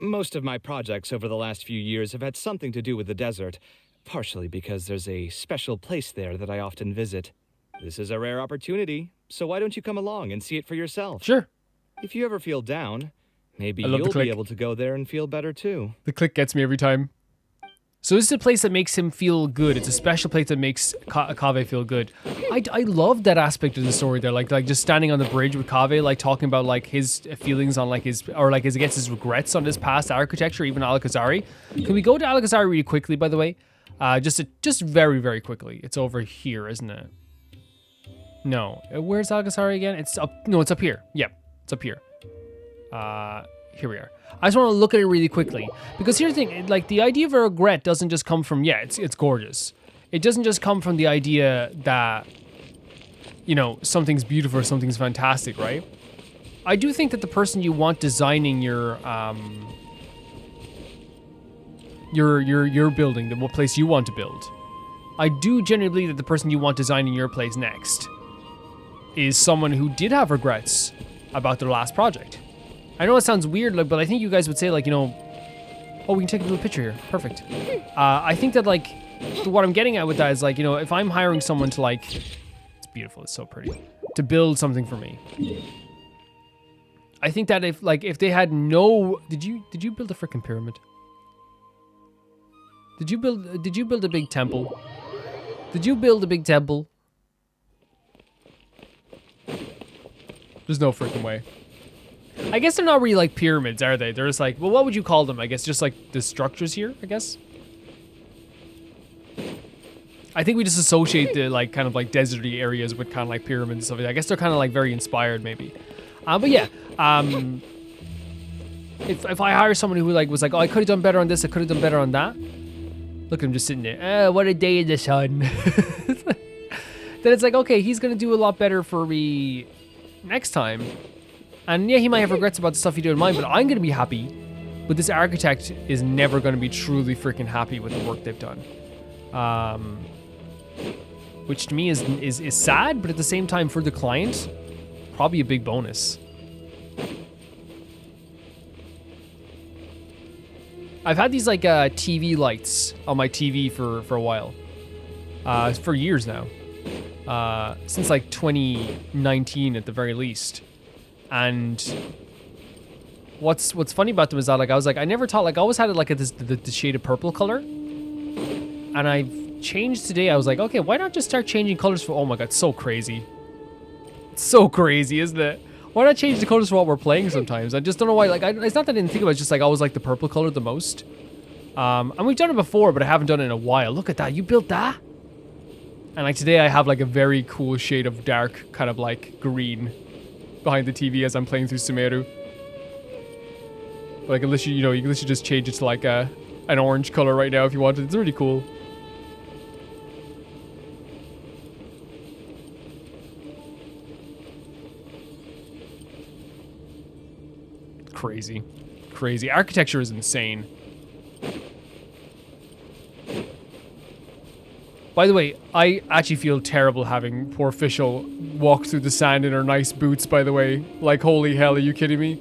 Most of my projects over the last few years have had something to do with the desert, partially because there's a special place there that I often visit. This is a rare opportunity, so why don't you come along and see it for yourself? Sure. If you ever feel down, maybe you'll be able to go there and feel better too. The click gets me every time. So this is a place that makes him feel good. It's a special place that makes Kaveh feel good. I love that aspect of the story there, like just standing on the bridge with Kaveh, like talking about like his feelings on like his, or like his, I guess his regrets on his past architecture, even Alcazari. Can we go to Alcazari really quickly, by the way? Just very, very quickly. It's over here, isn't it? No. Where's Alcazari again? It's up. No, it's up here. Yep, it's up here. Here we are. I just want to look at it really quickly, because here's the thing, like the idea of a regret doesn't just come from, yeah, it's gorgeous. It doesn't just come from the idea that, you know, something's beautiful or something's fantastic, right? I do think that the person you want designing your building, the what place you want to build, I do genuinely believe that the person you want designing your place next is someone who did have regrets about their last project. I know it sounds weird, like, but I think you guys would say, like, you know, oh, we can take a little picture here. Perfect. I think that, like, what I'm getting at with that is, like, you know, if I'm hiring someone to, like, it's beautiful, it's so pretty, to build something for me, I think that if they had no, did you build a freaking pyramid? Did you build a big temple? Did you build a big temple? There's no freaking way. I guess they're not really like pyramids, are they? They're just like, well, what would you call them? I guess just like the structures here, I guess. I think we just associate the like kind of like deserty areas with kind of like pyramids and stuff. I guess they're kind of like very inspired maybe. But yeah, if I hire someone who like was like, oh, I could have done better on this, I could have done better on that. Look at him just sitting there. What a day in the sun. Then it's like, okay, he's gonna do a lot better for me next time. And yeah, he might have regrets about the stuff he did in mine, but I'm going to be happy. But this architect is never going to be truly freaking happy with the work they've done. Which to me is sad, but at the same time for the client, probably a big bonus. I've had these like TV lights on my TV for a while. For years now. Since like 2019 at the very least. And what's funny about them is that like I never thought, like I always had it like the shade of purple color, and I've changed today. I was like, okay, why not just start changing colors for, oh my god, it's so crazy. It's so crazy, isn't it? Why not change the colors for what we're playing sometimes? I just don't know why. Like it's not that I didn't think about it, it's just like I always like the purple color the most. And we've done it before, but I haven't done it in a while. Look at that, you built that? And like today I have like a very cool shade of dark kind of like green behind the TV as I'm playing through Sumeru. Like unless you can literally just change it to like an orange color right now if you wanted. It's really cool. Crazy. Crazy. Architecture is insane. By the way, I actually feel terrible having poor Fischl walk through the sand in her nice boots, by the way. Like, holy hell, are you kidding me?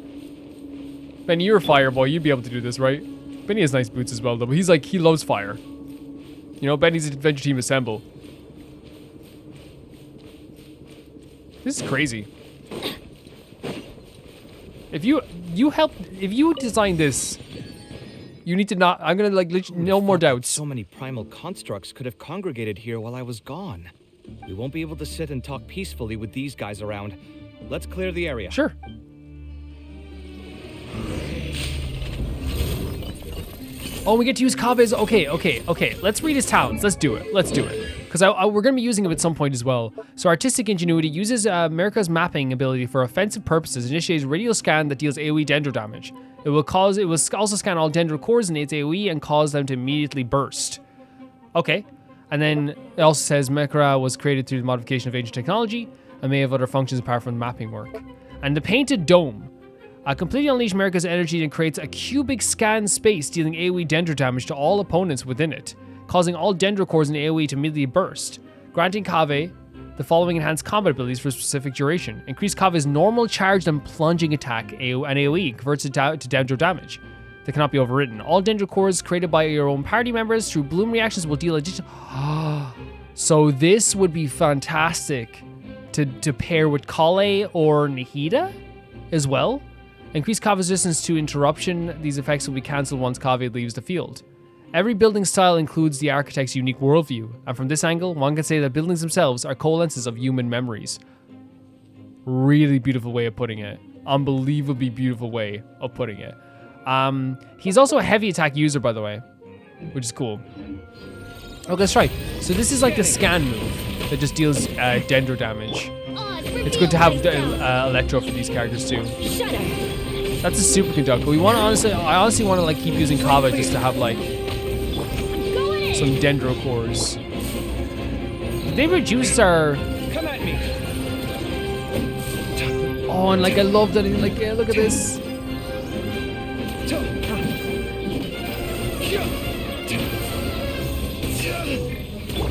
Benny, you're a fire boy. You'd be able to do this, right? Benny has nice boots as well, though. But he's like, he loves fire. You know, Benny's Adventure Team Assemble. This is crazy. If you design this, you need to not. I'm gonna like no more doubts. So many primal constructs could have congregated here while I was gone. We won't be able to sit and talk peacefully with these guys around. Let's clear the area. Sure. Oh, we get to use Kaveh's. Okay. Let's read his towns. Let's do it. Because we're going to be using him at some point as well. So Artistic Ingenuity uses America's mapping ability for offensive purposes. Initiates radio scan that deals AoE dendro damage. It will also scan all dendro cores in its AoE and cause them to immediately burst. Okay. And then it also says Mekra was created through the modification of ancient technology and may have other functions apart from mapping work. And the Painted Dome. Completely unleash America's energy and creates a cubic scan space dealing AoE dendro damage to all opponents within it, causing all dendro cores in AoE to immediately burst, granting Kaveh the following enhanced combat abilities for a specific duration. Increase Kaveh's normal charged and plunging attack and AoE, converts it to dendro damage that cannot be overridden. All dendro cores created by your own party members through bloom reactions will deal additional... So this would be fantastic to pair with Kale or Nahida as well. Increase Kaveh's resistance to interruption. These effects will be cancelled once Kaveh leaves the field. Every building style includes the architect's unique worldview, and from this angle, one can say that buildings themselves are coalescences of human memories. Really beautiful way of putting it. Unbelievably beautiful way of putting it. He's also a heavy attack user, by the way, which is cool. Okay, let's try. So this is like the scan move that just deals dendro damage. It's good to have Electro for these characters too. That's a superconductor. I honestly want to like keep using Kaveh just to have like some dendro cores. Did they reduce our? Come at me. Oh, and like I love that. Like, yeah, look at this.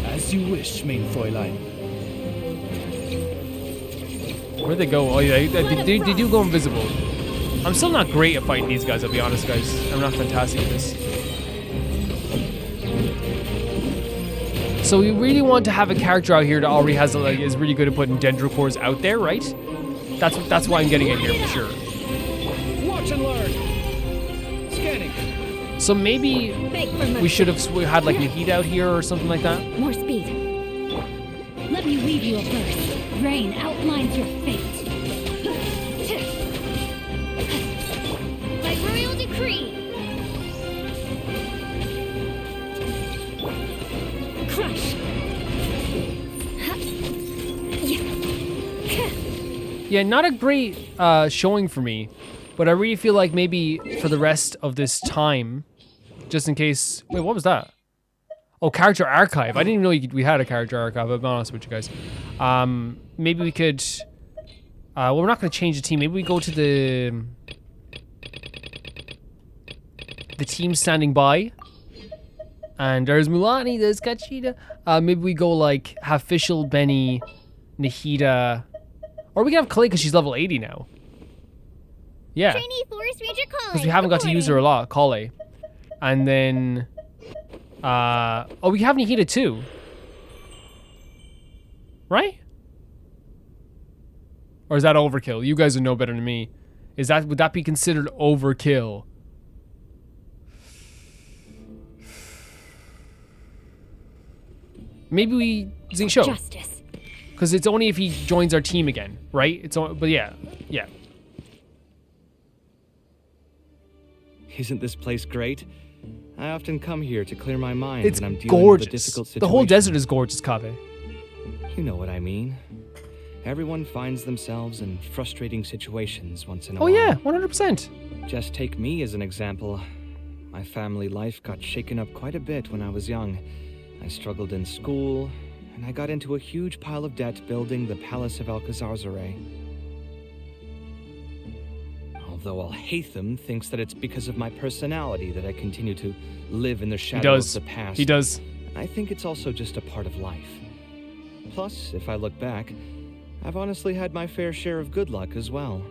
As you wish, main Fräulein. Where'd they go? Oh yeah, they do go invisible. I'm still not great at fighting these guys, I'll be honest, guys. I'm not fantastic at this. So we really want to have a character out here that already has is really good at putting dendro cores out there, right? That's why I'm getting it here for sure. Watch and learn. Scanning. So maybe we should have had like Nahida out here or something like that. More speed. Let me weave you a verse. Rain outlines your fate. By royal decree. Crush. Yeah, not a great showing for me, but I really feel like maybe for the rest of this time, just in case... Wait, what was that? Oh, character archive. I didn't even know we had a character archive, I'll be honest with you guys. Maybe we could... well, we're not going to change the team. Maybe we go to the team standing by. And there's Mulani, there's Kachida. Maybe we go like, have Fischl, Benny, Nahida... Or we can have Kale because she's level 80 now. Yeah. Trainee Forest Ranger Kale. Because we haven't got to use her a lot, Kale. And then... oh, we have Nahida too. Right? Or is that overkill? You guys would know better than me. Would that be considered overkill? Maybe we Xingqiu. Justice. Because it's only if he joins our team again, right? But yeah. Isn't this place great? I often come here to clear my mind it's when I'm dealing gorgeous. with a difficult situation. The whole desert is gorgeous, Kaveh. You know what I mean. Everyone finds themselves in frustrating situations once in a while. Oh yeah, 100%. Just take me as an example. My family life got shaken up quite a bit when I was young. I struggled in school, and I got into a huge pile of debt building the Palace of Alcazarzaray. Although Al-Haytham thinks that it's because of my personality that I continue to live in the shadow of the past. He does. I think it's also just a part of life. Plus, if I look back, I've honestly had my fair share of good luck as well.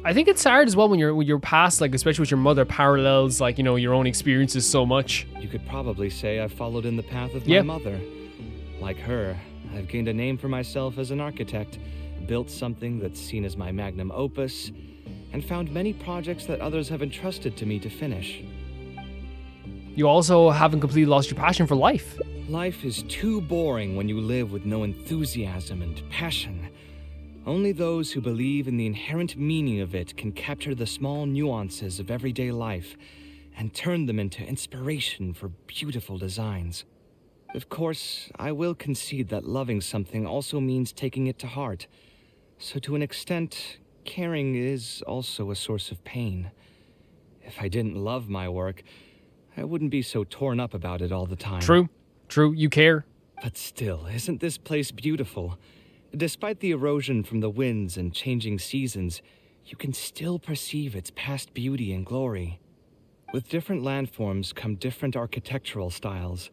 I think it's hard as well when you're past, like, especially with your mother, parallels, like, you know, your own experiences so much. You could probably say I've followed in the path of my mother. Like her, I've gained a name for myself as an architect, built something that's seen as my magnum opus, and found many projects that others have entrusted to me to finish. You also haven't completely lost your passion for life. Life is too boring when you live with no enthusiasm and passion. Only those who believe in the inherent meaning of it can capture the small nuances of everyday life and turn them into inspiration for beautiful designs. Of course, I will concede that loving something also means taking it to heart. So to an extent, caring is also a source of pain. If I didn't love my work, I wouldn't be so torn up about it all the time. True, you care. But still, isn't this place beautiful? Despite the erosion from the winds and changing seasons, you can still perceive its past beauty and glory. With different landforms come different architectural styles.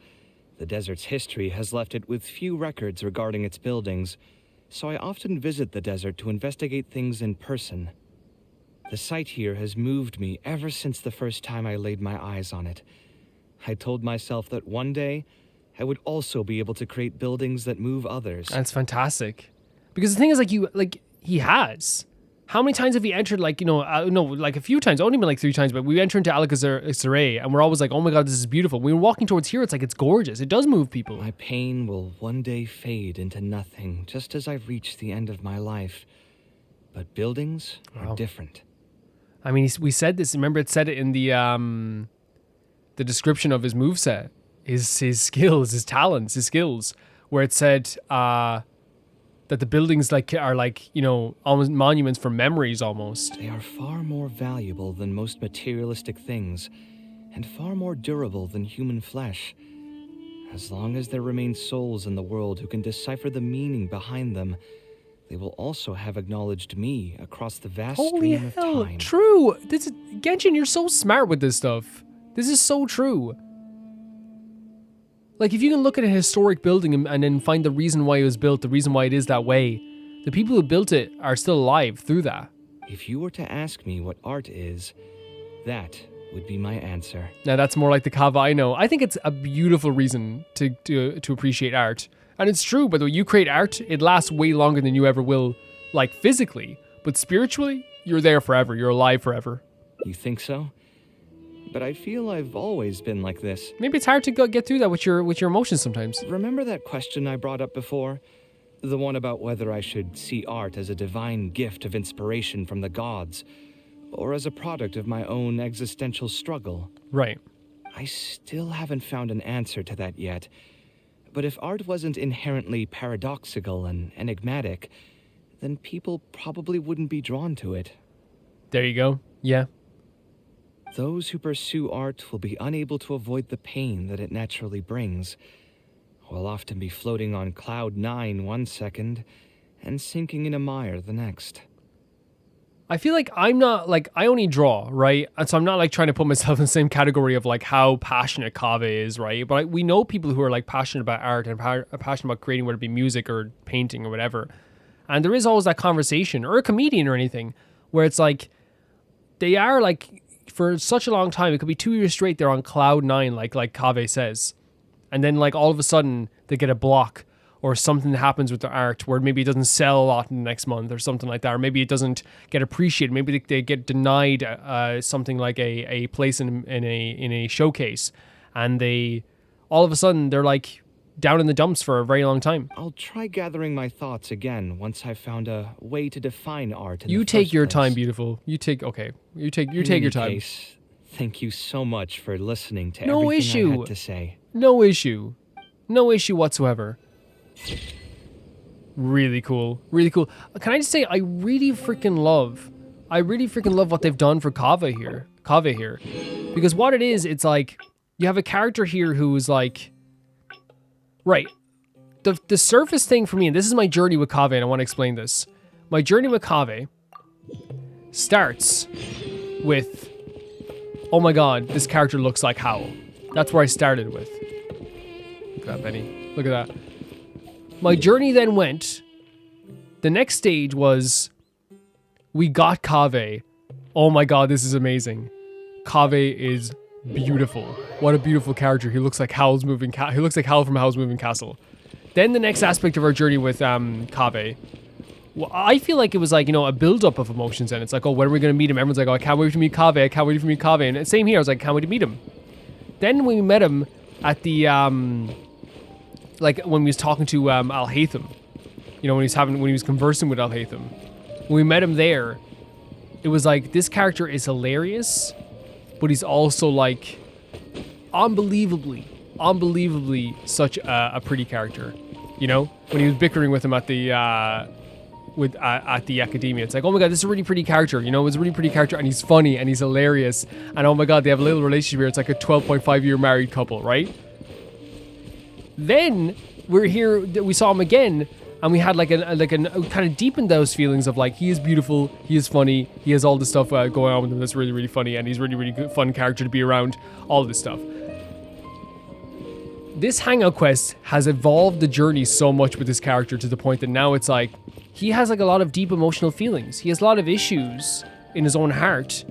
The desert's history has left it with few records regarding its buildings, so I often visit the desert to investigate things in person. The sight here has moved me ever since the first time I laid my eyes on it. I told myself that one day, I would also be able to create buildings that move others. That's fantastic. Because the thing is, he has. How many times have you entered, like, you know, like a few times, only been like 3 times, but we enter into Alakazam and we're always like, oh my God, this is beautiful. When we're walking towards here, it's like, it's gorgeous. It does move people. My pain will one day fade into nothing, just as I've reached the end of my life. But buildings are different. I mean, we said this, remember it said it in the description of his moveset. His skills, his talents, his skills, where it said that the buildings are like, you know, almost monuments for memories almost. They are far more valuable than most materialistic things, and far more durable than human flesh. As long as there remain souls in the world who can decipher the meaning behind them, they will also have acknowledged me across the vast stream of time. True. Genshin, you're so smart with this stuff. This is so true. Like, if you can look at a historic building and then find the reason why it was built, the reason why it is that way, the people who built it are still alive through that. If you were to ask me what art is, that would be my answer. Now, that's more like the Kaveh I know. I think it's a beautiful reason to appreciate art. And it's true, but when you create art, it lasts way longer than you ever will, like, physically. But spiritually, you're there forever. You're alive forever. You think so? But I feel I've always been like this. Maybe it's hard to get through that with your emotions sometimes. Remember that question I brought up before? The one about whether I should see art as a divine gift of inspiration from the gods, or as a product of my own existential struggle. Right. I still haven't found an answer to that yet. But if art wasn't inherently paradoxical and enigmatic, then people probably wouldn't be drawn to it. There you go. Yeah. Those who pursue art will be unable to avoid the pain that it naturally brings. Will often be floating on cloud 9 one second and sinking in a mire the next. I feel like I'm not, like, I only draw, right? And so I'm not, like, trying to put myself in the same category of, like, how passionate Kaveh is, right? But we know people who are, like, passionate about art and passionate about creating, whether it be music or painting or whatever. And there is always that conversation, or a comedian or anything, where it's like, they are, like, for such a long time, it could be 2 years straight, they're on cloud 9, like Kaveh says. And then, like, all of a sudden, they get a block, or something that happens with their art where maybe it doesn't sell a lot in the next month or something like that, or maybe it doesn't get appreciated. Maybe they get denied something like a place in a showcase, and they all of a sudden they're like down in the dumps for a very long time. I'll try gathering my thoughts again once I've found a way to define art. You take your time, beautiful. You take your time. Case, thank you so much for listening to everything I had to say. No issue whatsoever. Really cool. Can I just say, I really freaking love what they've done for Kaveh here. Because what it is, it's like, you have a character here who is like, right, the surface thing for me, and this is my journey with Kaveh, and I want to explain this. My journey with Kaveh starts with, oh my god, this character looks like Howl. That's where I started with. at that, Benny. Look at that. My journey then went. The next stage was we got Kaveh. Oh my god, this is amazing. Kaveh is beautiful. What a beautiful character. He looks like Howl's moving he looks like Howl from Howl's Moving Castle. Then the next aspect of our journey with Kaveh. Well, I feel like it was like, you know, a build-up of emotions, and it's like, oh, when are we going to meet him? Everyone's like, oh, I can't wait to meet Kaveh. I can't wait to meet Kaveh. And same here. I was like, can't wait to meet him. Then when we met him at the, like when we was talking to Al-Haytham, you know, when he was conversing with Al-Haytham, when we met him there, it was like, this character is hilarious, but he's also like unbelievably such a pretty character. You know, when he was bickering with him at the at the Akademiya, it's like, oh my god, this is a really pretty character. You know, it's a really pretty character, and he's funny and he's hilarious, and oh my god, they have a little relationship here. It's like a 12.5-year married couple, right? Then we saw him again, and we had like a kind of deepened those feelings of like, he is beautiful, he is funny, he has all this stuff going on with him that's really, really funny, and he's really good, fun character to be around, all this stuff. This hangout quest has evolved the journey so much with this character to the point that now it's like, he has like a lot of deep emotional feelings. He has a lot of issues in his own heart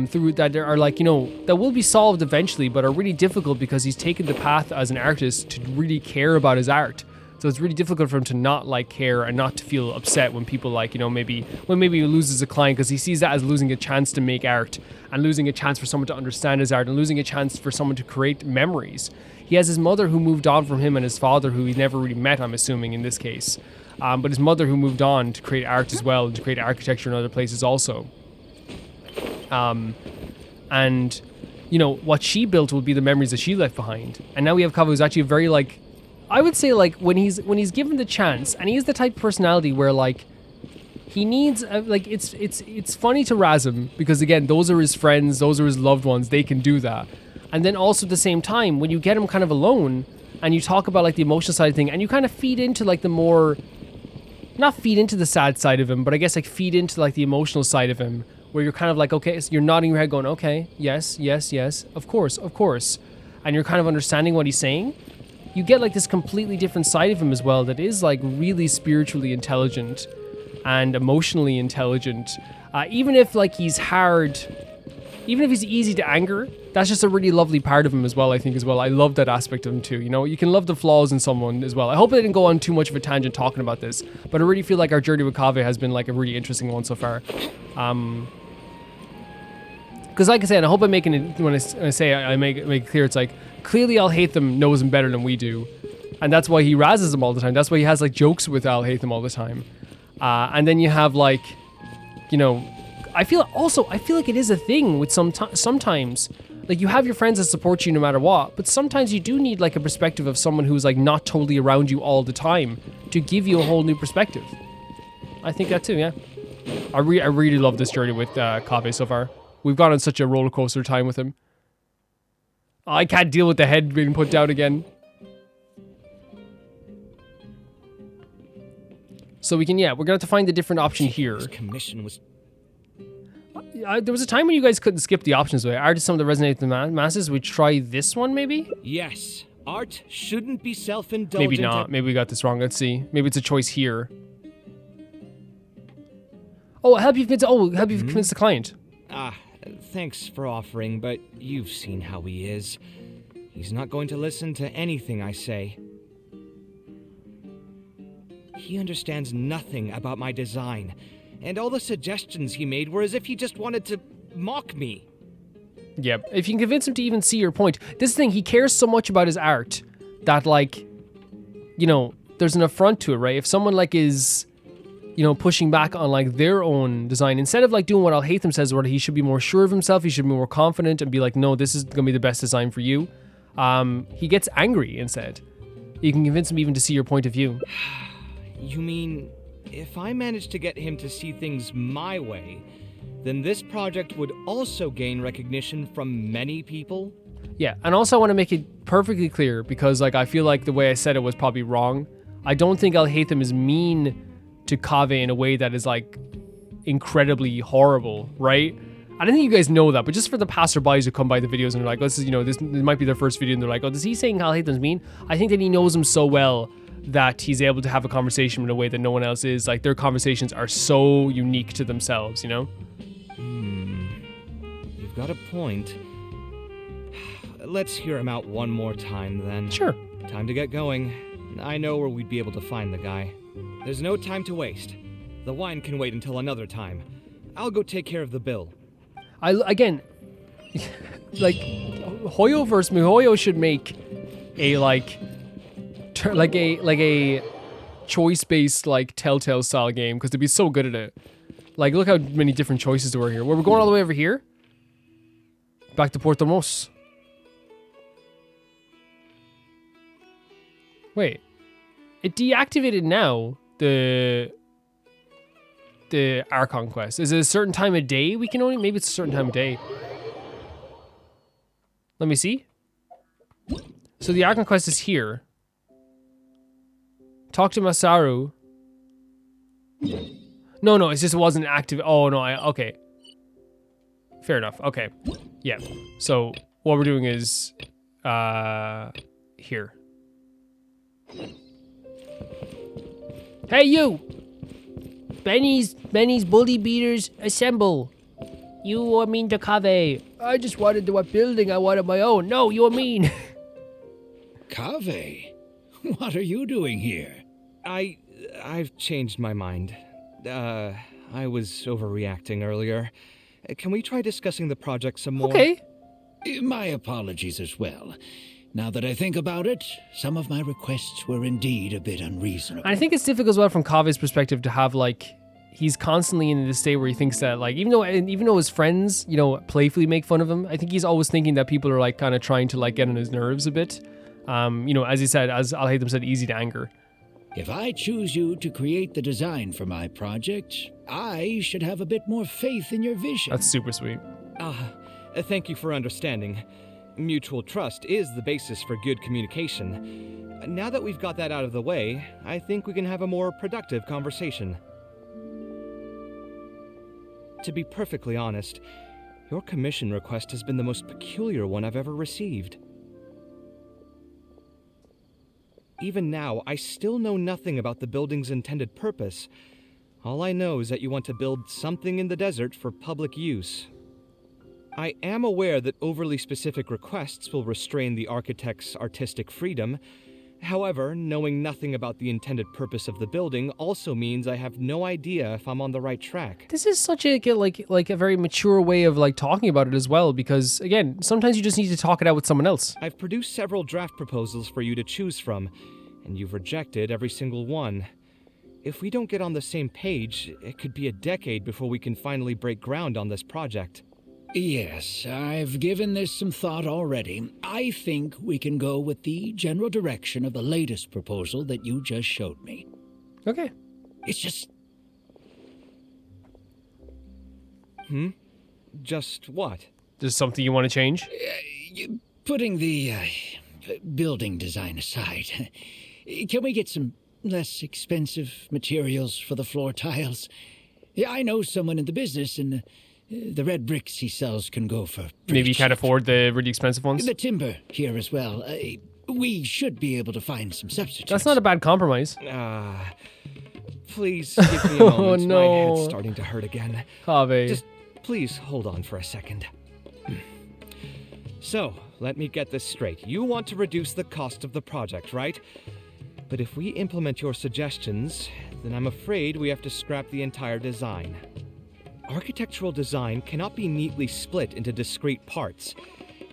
through that are like, you know, that will be solved eventually, but are really difficult because he's taken the path as an artist to really care about his art. So it's really difficult for him to not like care and not to feel upset when people like, you know, maybe he loses a client, because he sees that as losing a chance to make art and losing a chance for someone to understand his art and losing a chance for someone to create memories. He has his mother who moved on from him, and his father who he never really met, I'm assuming, in this case. But his mother who moved on to create art as well, and to create architecture in other places also. And, you know, what she built will be the memories that she left behind. And now we have Kaveh, who's actually a very, like, I would say, like, when he's given the chance, and he is the type of personality where, like, he needs, like, it's funny to razz him, because, again, those are his friends, those are his loved ones, they can do that. And then also at the same time, when you get him kind of alone, and you talk about, like, the emotional side of thing, and you kind of feed into, like, the more, not feed into the sad side of him, but I guess, like, feed into, like, the emotional side of him, where you're kind of like, okay, so you're nodding your head going, okay, yes, of course. And you're kind of understanding what he's saying. You get, like, this completely different side of him as well that is, like, really spiritually intelligent and emotionally intelligent. Even if, like, he's hard, even if he's easy to anger, that's just a really lovely part of him as well, I think, as well. I love that aspect of him too. You know, you can love the flaws in someone as well. I hope I didn't go on too much of a tangent talking about this, but I really feel like our journey with Kaveh has been, like, a really interesting one so far. Because, like I said, I hope I'm making it, when I say I make it clear, it's like, clearly Al-Haytham knows him better than we do, and that's why he razzes him all the time. That's why he has, like, jokes with Al-Haytham all the time. And then you have, like, you know, I feel like it is a thing with sometimes, like, you have your friends that support you no matter what, but sometimes you do need, like, a perspective of someone who's, like, not totally around you all the time to give you a whole new perspective. I think that too, yeah. I really love this journey with Kaveh so far. We've gone on such a roller coaster time with him. I can't deal with the head being put down again. So we're gonna have to find the different option here. This commission was... There was a time when you guys couldn't skip the options. Artists, some that resonate with the masses. We try this one, maybe? Yes. Art shouldn't be self-indulgent. Maybe not. Maybe we got this wrong. Let's see. Maybe it's a choice here. Oh, help you convince the client. Thanks for offering, but you've seen how he is. He's not going to listen to anything I say. He understands nothing about my design, and all the suggestions he made were as if he just wanted to mock me. Yeah, if you can convince him to even see your point. This thing, he cares so much about his art that, like, you know, there's an affront to it, right? If someone, like, is, you know, pushing back on, like, their own design, instead of, like, doing what Al-Haytham says, where he should be more sure of himself, he should be more confident and be like, no, this is gonna be the best design for you, he gets angry instead. You can convince him even to see your point of view. You mean, if I managed to get him to see things my way, then this project would also gain recognition from many people? Yeah, and also I want to make it perfectly clear, because, like, I feel like the way I said it was probably wrong. I don't think Al-Haytham is mean to Kaveh in a way that is, like, incredibly horrible, right? I don't think you guys know that, but just for the passerbys who come by the videos and they're like, oh, this is, this might be their first video, and they're like, oh, does he saying Hal Haytham's mean? I think that he knows him so well that he's able to have a conversation in a way that no one else is. Like, their conversations are so unique to themselves, you know? You've got a point. Let's hear him out one more time, then. Sure. Time to get going. I know where we'd be able to find the guy. There's no time to waste. The wine can wait until another time. I'll go take care of the bill. Again, like, Hoyo versus Mihoyo should make a, like a choice-based, like, Telltale style game, because they'd be so good at it. Like, look how many different choices there were here. We're going all the way over here? Back to Puerto Mos. Wait. It deactivated now, the Archon quest. Is it a certain time of day we can only... Maybe it's a certain time of day. Let me see. So the Archon quest is here. Talk to Masaru. No, it's just it wasn't active. Oh, no, okay. Fair enough. Okay. Yeah. So what we're doing is here. Hey, you! Benny's bully beaters, assemble. You are mean to Kaveh. I just wanted to what building I wanted my own. No, you're mean. Kaveh, what are you doing here? I've changed my mind. I was overreacting earlier. Can we try discussing the project some more? Okay. My apologies as well. Now that I think about it, some of my requests were indeed a bit unreasonable. I think it's difficult as well from Kaveh's perspective to have, like, he's constantly in this state where he thinks that, like, even though his friends, playfully make fun of him, I think he's always thinking that people are, like, kind of trying to, like, get on his nerves a bit. As he said, as Al Haytham said, easy to anger. If I choose you to create the design for my project, I should have a bit more faith in your vision. That's super sweet. Thank you for understanding. Mutual trust is the basis for good communication. Now that we've got that out of the way, I think we can have a more productive conversation. To be perfectly honest, your commission request has been the most peculiar one I've ever received. Even now, I still know nothing about the building's intended purpose. All I know is that you want to build something in the desert for public use. I am aware that overly specific requests will restrain the architect's artistic freedom. However, knowing nothing about the intended purpose of the building also means I have no idea if I'm on the right track. This is such a a very mature way of talking about it as well, because again, sometimes you just need to talk it out with someone else. I've produced several draft proposals for you to choose from, and you've rejected every single one. If we don't get on the same page, it could be a decade before we can finally break ground on this project. Yes, I've given this some thought already. I think we can go with the general direction of the latest proposal that you just showed me. Okay. It's just... Just what? Just something you want to change? Putting the building design aside, can we get some less expensive materials for the floor tiles? I know someone in the business, and the red bricks he sells can go for... Maybe you can't afford the really expensive ones? The timber here as well. We should be able to find some substitutes. That's not a bad compromise. Please give me a moment. Oh, no. My head's starting to hurt again. Kaveh. Just please hold on for a second. So, let me get this straight. You want to reduce the cost of the project, right? But if we implement your suggestions, then I'm afraid we have to scrap the entire design. Architectural design cannot be neatly split into discrete parts.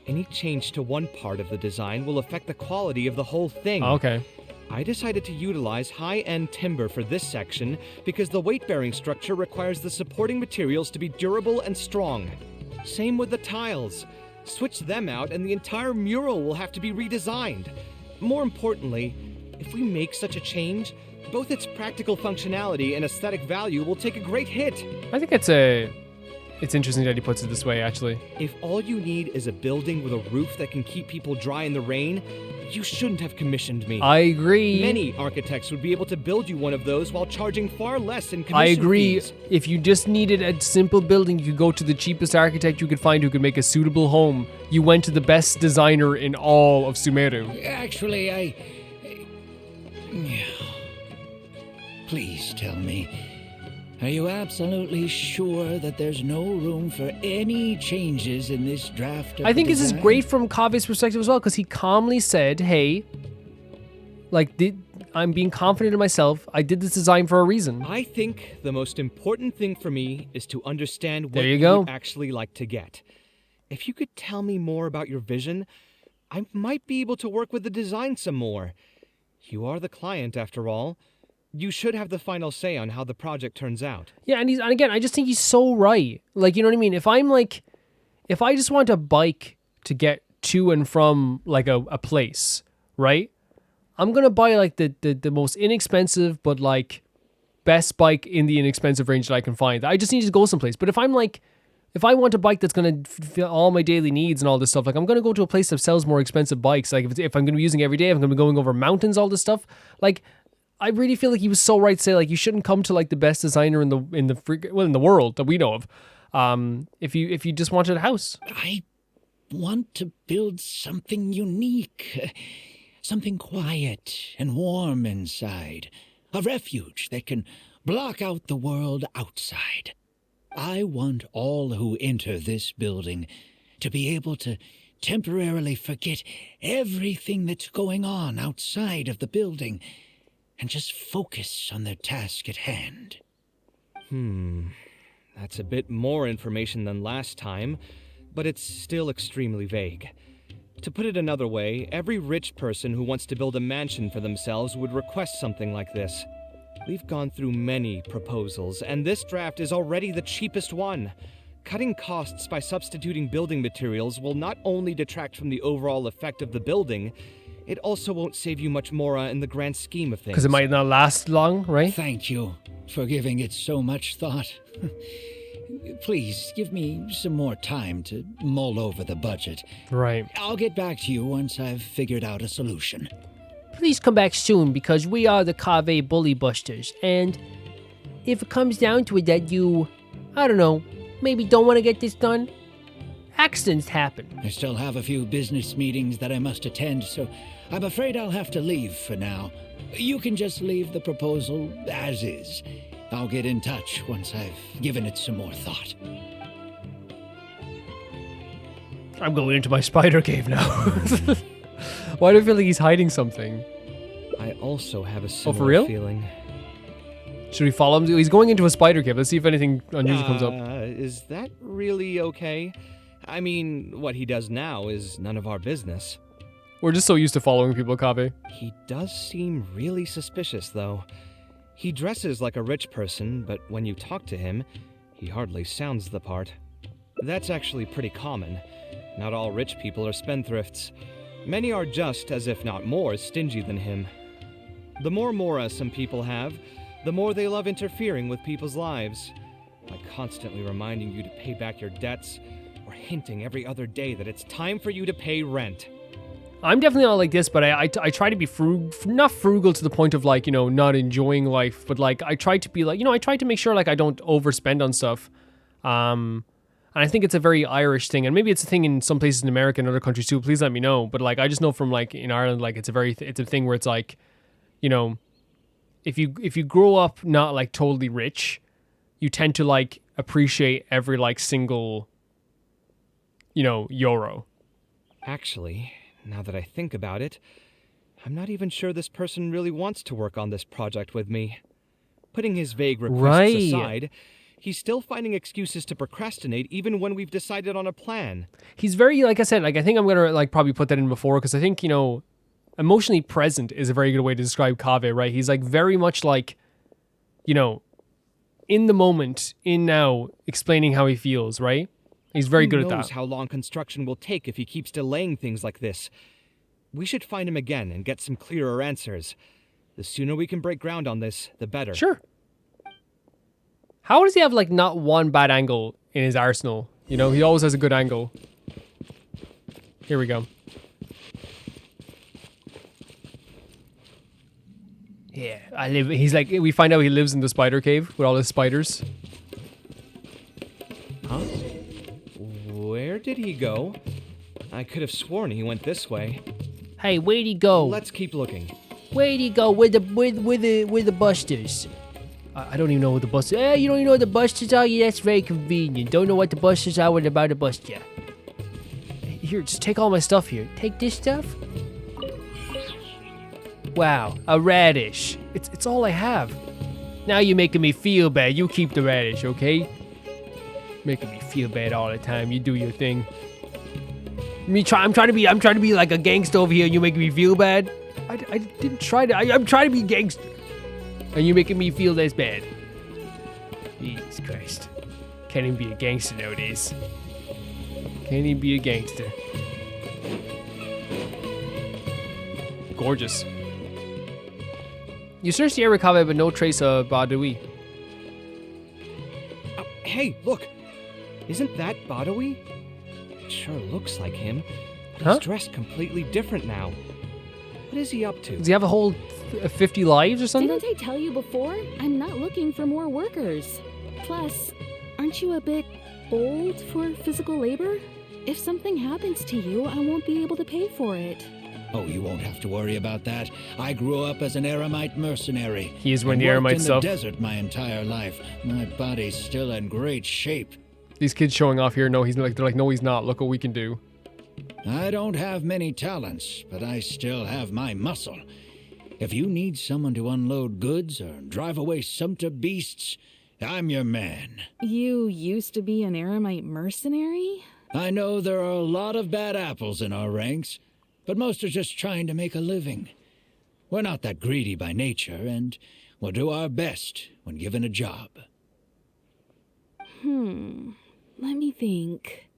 Any change to one part of the design will affect the quality of the whole thing. Okay. I decided to utilize high-end timber for this section because the weight-bearing structure requires the supporting materials to be durable and strong. Same with the tiles. Switch them out and the entire mural will have to be redesigned. More importantly, if we make such a change, both its practical functionality and aesthetic value will take a great hit. I think it's interesting that he puts it this way, actually. If all you need is a building with a roof that can keep people dry in the rain, You shouldn't have commissioned me. I agree. Many architects would be able to build you one of those while charging far less in commission I agree. fees. If you just needed a simple building, you could go to the cheapest architect you could find who could make a suitable home. You went to the best designer in all of Sumeru. Actually, Please tell me, are you absolutely sure that there's no room for any changes in this draft of I think the this is design? great from Kave's perspective as well, because he calmly said, hey, I'm being confident in myself. I did this design for a reason. I think the most important thing for me is to understand what There you you go. would actually like to get. If you could tell me more about your vision, I might be able to work with the design some more. You are the client, after all. You should have the final say on how the project turns out. Yeah, and again, I just think he's so right. Like, you know what I mean? If I just want a bike to get to and from like a place, right? I'm gonna buy like the most inexpensive but like best bike in the inexpensive range that I can find. I just need to go someplace. But if I want a bike that's gonna fit all my daily needs and all this stuff, like I'm gonna go to a place that sells more expensive bikes. Like if I'm gonna be using it every day, if I'm gonna be going over mountains, all this stuff, like. I really feel like he was so right to say like you shouldn't come to like the best designer in the world that we know of, if you just wanted a house. I want to build something unique, something quiet and warm inside, a refuge that can block out the world outside. I want all who enter this building to be able to temporarily forget everything that's going on outside of the building and just focus on their task at hand. That's a bit more information than last time, but it's still extremely vague. To put it another way, every rich person who wants to build a mansion for themselves would request something like this. We've gone through many proposals, and this draft is already the cheapest one. Cutting costs by substituting building materials will not only detract from the overall effect of the building, it also won't save you much more in the grand scheme of things. Because it might not last long, right? Thank you for giving it so much thought. Please give me some more time to mull over the budget. Right. I'll get back to you once I've figured out a solution. Please come back soon because we are the Kaveh Bully Busters. And if it comes down to it that you, I don't know, maybe don't want to get this done, accidents happen. I still have a few business meetings that I must attend, so I'm afraid I'll have to leave for now. You can just leave the proposal as is. I'll get in touch once I've given it some more thought. I'm going into my spider cave now. Why do I feel like he's hiding something? I also have a similar for real? feeling. Should we follow him? He's going into a spider cave. Let's see if anything unusual comes up. Is that really okay? I mean, what he does now is none of our business. We're just so used to following people, Kaveh. He does seem really suspicious, though. He dresses like a rich person, but when you talk to him, he hardly sounds the part. That's actually pretty common. Not all rich people are spendthrifts. Many are just, as if not more, stingy than him. The more mora some people have, the more they love interfering with people's lives. By constantly reminding you to pay back your debts, or hinting every other day that it's time for you to pay rent. I'm definitely not like this, but I try to be not frugal to the point of like, you know, not enjoying life, but like I try to be like, you know, I try to make sure like I don't overspend on stuff. And I think it's a very Irish thing, and maybe it's a thing in some places in America and other countries too. Please let me know. But like I just know from like in Ireland, like it's a thing where it's like, you know, if you grow up not like totally rich, you tend to like appreciate every like single, you know, euro. Actually, now that I think about it, I'm not even sure this person really wants to work on this project with me. Putting his vague requests aside, he's still finding excuses to procrastinate even when we've decided on a plan. He's very, like I said, like I think I'm gonna like probably put that in before, because I think, you know, emotionally present is a very good way to describe Kaveh, right? He's like very much like, you know, in the moment, in now, explaining how he feels, right? He's very good at that. Who knows how long construction will take if he keeps delaying things like this? We should find him again and get some clearer answers. The sooner we can break ground on this, the better. Sure. How does he have like not one bad angle in his arsenal? You know, he always has a good angle. Here we go. Yeah, I live. He's like, we find out he lives in the spider cave with all his spiders. Huh? Where did he go? I could have sworn he went this way. Hey, where'd he go? Let's keep looking. Where'd he go? With the busters? I don't even know what the busters. You don't even know what the busters are? Yeah, that's very convenient. Don't know what the busters are? What about to bust ya? Here, just take all my stuff here. Take this stuff. Wow, a radish. It's all I have. Now you're making me feel bad. You keep the radish, okay? Making me feel bad all the time. You do your thing. I'm trying to be like a gangster over here, and you making me feel bad. I didn't try to. I'm trying to be gangster, and you making me feel less bad. Jesus Christ, can't even be a gangster nowadays. Can't even be a gangster. Gorgeous. You searched the area, Kaveh, but no trace of Badawi. Hey, look! Isn't that Badawi? It sure looks like him. But Huh? he's dressed completely different now. What is he up to? Does he have a whole 50 lives or something? Didn't I tell you before? I'm not looking for more workers. Plus, aren't you a bit old for physical labor? If something happens to you, I won't be able to pay for it. Oh, you won't have to worry about that. I grew up as an Eremite mercenary. He is one of the and worked Eremite in stuff. the desert my entire life. My body's still in great shape. These kids showing off here. No, they're like, no, he's not. Look what we can do. I don't have many talents, but I still have my muscle. If you need someone to unload goods or drive away sumpter beasts, I'm your man. You used to be an Eremite mercenary? I know there are a lot of bad apples in our ranks, but most are just trying to make a living. We're not that greedy by nature, and we'll do our best when given a job. Let me think.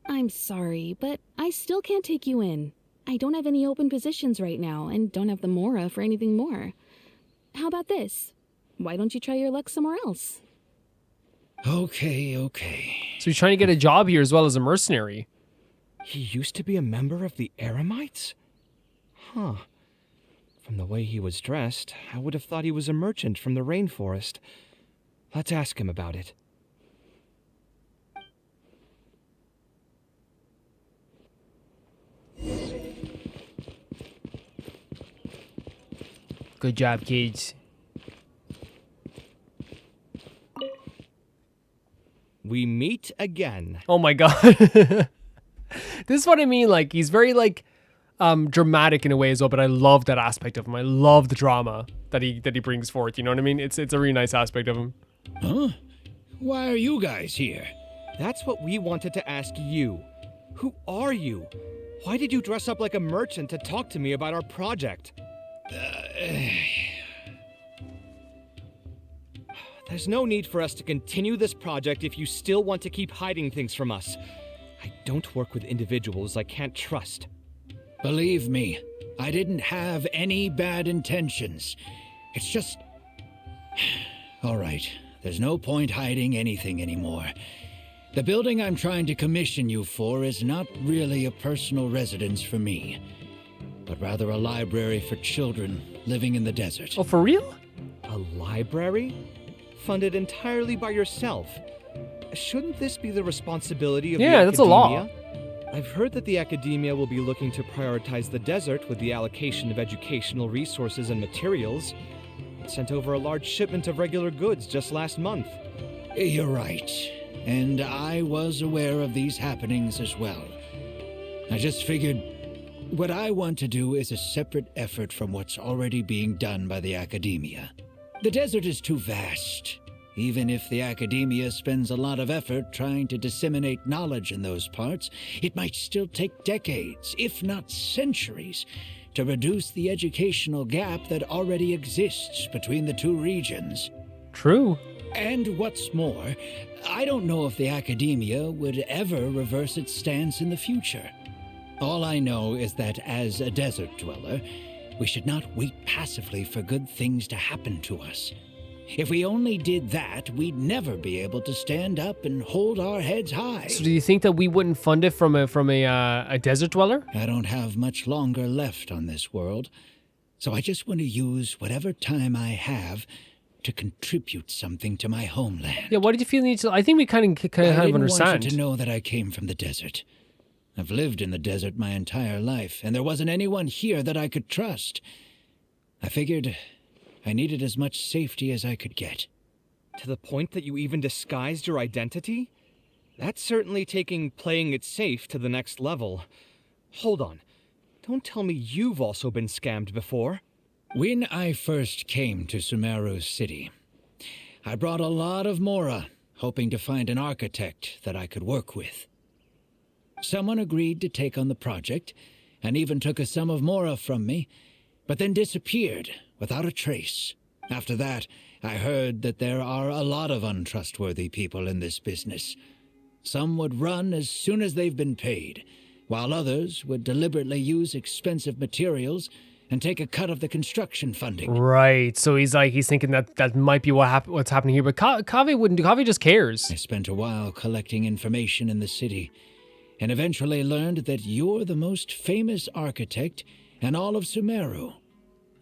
I'm sorry, but I still can't take you in. I don't have any open positions right now, and don't have the Mora for anything more. How about this? Why don't you try your luck somewhere else? Okay. So he's trying to get a job here as well as a mercenary. He used to be a member of the Eremites? Huh. From the way he was dressed, I would have thought he was a merchant from the rainforest. Let's ask him about it. Good job, kids. We meet again. Oh my god. This is what I mean. Like, he's very like dramatic in a way as well, but I love that aspect of him. I love the drama that he brings forth. You know what I mean? It's a really nice aspect of him. Huh? Why are you guys here? That's what we wanted to ask you. Who are you? Why did you dress up like a merchant to talk to me about our project? There's no need for us to continue this project if you still want to keep hiding things from us. I don't work with individuals I can't trust. Believe me, I didn't have any bad intentions. It's just... All right, there's no point hiding anything anymore. The building I'm trying to commission you for is not really a personal residence for me, but rather a library for children living in the desert. Oh, for real? A library? Funded entirely by yourself? Shouldn't this be the responsibility of the Akademiya? Yeah, that's a law. I've heard that the Akademiya will be looking to prioritize the desert with the allocation of educational resources and materials. It sent over a large shipment of regular goods just last month. You're right, and I was aware of these happenings as well. I just figured what I want to do is a separate effort from what's already being done by the Akademiya. The desert is too vast. Even if the Akademiya spends a lot of effort trying to disseminate knowledge in those parts, it might still take decades, if not centuries, to reduce the educational gap that already exists between the two regions. True. And what's more, I don't know if the Akademiya would ever reverse its stance in the future. All I know is that as a desert dweller, we should not wait passively for good things to happen to us. If we only did that, we'd never be able to stand up and hold our heads high. So do you think that we wouldn't fund it from a desert dweller? I don't have much longer left on this world, so I just want to use whatever time I have to contribute something to my homeland. Yeah, why did you feel the need to? I think we kind of I didn't understand. want you to know that I came from the desert. I've lived in the desert my entire life, and there wasn't anyone here that I could trust. I figured I needed as much safety as I could get. To the point that you even disguised your identity? That's certainly taking playing it safe to the next level. Hold on. Don't tell me you've also been scammed before. When I first came to Sumeru's city, I brought a lot of Mora, hoping to find an architect that I could work with. Someone agreed to take on the project, and even took a sum of Mora from me, but then disappeared without a trace. After that, I heard that there are a lot of untrustworthy people in this business. Some would run as soon as they've been paid, while others would deliberately use expensive materials and take a cut of the construction funding. Right, so he's thinking that might be what's happening here, but Kaveh wouldn't. Kaveh just cares. I spent a while collecting information in the city, and eventually learned that you're the most famous architect in all of Sumeru.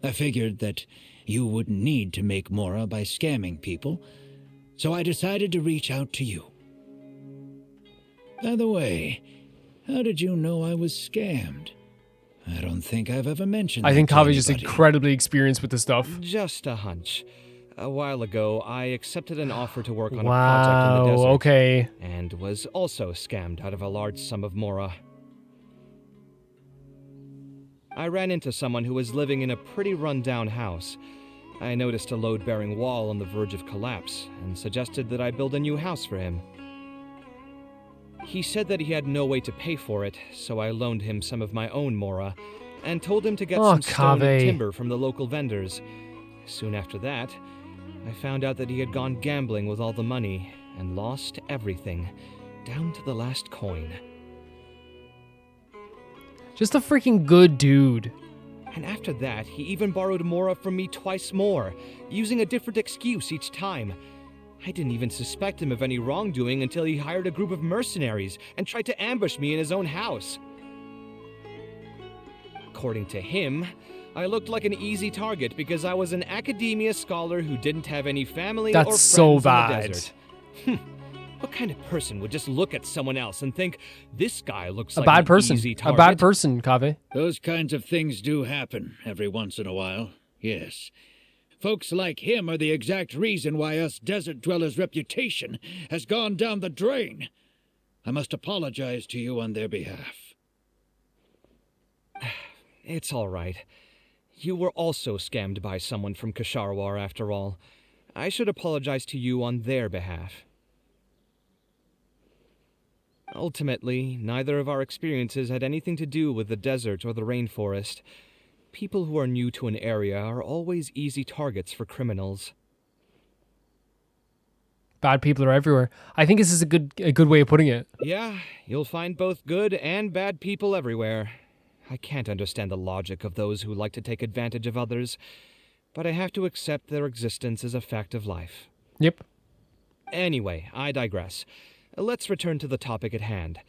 I figured that you wouldn't need to make Mora by scamming people, so I decided to reach out to you. By the way, how did you know I was scammed? I don't think I've ever mentioned that. I think to Kaveh's just anybody. incredibly experienced with this stuff. Just a hunch. A while ago, I accepted an offer to work on a project in the desert. Okay. And was also scammed out of a large sum of Mora. I ran into someone who was living in a pretty run-down house. I noticed a load-bearing wall on the verge of collapse, and suggested that I build a new house for him. He said that he had no way to pay for it, so I loaned him some of my own Mora, and told him to get some stone and Kaveh. timber from the local vendors. Soon after that, I found out that he had gone gambling with all the money, and lost everything, down to the last coin. Just a freaking good dude. And after that, he even borrowed Mora from me twice more, using a different excuse each time. I didn't even suspect him of any wrongdoing until he hired a group of mercenaries and tried to ambush me in his own house. According to him, I looked like an easy target because I was an Akademiya scholar who didn't have any family or friends so in the bad. desert. What kind of person would just look at someone else and think, this guy looks A like bad an person. easy A target? bad person, Kaveh. Those kinds of things do happen every once in a while, yes. Folks like him are the exact reason why us desert dwellers' reputation has gone down the drain. I must apologize to you on their behalf. It's all right. You were also scammed by someone from Kasharwar, after all. I should apologize to you on their behalf. Ultimately, neither of our experiences had anything to do with the desert or the rainforest. People who are new to an area are always easy targets for criminals. Bad people are everywhere. I think this is a good way of putting it. Yeah, you'll find both good and bad people everywhere. I can't understand the logic of those who like to take advantage of others, but I have to accept their existence as a fact of life. Yep. Anyway, I digress. Let's return to the topic at hand.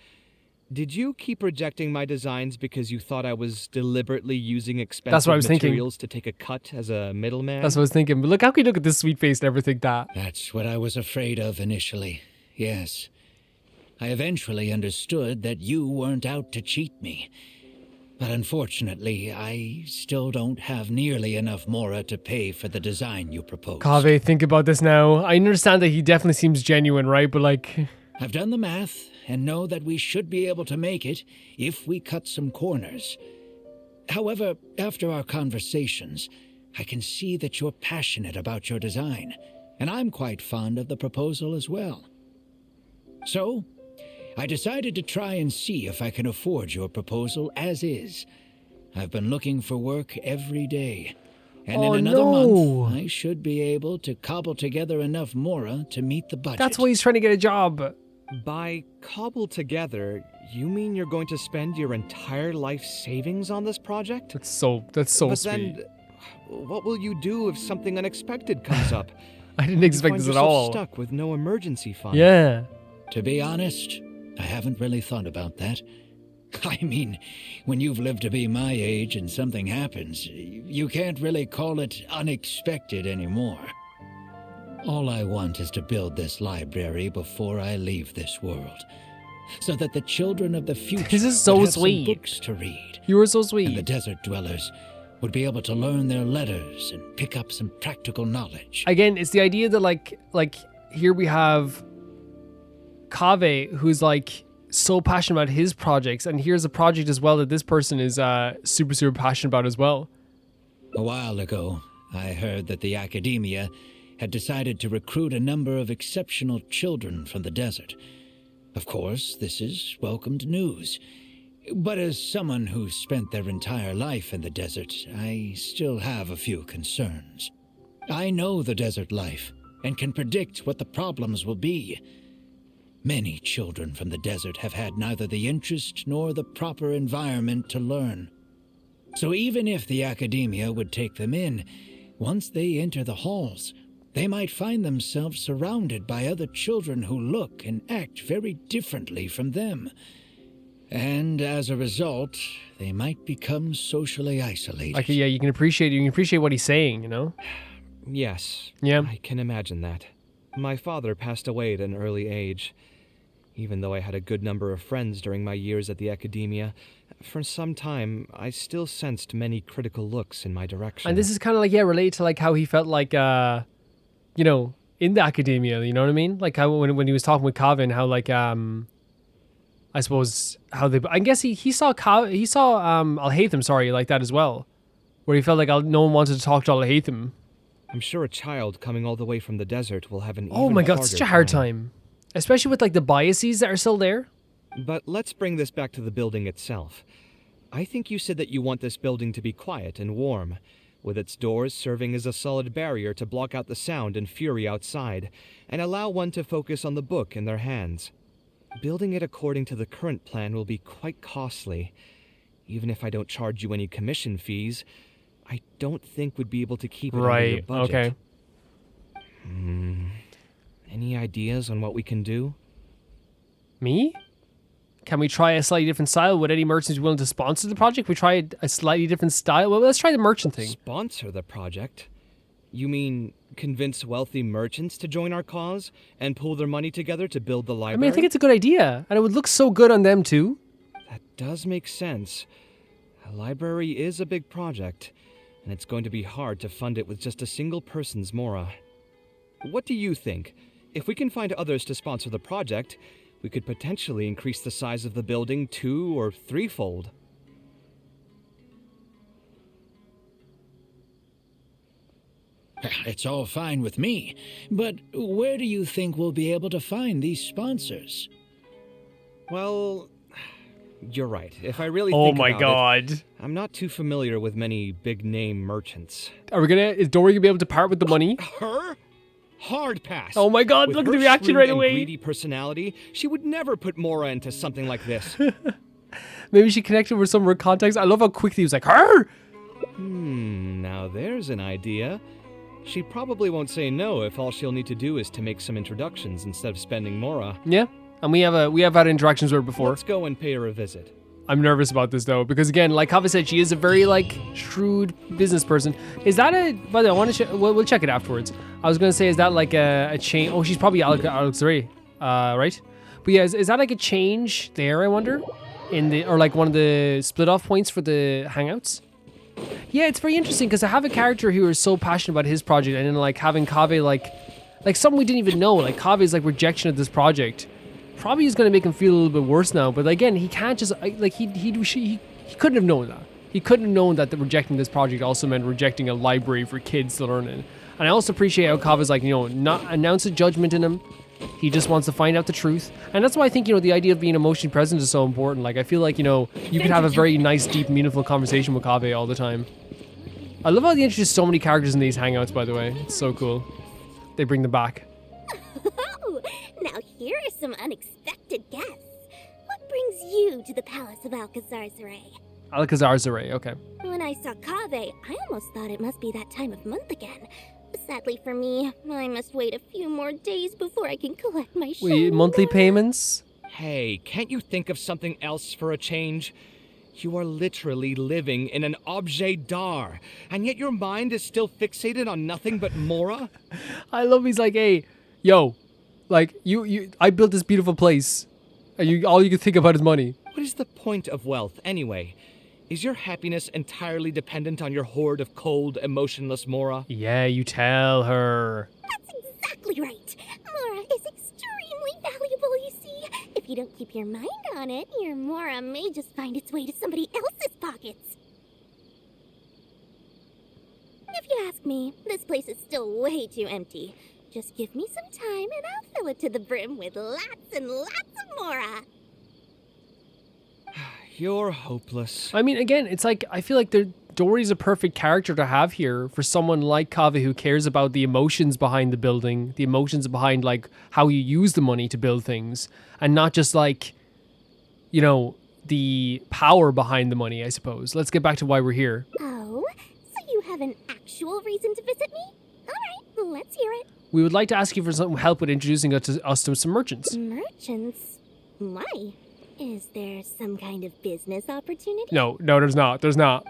Did you keep rejecting my designs because you thought I was deliberately using expensive materials to take a cut as a middleman? That's what I was thinking. But look, how can you look at this sweet face and ever think that? That's what I was afraid of initially, yes. I eventually understood that you weren't out to cheat me. But unfortunately, I still don't have nearly enough Mora to pay for the design you proposed. Kaveh, think about this now. I understand that he definitely seems genuine, right? But like... I've done the math and know that we should be able to make it if we cut some corners. However, after our conversations, I can see that you're passionate about your design, and I'm quite fond of the proposal as well. So, I decided to try and see if I can afford your proposal as is. I've been looking for work every day, and in another month, I should be able to cobble together enough Mora to meet the budget. That's why he's trying to get a job. By cobble together, you mean you're going to spend your entire life savings on this project? That's so But sweet. then, what will you do if something unexpected comes up? I didn't expect this at all. Stuck with no emergency fund. Yeah. To be honest, I haven't really thought about that. I mean, when you've lived to be my age and something happens, you can't really call it unexpected anymore. All I want is to build this library before I leave this world, so that the children of the future this is so would have sweet. some books to read. You were so sweet. And the desert dwellers would be able to learn their letters and pick up some practical knowledge. Again, it's the idea that like here we have Kaveh, who's like so passionate about his projects, and here's a project as well that this person is super passionate about as well. A while ago, I heard that the Akademiya had decided to recruit a number of exceptional children from the desert. Of course, this is welcomed news. But as someone who spent their entire life in the desert, I still have a few concerns. I know the desert life and can predict what the problems will be. Many children from the desert have had neither the interest nor the proper environment to learn. So even if the Akademiya would take them in, once they enter the halls, they might find themselves surrounded by other children who look and act very differently from them. And as a result, they might become socially isolated. Like, yeah, you can appreciate what he's saying, you know? Yes. Yeah. I can imagine that. My father passed away at an early age. Even though I had a good number of friends during my years at the Akademiya, for some time, I still sensed many critical looks in my direction. And this is kind of like, yeah, related to like how he felt like, you know, in the Akademiya, you know what I mean? Like how when he was talking with Kaveh, how like, I suppose how they, I guess he saw Al-Haytham, sorry, like that as well, where he felt like no one wanted to talk to Al-Haytham. I'm sure a child coming all the way from the desert will have an oh my god, such a hard time. Especially with like the biases that are still there. But let's bring this back to the building itself. I think you said that you want this building to be quiet and warm, with its doors serving as a solid barrier to block out the sound and fury outside, and allow one to focus on the book in their hands. Building it according to the current plan will be quite costly. Even if I don't charge you any commission fees, I don't think we'd be able to keep it under your budget. Okay. Any ideas on what we can do? Me? Can we try a slightly different style? Would any merchants be willing to sponsor the project? We try a slightly different style? Well, let's try the merchant thing. Sponsor the project? You mean convince wealthy merchants to join our cause and pool their money together to build the library? I mean, I think it's a good idea, and it would look so good on them too. That does make sense. A library is a big project, and it's going to be hard to fund it with just a single person's mora. What do you think? If we can find others to sponsor the project, we could potentially increase the size of the building 2- or 3-fold. It's all fine with me, but where do you think we'll be able to find these sponsors? Well, you're right. If I really think about god. I'm not too familiar with many big-name merchants. Is Dory gonna be able to part with the money? Her? Hard pass. Oh my god, With look at her the reaction shrewd right and away. greedy personality, she would never put Mora into something like this. Maybe she connected with some of her contacts. I love how quickly he was like, her! Now there's an idea. She probably won't say no if all she'll need to do is to make some introductions instead of spending Mora. Yeah, and we have had interactions with her before. Let's go and pay her a visit. I'm nervous about this though, because again, like Kaveh said, she is a very like shrewd business person. Is that a? By the way, I want to. We'll check it afterwards. I was gonna say, is that like a chain? Oh, she's probably Alex Ray, right? But yeah, is that like a change there? I wonder, or like one of the split off points for the hangouts. Yeah, it's very interesting because I have a character who is so passionate about his project, and then like having Kaveh like something we didn't even know, like Kaveh's like rejection of this project. Probably is going to make him feel a little bit worse now, but again, he can't just like he couldn't have known that. He couldn't have known that rejecting this project also meant rejecting a library for kids to learn in. And I also appreciate how Kaveh's like, not announce a judgment in him. He just wants to find out the truth, and that's why I think the idea of being emotionally present is so important. Like I feel like you could have a very nice, deep, meaningful conversation with Kaveh all the time. I love how they introduce so many characters in these hangouts. By the way, it's so cool. They bring them back. Now here are some unexpected guests. What brings you to the Palace of Alcazar-Zaray? Alcazar-Zaray, okay. When I saw Kaveh, I almost thought it must be that time of month again. Sadly for me, I must wait a few more days before I can collect my Wait, monthly payments? Hey, can't you think of something else for a change? You are literally living in an objet d'art, and yet your mind is still fixated on nothing but Mora? I love he's like, hey, yo, like, I built this beautiful place, and all you can think about is money. What is the point of wealth, anyway? Is your happiness entirely dependent on your hoard of cold, emotionless Mora? Yeah, you tell her. That's exactly right. Mora is extremely valuable, you see. If you don't keep your mind on it, your Mora may just find its way to somebody else's pockets. If you ask me, this place is still way too empty. Just give me some time and I'll fill it to the brim with lots and lots of Mora. You're hopeless. I mean, again, it's like, I feel like Dory's a perfect character to have here for someone like Kaveh who cares about the emotions behind the building, the emotions behind, like, how you use the money to build things, and not just, like, you know, the power behind the money, I suppose. Let's get back to why we're here. Oh, so you have an actual reason to visit me? All right, let's hear it. We would like to ask you for some help with introducing us to some merchants. Merchants? Why? Is there some kind of business opportunity? No, there's not. There's not.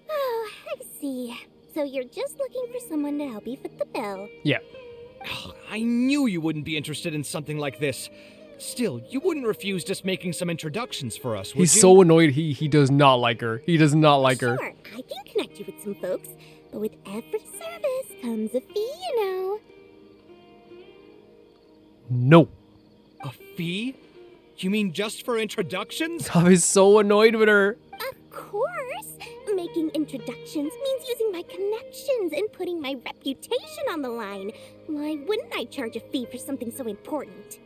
Oh, I see. So you're just looking for someone to help you fit the bill. Yeah. I knew you wouldn't be interested in something like this. Still, you wouldn't refuse just making some introductions for us, would He's you? so annoyed he does not like her. He does not like her. Sure, I can connect you with some folks, but with every service comes a fee, you know. No. A fee? You mean just for introductions? I was so annoyed with her. Of course. Making introductions means using my connections and putting my reputation on the line. Why wouldn't I charge a fee for something so important?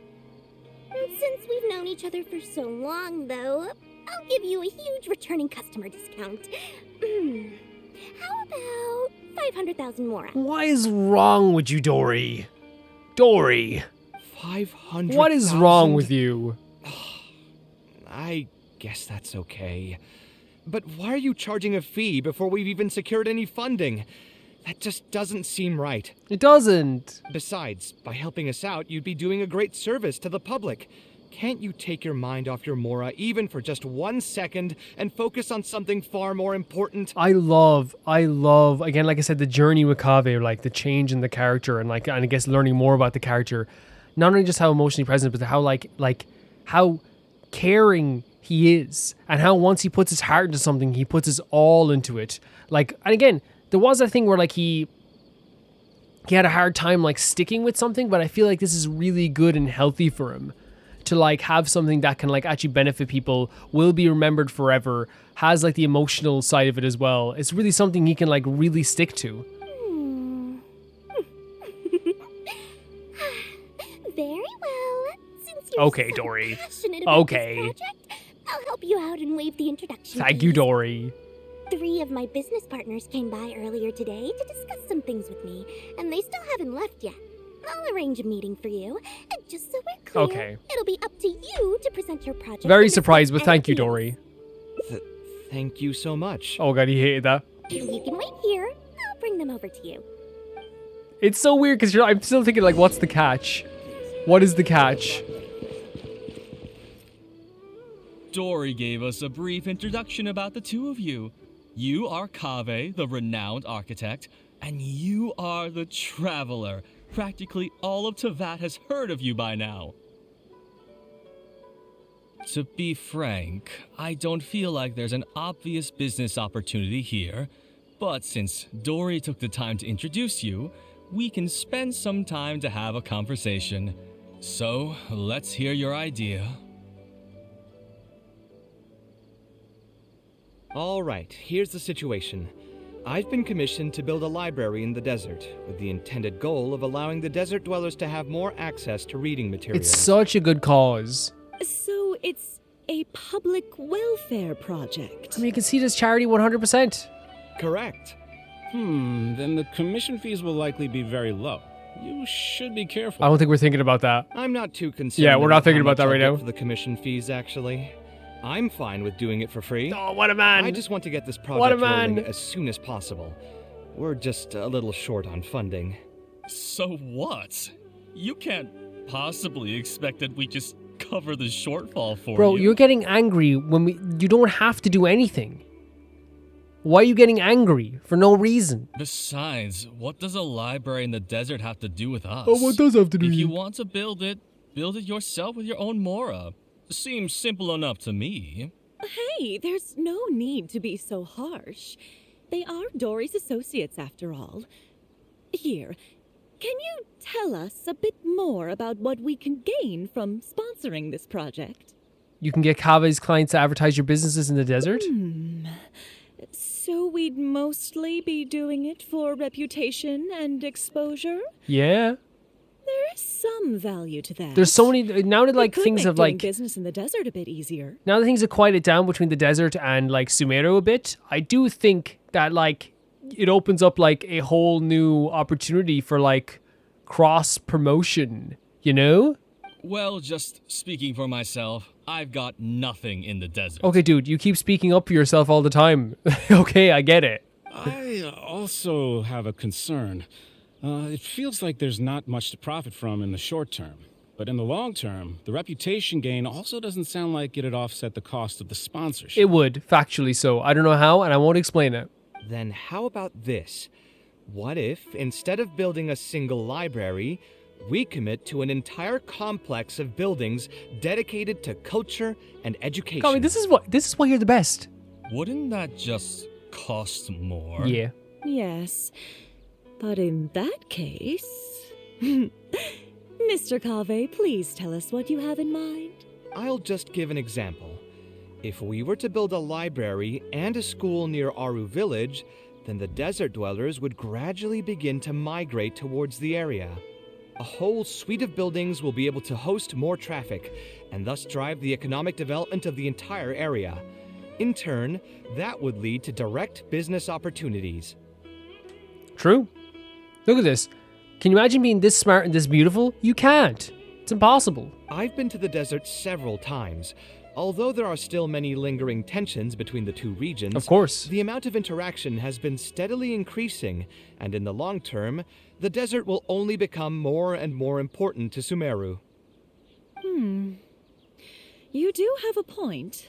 Since we've known each other for so long, though, I'll give you a huge returning customer discount. How about 500,000 more? What is wrong with you, Dory? Dory. 500,000? What is wrong with you? I guess that's okay. But why are you charging a fee before we've even secured any funding? That just doesn't seem right. It doesn't. Besides, by helping us out, you'd be doing a great service to the public. Can't you take your mind off your Mora even for just 1 second and focus on something far more important? I love, again, like I said, the journey with Kaveh, like the change in the character and I guess learning more about the character. Not only just how emotionally present, but how how caring he is, and how once he puts his heart into something, he puts his all into it. Like, and again, there was a thing where like he had a hard time like sticking with something, but I feel like this is really good and healthy for him to like have something that can like actually benefit people, will be remembered forever, has like the emotional side of it as well. It's really something he can like really stick to. Very well. Since you're Okay, so Dory. passionate about Okay. this project, I'll help you out and waive the introduction Thank you, fees. Dory. 3 of my business partners came by earlier today to discuss some things with me, and they still haven't left yet. I'll arrange a meeting for you, and just so we're clear, Okay. it'll be up to you to present your project. Very and surprised, but discuss thank you, ideas. Dory. Thank you so much. Oh god, he hated that. You can wait here. I'll bring them over to you. It's so weird because I'm still thinking like, what's the catch? What is the catch? Dory gave us a brief introduction about the two of you. You are Kaveh, the renowned architect, and you are the traveler. Practically all of Teyvat has heard of you by now. To be frank, I don't feel like there's an obvious business opportunity here, but since Dory took the time to introduce you, we can spend some time to have a conversation. So, let's hear your idea. All right, here's the situation. I've been commissioned to build a library in the desert, with the intended goal of allowing the desert dwellers to have more access to reading materials. It's such a good cause. So it's a public welfare project. I mean, you can see this charity 100%. Correct. Then the commission fees will likely be very low. You should be careful. I don't think we're thinking about that. I'm not too concerned. Yeah, we're not about thinking how about that much right I'll now. get for the commission fees, actually. I'm fine with doing it for free. Oh, what a man! I just want to get this What a project man! rolling as soon as possible. We're just a little short on funding. So what? You can't possibly expect that we just cover the shortfall for Bro, you. you're getting angry when you don't have to do anything. Why are you getting angry? For no reason. Besides, what does a library in the desert have to do with us? Oh, what does have to do If with you you? want to build it yourself with your own Mora. Seems simple enough to me. Hey, there's no need to be so harsh. They are Dory's associates, after all. Here, can you tell us a bit more about what we can gain from sponsoring this project? You can get Kaveh's clients to advertise your businesses in the desert? So we'd mostly be doing it for reputation and exposure? Yeah. There is some value to that. There's so many now that like It could things make have doing like business in the desert a bit easier. now that things have quieted down between the desert and like Sumeru a bit, I do think that like it opens up like a whole new opportunity for like cross promotion, you know? Well, just speaking for myself, I've got nothing in the desert. Okay, dude, you keep speaking up for yourself all the time. Okay, I get it. I also have a concern. It feels like there's not much to profit from in the short term. But in the long term, the reputation gain also doesn't sound like it'd offset the cost of the sponsorship. It would, factually so. I don't know how, and I won't explain it. Then how about this? What if, instead of building a single library, we commit to an entire complex of buildings dedicated to culture and education? Kaveh, this is why you're the best. Wouldn't that just cost more? Yeah. Yes, but in that case... Mr. Kaveh, please tell us what you have in mind. I'll just give an example. If we were to build a library and a school near Aru Village, then the desert dwellers would gradually begin to migrate towards the area. A whole suite of buildings will be able to host more traffic, and thus drive the economic development of the entire area. In turn, that would lead to direct business opportunities. True. Look at this. Can you imagine being this smart and this beautiful? You can't. It's impossible. I've been to the desert several times. Although there are still many lingering tensions between the two regions, Of course. the amount of interaction has been steadily increasing, and in the long term, the desert will only become more and more important to Sumeru. You do have a point.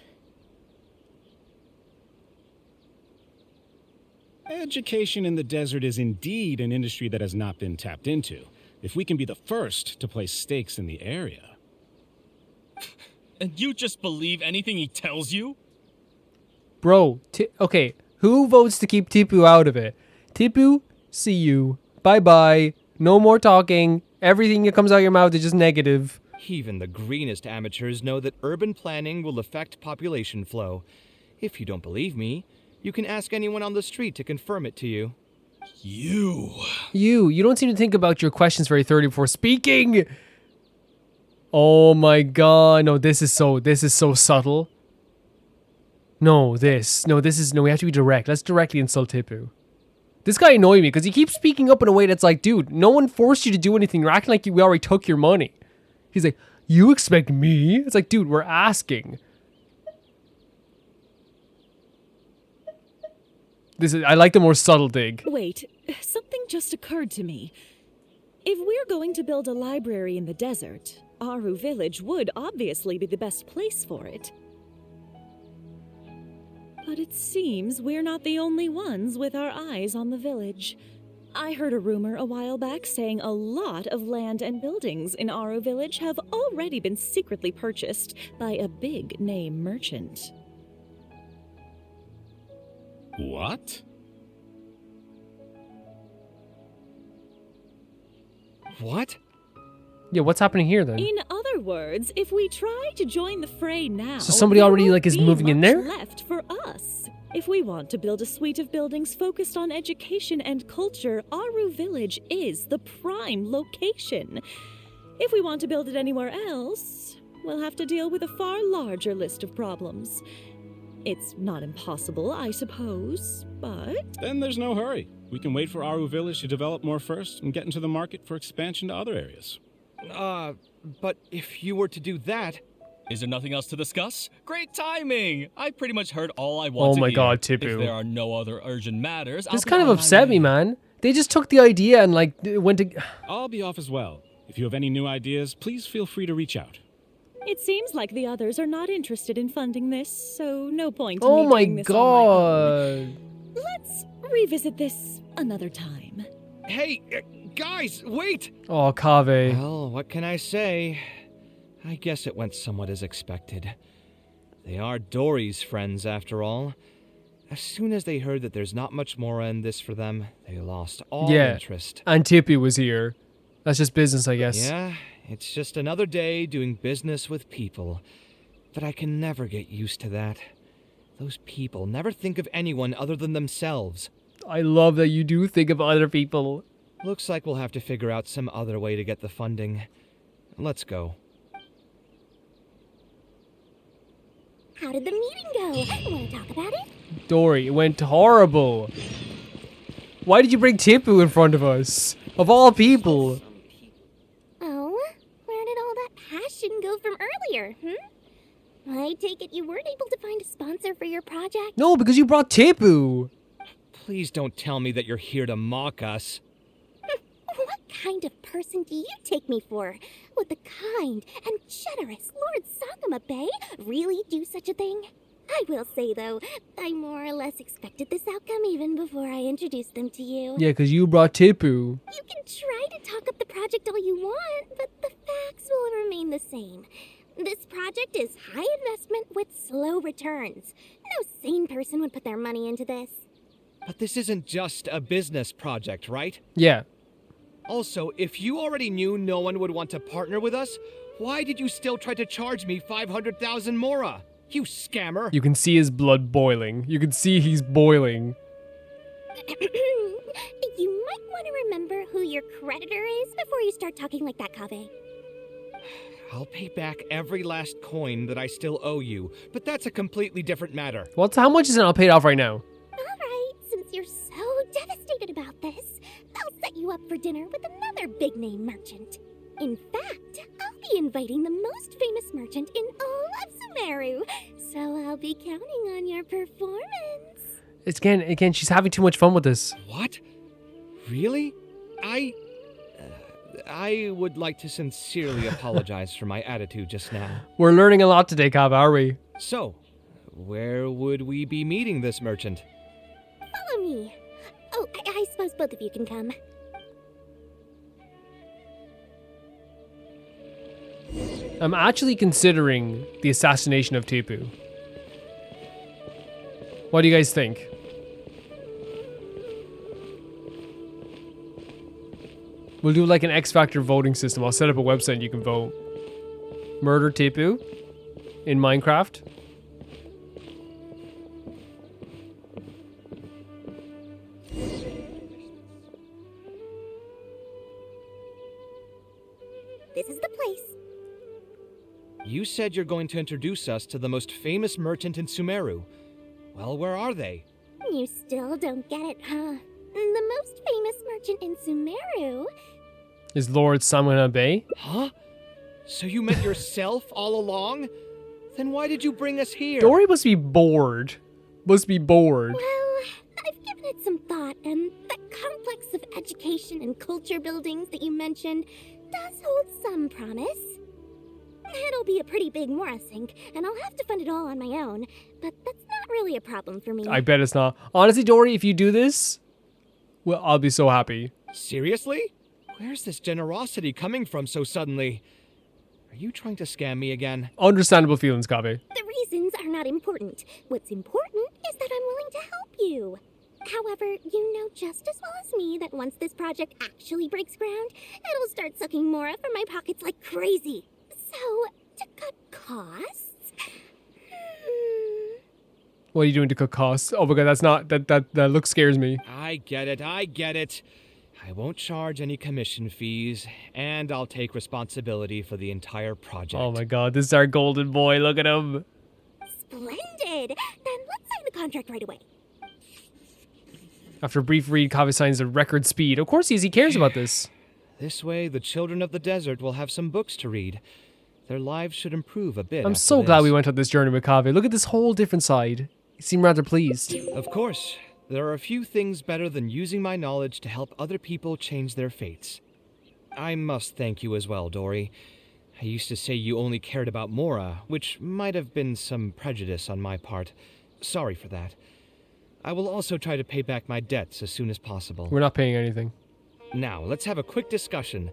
Education in the desert is indeed an industry that has not been tapped into. If we can be the first to place stakes in the area. And you just believe anything he tells you? Bro, okay, who votes to keep Tipu out of it? Tipu, see you. Bye-bye. No more talking. Everything that comes out of your mouth is just negative. Even the greenest amateurs know that urban planning will affect population flow. If you don't believe me, you can ask anyone on the street to confirm it to you. You don't seem to think about your questions very thoroughly before speaking. Oh my god. No, this is so subtle. No, we have to be direct. Let's directly insult Tipu. This guy annoyed me because he keeps speaking up in a way that's like, dude, no one forced you to do anything. You're acting like we already took your money. He's like, you expect me? It's like, dude, we're asking. I like the more subtle dig. Wait, something just occurred to me. If we're going to build a library in the desert, Aru Village would obviously be the best place for it. But it seems we're not the only ones with our eyes on the village. I heard a rumor a while back saying a lot of land and buildings in Aru Village have already been secretly purchased by a big-name merchant. What? What? Yeah, what's happening here then? In other words, if we try to join the fray now, So somebody there already, won't like, is be moving in much there? left for us. If we want to build a suite of buildings focused on education and culture, Aru Village is the prime location. If we want to build it anywhere else, we'll have to deal with a far larger list of problems. It's not impossible, I suppose, but... Then there's no hurry. We can wait for Aru Village to develop more first and get into the market for expansion to other areas. But if you were to do that... Is there nothing else to discuss? Great timing! I pretty much heard all I want Oh to my hear. god, If Tipu. there are no other urgent matters, This I'll be kind of on my upset way. me, man. They just took the idea and like went to... I'll be off as well. If you have any new ideas, please feel free to reach out. It seems like the others are not interested in funding this, so no point in Oh me my doing this on my own. god. Let's revisit this another time. Hey, guys, wait! Oh, Kaveh. Well, what can I say? I guess it went somewhat as expected. They are Dory's friends, after all. As soon as they heard that there's not much more in this for them, they lost all interest. And Tipu was here. That's just business, I guess. Yeah, it's just another day doing business with people. But I can never get used to that. Those people never think of anyone other than themselves. I love that you do think of other people. Looks like we'll have to figure out some other way to get the funding. Let's go. How did the meeting go? Want to talk about it? Dory, it went horrible. Why did you bring Tipu in front of us? Of all people. Oh, where did all that passion go from earlier, I take it you weren't able to find a sponsor for your project? No, because you brought Tipu. Please don't tell me that you're here to mock us. What kind of person do you take me for? Would the kind and generous Lord Sakuma Bay really do such a thing? I will say, though, I more or less expected this outcome even before I introduced them to you. Yeah, because you brought Tipu. You can try to talk up the project all you want, but the facts will remain the same. This project is high investment with slow returns. No sane person would put their money into this. But this isn't just a business project, right? Yeah. Also, if you already knew no one would want to partner with us, why did you still try to charge me 500,000 mora? You scammer! You can see his blood boiling. You can see he's boiling. You might want to remember who your creditor is before you start talking like that, Kaveh. I'll pay back every last coin that I still owe you, but that's a completely different matter. How much is it all paid off right now? Alright, since you're so devastated about this, I'll set you up for dinner with another big-name merchant. In fact, I'll be inviting the most famous merchant in all of Sumeru, so I'll be counting on your performance. It's again, she's having too much fun with this. What? Really? I would like to sincerely apologize for my attitude just now. We're learning a lot today, Kaveh, are we? So, where would we be meeting this merchant? Follow me. Oh, I suppose both of you can come. I'm actually considering the assassination of Tipu. What do you guys think? We'll do like an X Factor voting system. I'll set up a website and you can vote. Murder Tipu in Minecraft. This is the place. You said you're going to introduce us to the most famous merchant in Sumeru. Well, where are they? You still don't get it, huh? The most famous merchant in Sumeru. Is Lord Samana Bay? Huh? So you met yourself all along? Then why did you bring us here? Dory must be bored. Must be bored. Well, I've given it some thought, and that complex of education and culture buildings that you mentioned does hold some promise. It'll be a pretty big Mora sink, and I'll have to fund it all on my own, but that's not really a problem for me. I bet it's not. Honestly, Dory, if you do this, well, I'll be so happy. Seriously? Where's this generosity coming from so suddenly? Are you trying to scam me again? Understandable feelings, Kaveh. The reasons are not important. What's important is that I'm willing to help you. However, you know just as well as me that once this project actually breaks ground, it'll start sucking Mora from my pockets like crazy. So, to cut costs... What are you doing to cut costs? Oh my god, that's not... That look scares me. I get it. I won't charge any commission fees, and I'll take responsibility for the entire project. Oh my god, this is our golden boy. Look at him. Splendid! Then let's sign the contract right away. After a brief read, Kaveh signs at record speed. Of course he cares about this. This way, the children of the desert will have some books to read. their lives should improve a bit. I'm after so glad this. we went on this journey with Kaveh. Look at this whole different side. You seem rather pleased. Of course, there are a few things better than using my knowledge to help other people change their fates. I must thank you as well, Dory. I used to say you only cared about Mora, which might have been some prejudice on my part. Sorry for that. I will also try to pay back my debts as soon as possible. We're not paying anything. Now, let's have a quick discussion.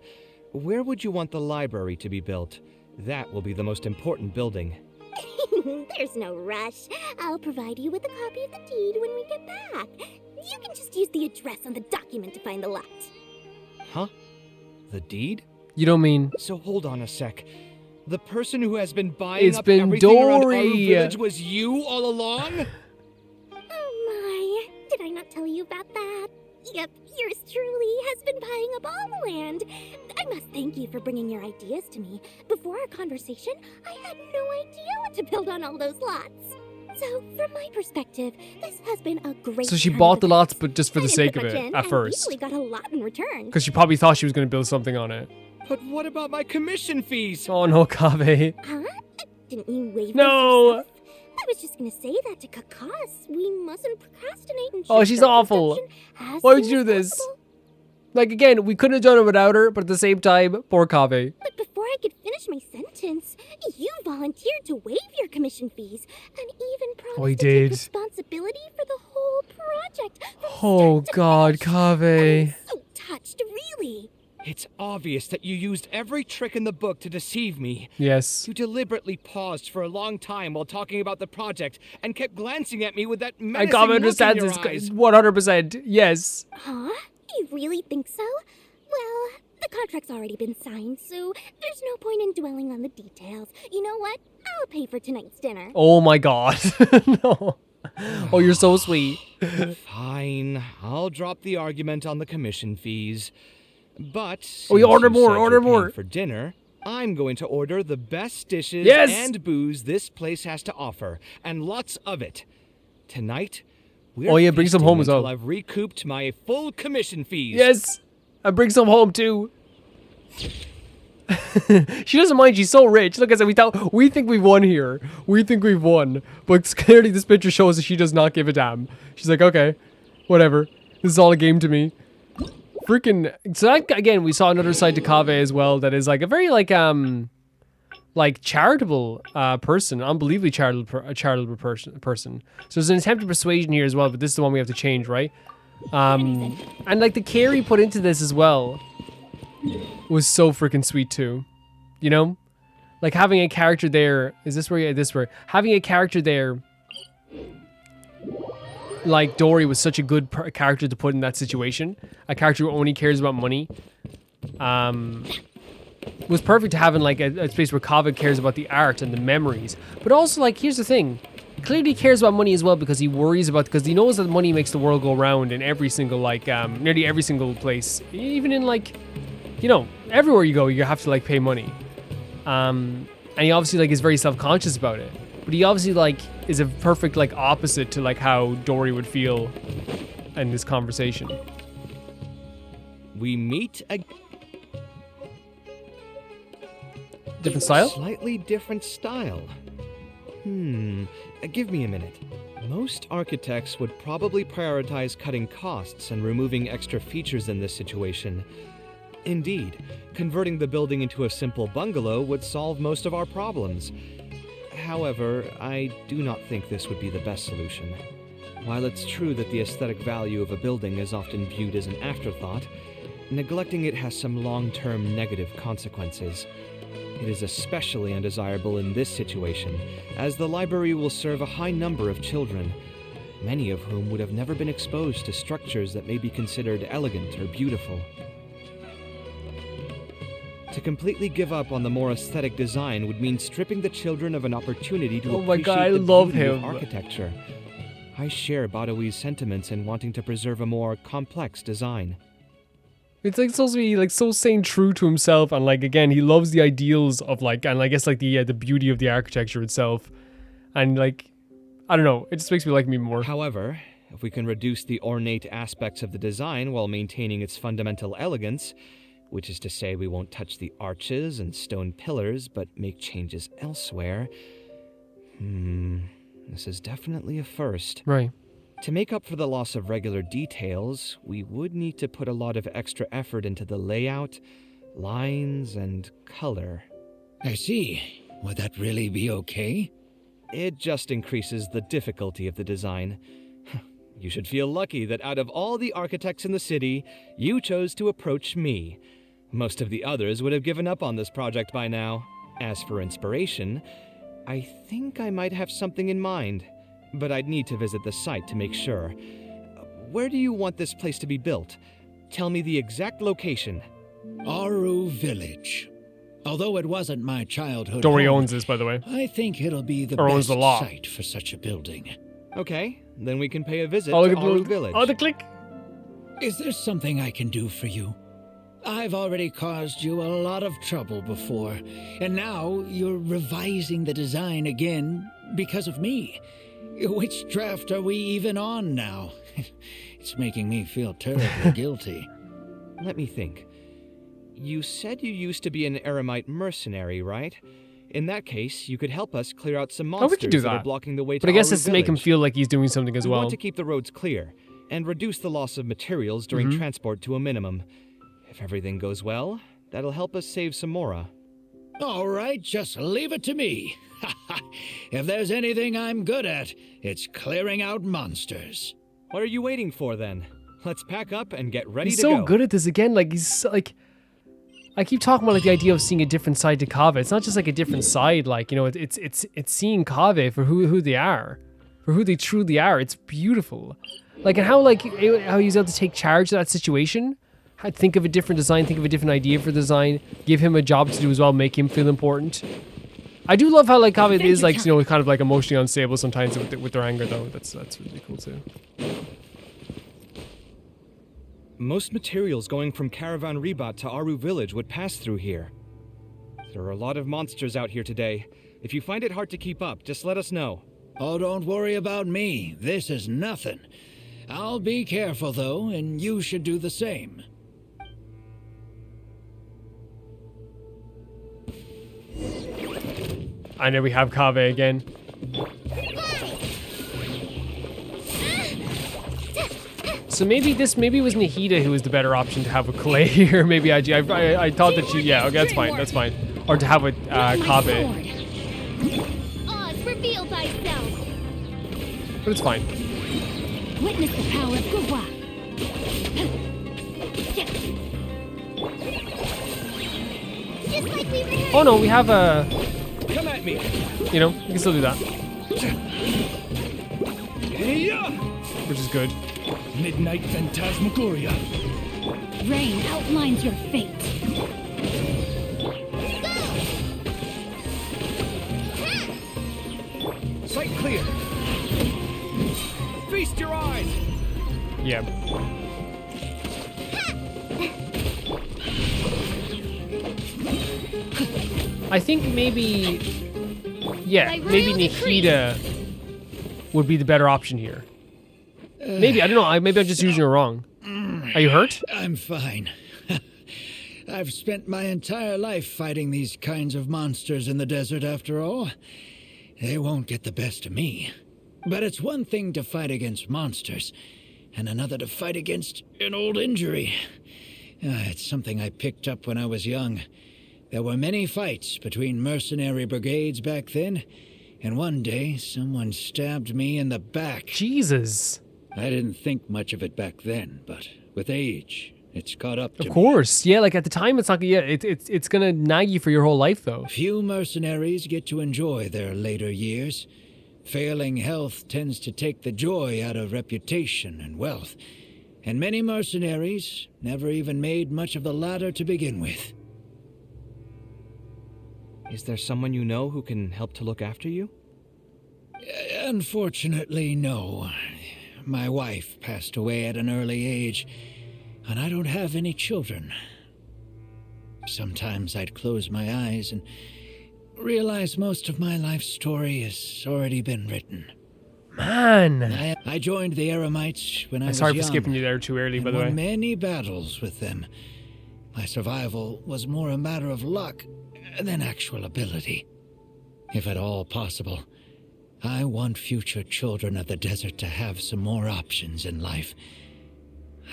Where would you want the library to be built? That will be the most important building. There's no rush. I'll provide you with a copy of the deed when we get back. You can just use the address on the document to find the lot. Huh? The deed? You don't mean... So hold on a sec. The person who has been buying It's up been everything around Dory. Aru Village was you all along? Oh my, did I not tell you about that? Yep, yours truly has been buying up all the land. I must thank you for bringing your ideas to me. Before our conversation, I had no idea what to build on all those lots. So, from my perspective, this has been a great So she time bought of the lots, events. but just for I the didn't sake put of much it in, at and first. we got a lot in return. Because she probably thought she was going to build something on it. But what about my commission fees? Oh no, Kaveh. Huh? Didn't you waive No. this yourself? I was just gonna say that to Kakas. We mustn't procrastinate and Oh, shift she's our awful. construction as Why would soon you do as this? possible. Like, again, we couldn't have done it without her, but at the same time, poor Kaveh. But before I could finish my sentence, you volunteered to waive your commission fees and even promised he to take did. responsibility for the whole project. from Oh start to God, finish. Kaveh. I'm so touched, really. It's obvious that you used every trick in the book to deceive me. Yes. You deliberately paused for a long time while talking about the project and kept glancing at me with that I menacing Kaveh look in understands your this eyes. 100%. Yes. Huh? You really think so? Well, the contract's already been signed, so there's no point in dwelling on the details. You know what? I'll pay for tonight's dinner. Oh my God. No. Oh, you're so sweet. Fine, I'll drop the argument on the commission fees. But Oh, you since order you more, said order you're paying more. for dinner, I'm going to order the best dishes Yes! and booze this place has to offer, and lots of it. Tonight, we're Oh, yeah, bring some feasting home as until well. I've recouped my full commission fees. Yes. And bring some home too. She doesn't mind. She's so rich. Look, I said we think we've won here. We think we've won, but clearly this picture shows that she does not give a damn. She's like, okay, whatever. This is all a game to me. Freaking. So that, again, we saw another side to Kaveh as well. That is like a very like charitable person, unbelievably charitable person. So there's an attempt at persuasion here as well, but this is the one we have to change, right? And like the care he put into this as well was so freaking sweet too, you know, like having a character there. Is this where? This where having a character there, like Dory, was such a good character to put in that situation. A character who only cares about money, was perfect to have in like a space where Kaveh cares about the art and the memories. But also, like, here's the thing. Clearly he cares about money as well because he worries about, because he knows that money makes the world go round in every single, like, nearly every single place. Even in, like, you know, everywhere you go, you have to, like, pay money. And he obviously, like, is very self-conscious about it. But he obviously, like, is a perfect, like, opposite to, like, how Dory would feel in this conversation. We meet again. Different style? Slightly different style. Give me a minute. Most architects would probably prioritize cutting costs and removing extra features in this situation. Indeed, converting the building into a simple bungalow would solve most of our problems. However, I do not think this would be the best solution. While it's true that the aesthetic value of a building is often viewed as an afterthought, neglecting it has some long-term negative consequences. It is especially undesirable in this situation, as the library will serve a high number of children, many of whom would have never been exposed to structures that may be considered elegant or beautiful. To completely give up on the more aesthetic design would mean stripping the children of an opportunity to Oh my appreciate God, I the love beauty of him. architecture. I share Badawi's sentiments in wanting to preserve a more complex design. It's like supposed to be like so staying true to himself, and like again, he loves the ideals of like, and I guess like the beauty of the architecture itself, and like, I don't know, it just makes me like me more. However, if we can reduce the ornate aspects of the design while maintaining its fundamental elegance, which is to say we won't touch the arches and stone pillars, but make changes elsewhere. This is definitely a first. Right. To make up for the loss of regular details, we would need to put a lot of extra effort into the layout, lines, and color. I see. Would that really be okay? It just increases the difficulty of the design. You should feel lucky that out of all the architects in the city, you chose to approach me. Most of the others would have given up on this project by now. As for inspiration, I think I might have something in mind, but I'd need to visit the site to make sure. Where do you want this place to be built? Tell me the exact location. Aru Village. Although it wasn't my childhood Dory home, owns this, by the way. I think it'll be the Or owns best the lot. site for such a building. Okay, then we can pay a visit Oh, to look at Aru the Village. Oh, the click. Is there something I can do for you? I've already caused you a lot of trouble before, and now you're revising the design again because of me. Which draft are we even on now? It's making me feel terribly guilty. Let me think. You said you used to be an Eremite mercenary, right? In that case, you could help us clear out some Oh, we monsters could do that are that. blocking the way to But I guess Aru it's to make him Village. feel like he's doing something as We well. want to keep the roads clear and reduce the loss of materials during transport to a minimum. If everything goes well, that'll help us save some Mora. All right, just leave it to me. If there's anything I'm good at, it's clearing out monsters. What are you waiting for then? Let's pack up and get ready He's to so go. good at this again. Like he's like, I keep talking about like the idea of seeing a different side to Kaveh. It's not just like a different side. Like, you know, it's seeing Kaveh for who they are, for who they truly are. It's beautiful. Like, and how he's able to take charge of that situation. Think of a different design, think of a different idea for design, give him a job to do as well, make him feel important. I do love how like Kaveh is like, you know, kind of like emotionally unstable sometimes with their anger though. That's really cool too. Most materials going from Caravan Ribat to Aru Village would pass through here. There are a lot of monsters out here today. If you find it hard to keep up, just let us know. Oh, don't worry about me. This is nothing. I'll be careful though, and you should do the same. I know we have Kaveh again. So maybe it was Nahida who was the better option to have a clay here. Maybe I thought that she, yeah, okay, that's fine. Or to have a Kaveh. Oz, reveal thyself. But it's fine. Witness the power of Gurwa. Just like we were having. Oh no, we have a, Come at me! you know, we can still do that. Which is good. Midnight Phantasmagoria. Rain outlines your fate. Sight clear! Feast your eyes! Yeah. I think maybe, yeah, maybe Nahida would be the better option here. Maybe, I don't know, maybe I'm just using it wrong. Are you hurt? I'm fine. I've spent my entire life fighting these kinds of monsters in the desert after all. They won't get the best of me. But it's one thing to fight against monsters, and another to fight against an old injury. It's something I picked up when I was young. There were many fights between mercenary brigades back then, and one day someone stabbed me in the back. Jesus. I didn't think much of it back then, but with age, it's caught up to me. Of course, yeah. Like at the time, it's not. Yeah, it's gonna nag you for your whole life, though. Few mercenaries get to enjoy their later years. Failing health tends to take the joy out of reputation and wealth, and many mercenaries never even made much of the latter to begin with. Is there someone you know who can help to look after you? Unfortunately, no. My wife passed away at an early age, and I don't have any children. Sometimes I'd close my eyes and realize most of my life story has already been written. Man. I joined the Eremites when I was Sorry young. for skipping you there too early, by the way. Won many battles with them. My survival was more a matter of luck than actual ability. If at all possible, I want future children of the desert to have some more options in life.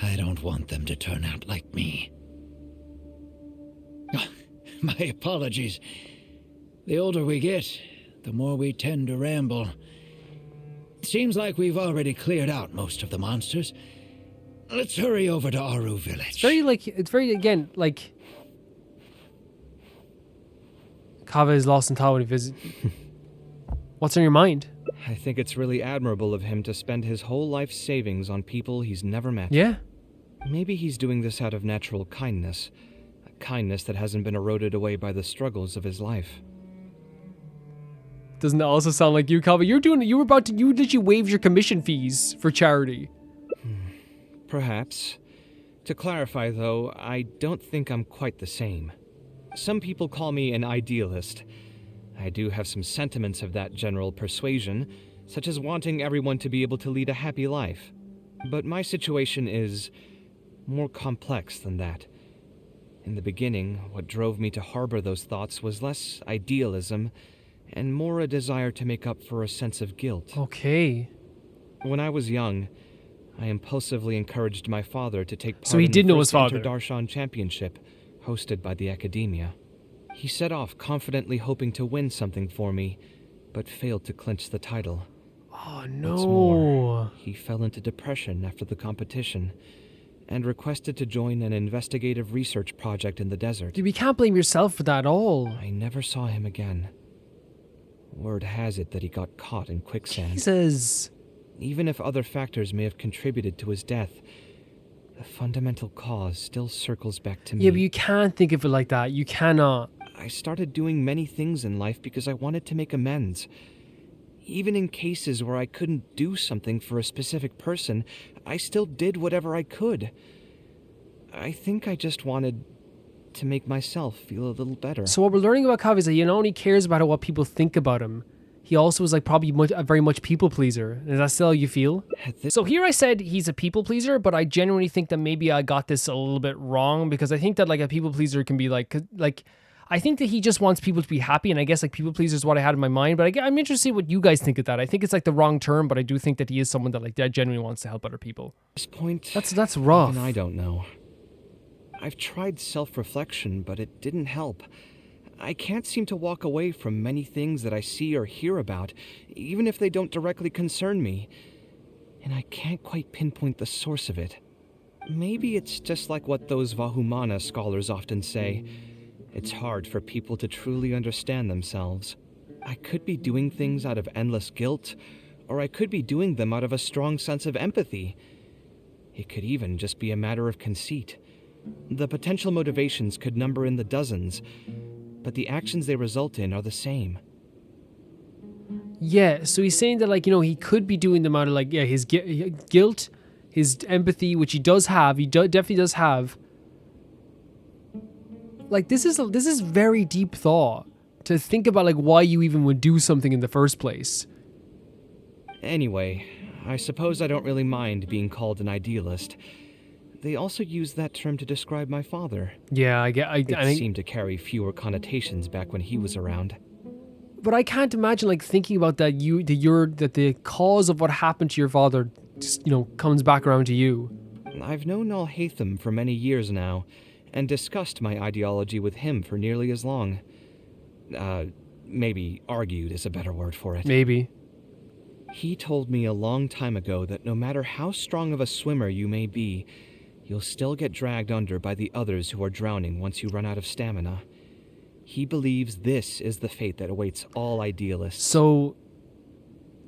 I don't want them to turn out like me. My apologies. The older we get, the more we tend to ramble. Seems like we've already cleared out most of the monsters. Let's hurry over to Aru Village. It's very, again, like... Kaveh is lost in thought when he visits. What's on your mind? I think it's really admirable of him to spend his whole life's savings on people he's never met. Yeah. Maybe he's doing this out of natural kindness. A kindness that hasn't been eroded away by the struggles of his life. Doesn't that also sound like you, Kaveh? You literally waived your commission fees for charity. Perhaps. To clarify, though, I don't think I'm quite the same. Some people call me an idealist. I do have some sentiments of that general persuasion, such as wanting everyone to be able to lead a happy life. But my situation is more complex than that. In the beginning, what drove me to harbor those thoughts was less idealism and more a desire to make up for a sense of guilt. Okay. When I was young, I impulsively encouraged my father to take part So he in did the know his first father. Inter-Darshan Championship, hosted by the Akademiya. He set off confidently hoping to win something for me, but failed to clinch the title. Oh no. What's more, he fell into depression after the competition, and requested to join an investigative research project in the desert. You can't blame yourself for that at all. I never saw him again. Word has it that he got caught in quicksand. Jesus. Even if other factors may have contributed to his death, the fundamental cause still circles back to me. Yeah, but you can't think of it like that. You cannot. I started doing many things in life because I wanted to make amends. Even in cases where I couldn't do something for a specific person, I still did whatever I could. I think I just wanted to make myself feel a little better. So what we're learning about Kaveh is that he not only cares about what people think about him, he also is like probably a very much people pleaser. Is that still how you feel? So here I said he's a people pleaser, but I genuinely think that maybe I got this a little bit wrong, because I think that like a people pleaser can be like I think that he just wants people to be happy, and I guess like people pleaser is what I had in my mind. But I'm interested in what you guys think of that. I think it's like the wrong term, but I do think that he is someone that genuinely wants to help other people. At this point, that's rough. Even I don't know. I've tried self-reflection, but it didn't help. I can't seem to walk away from many things that I see or hear about, even if they don't directly concern me. And I can't quite pinpoint the source of it. Maybe it's just like what those Vahumana scholars often say. It's hard for people to truly understand themselves. I could be doing things out of endless guilt, or I could be doing them out of a strong sense of empathy. It could even just be a matter of conceit. The potential motivations could number in the dozens, but the actions they result in are the same. Yeah, so he's saying that, like, you know, he could be doing them out of, like, yeah, his guilt, his empathy, which he does have, definitely does have. Like, this is very deep thought to think about, like, why you even would do something in the first place. Anyway, I suppose I don't really mind being called an idealist. They also use that term to describe my father. Yeah, I It seemed to carry fewer connotations back when he was around. But I can't imagine, like, thinking about that that the cause of what happened to your father just, you know, comes back around to you. I've known Al-Haytham for many years now, and discussed my ideology with him for nearly as long. Maybe argued is a better word for it. Maybe. He told me a long time ago that no matter how strong of a swimmer you may be, you'll still get dragged under by the others who are drowning once you run out of stamina. He believes this is the fate that awaits all idealists. So,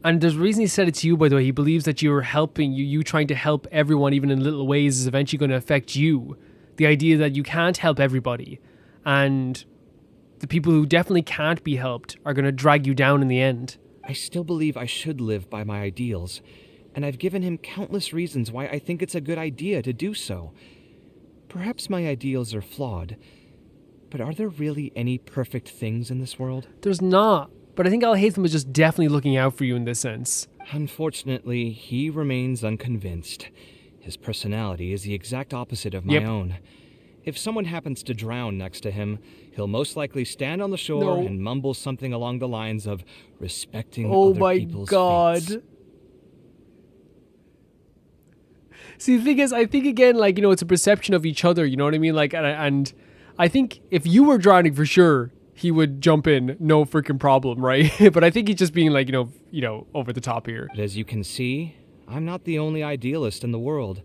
and there's a reason he said it to you, by the way. He believes that you're helping, you trying to help everyone, even in little ways, is eventually going to affect you. The idea that you can't help everybody, and the people who definitely can't be helped are going to drag you down in the end. I still believe I should live by my ideals, and I've given him countless reasons why I think it's a good idea to do so. Perhaps my ideals are flawed, but are there really any perfect things in this world? There's not, but I think Al-Haytham is just definitely looking out for you in this sense. Unfortunately, he remains unconvinced. His personality is the exact opposite of my own. If someone happens to drown next to him, he'll most likely stand on the shore and mumble something along the lines of respecting other people's fates. See, the thing is, I think again, like, you know, it's a perception of each other, you know what I mean? Like, and I think if you were drowning for sure, he would jump in, no freaking problem, right? But I think he's just being like, you know, over the top here. But as you can see, I'm not the only idealist in the world.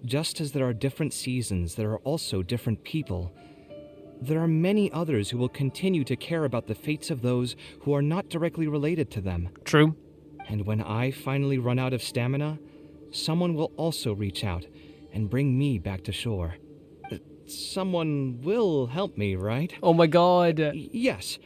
Just as there are different seasons, there are also different people. There are many others who will continue to care about the fates of those who are not directly related to them. True. And when I finally run out of stamina, someone will also reach out and bring me back to shore. Someone will help me, right? Oh my god. Yes.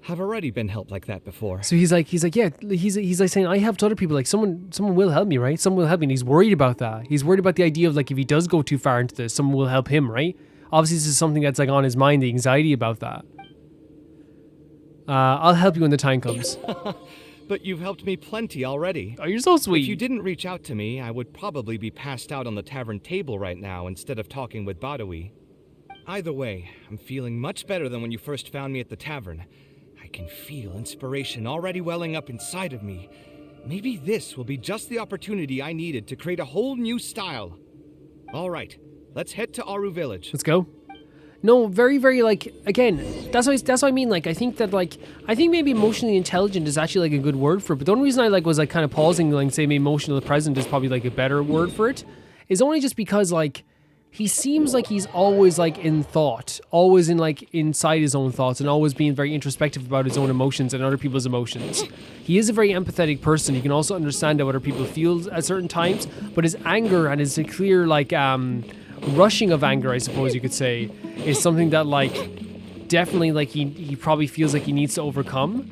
I've already been helped like that before. So he's like, yeah, he's like saying, I helped other people, like someone will help me, right? Someone will help me, and he's worried about that. He's worried about the idea of like, if he does go too far into this, someone will help him, right? Obviously, this is something that's like on his mind, the anxiety about that. I'll help you when the time comes. But you've helped me plenty already. Oh, you're so sweet. If you didn't reach out to me, I would probably be passed out on the tavern table right now instead of talking with Badawi. Either way, I'm feeling much better than when you first found me at the tavern. I can feel inspiration already welling up inside of me. Maybe this will be just the opportunity I needed to create a whole new style. All right, let's head to Aru Village. Let's go. No, very, very, like, again, that's what I mean. Like, I think maybe emotionally intelligent is actually like a good word for it. But the only reason I like was like kind of pausing, like, say, emotionally present is probably like a better word for it, is only just because like he seems like he's always like in thought, always in like inside his own thoughts, and always being very introspective about his own emotions and other people's emotions. He is a very empathetic person. He can also understand how other people feel at certain times, but his anger and his clear like rushing of anger, I suppose you could say, is something that like definitely like he probably feels like he needs to overcome,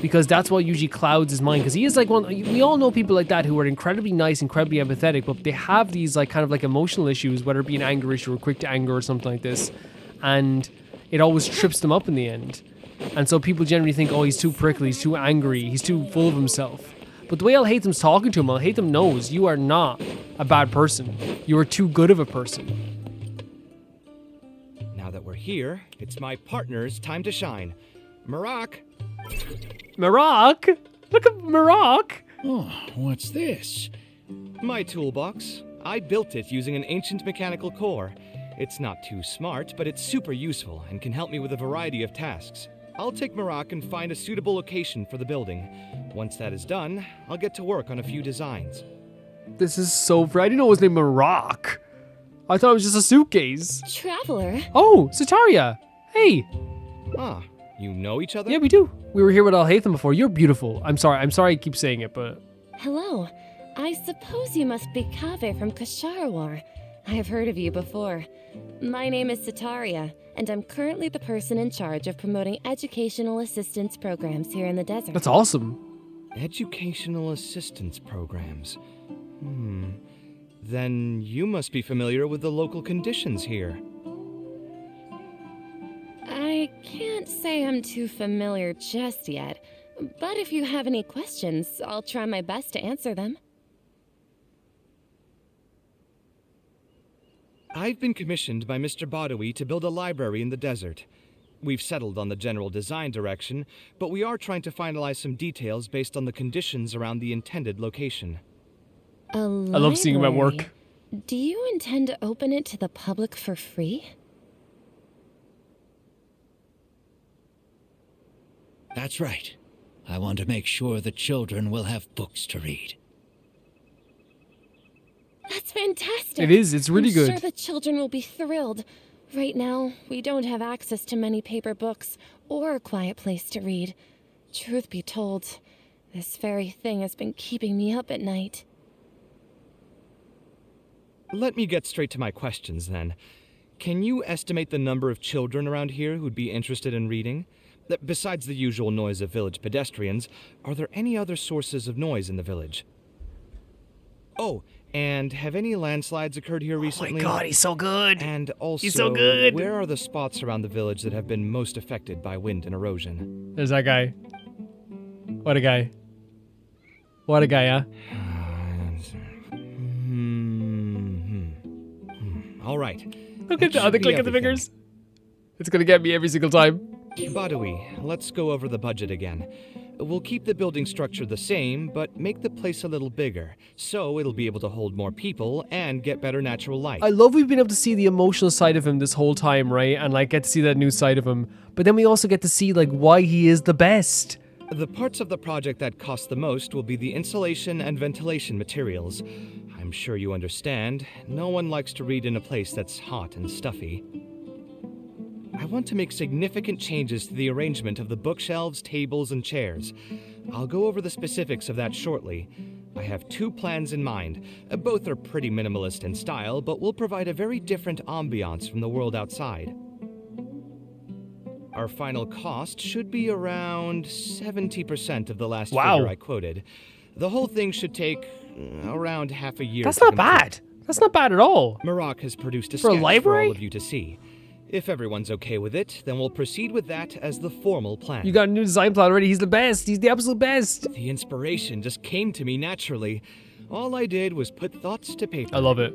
because that's what usually clouds his mind. Because he is like we all know people like that who are incredibly nice, incredibly empathetic, but they have these like kind of like emotional issues, whether it be an anger issue or quick to anger or something like this, and it always trips them up in the end. And so people generally think, oh, he's too prickly, he's too angry, he's too full of himself. But the way Al-Haytham's talking to him, Al-Haytham knows you are not a bad person. You are too good of a person. Now that we're here, it's my partner's time to shine. Marak! Marak? Look at Marak! Oh, what's this? My toolbox. I built it using an ancient mechanical core. It's not too smart, but it's super useful and can help me with a variety of tasks. I'll take Marak and find a suitable location for the building. Once that is done, I'll get to work on a few designs. This is so... I didn't know it was named Marak. I thought it was just a suitcase. Traveler? Oh, Sataria. Hey. Ah, you know each other? Yeah, we do. We were here with Al-Haytham before. You're beautiful. I'm sorry I keep saying it, but... Hello. I suppose you must be Kaveh from Kasharawar. I have heard of you before. My name is Sataria, and I'm currently the person in charge of promoting educational assistance programs here in the desert. That's awesome. Educational assistance programs. Then you must be familiar with the local conditions here. I can't say I'm too familiar just yet, but if you have any questions, I'll try my best to answer them. I've been commissioned by Mr. Badawi to build a library in the desert. We've settled on the general design direction, but we are trying to finalize some details based on the conditions around the intended location. I love seeing him at work. Do you intend to open it to the public for free? That's right. I want to make sure the children will have books to read. That's fantastic. It is. It's really good. I'm sure the children will be thrilled. Right now, we don't have access to many paper books or a quiet place to read. Truth be told, this very thing has been keeping me up at night. Let me get straight to my questions, then. Can you estimate the number of children around here who'd be interested in reading? Besides the usual noise of village pedestrians, are there any other sources of noise in the village? Oh, and have any landslides occurred here recently? Oh my god, he's so good! And also, he's so good! Where are the spots around the village that have been most affected by wind and erosion? There's that guy. What a guy. What a guy, huh? All right. Look at the other click of the fingers. It's gonna get me every single time. Badawi, let's go over the budget again. We'll keep the building structure the same, but make the place a little bigger, so it'll be able to hold more people and get better natural light. I love we've been able to see the emotional side of him this whole time, right? And like get to see that new side of him. But then we also get to see like why he is the best. The parts of the project that cost the most will be the insulation and ventilation materials. I'm sure you understand, no one likes to read in a place that's hot and stuffy. I want to make significant changes to the arrangement of the bookshelves, tables, and chairs. I'll go over the specifics of that shortly. I have 2 plans in mind. Both are pretty minimalist in style, but will provide a very different ambiance from the world outside. Our final cost should be around 70% of the last figure I quoted. The whole thing should take around half a year. That's not bad. That's not bad at all. Marak has produced a for sketch a library? for all of you to see. If everyone's okay with it, then we'll proceed with that as the formal plan. You got a new design plan already. He's the best. He's the absolute best. The inspiration just came to me naturally. All I did was put thoughts to paper. I love it.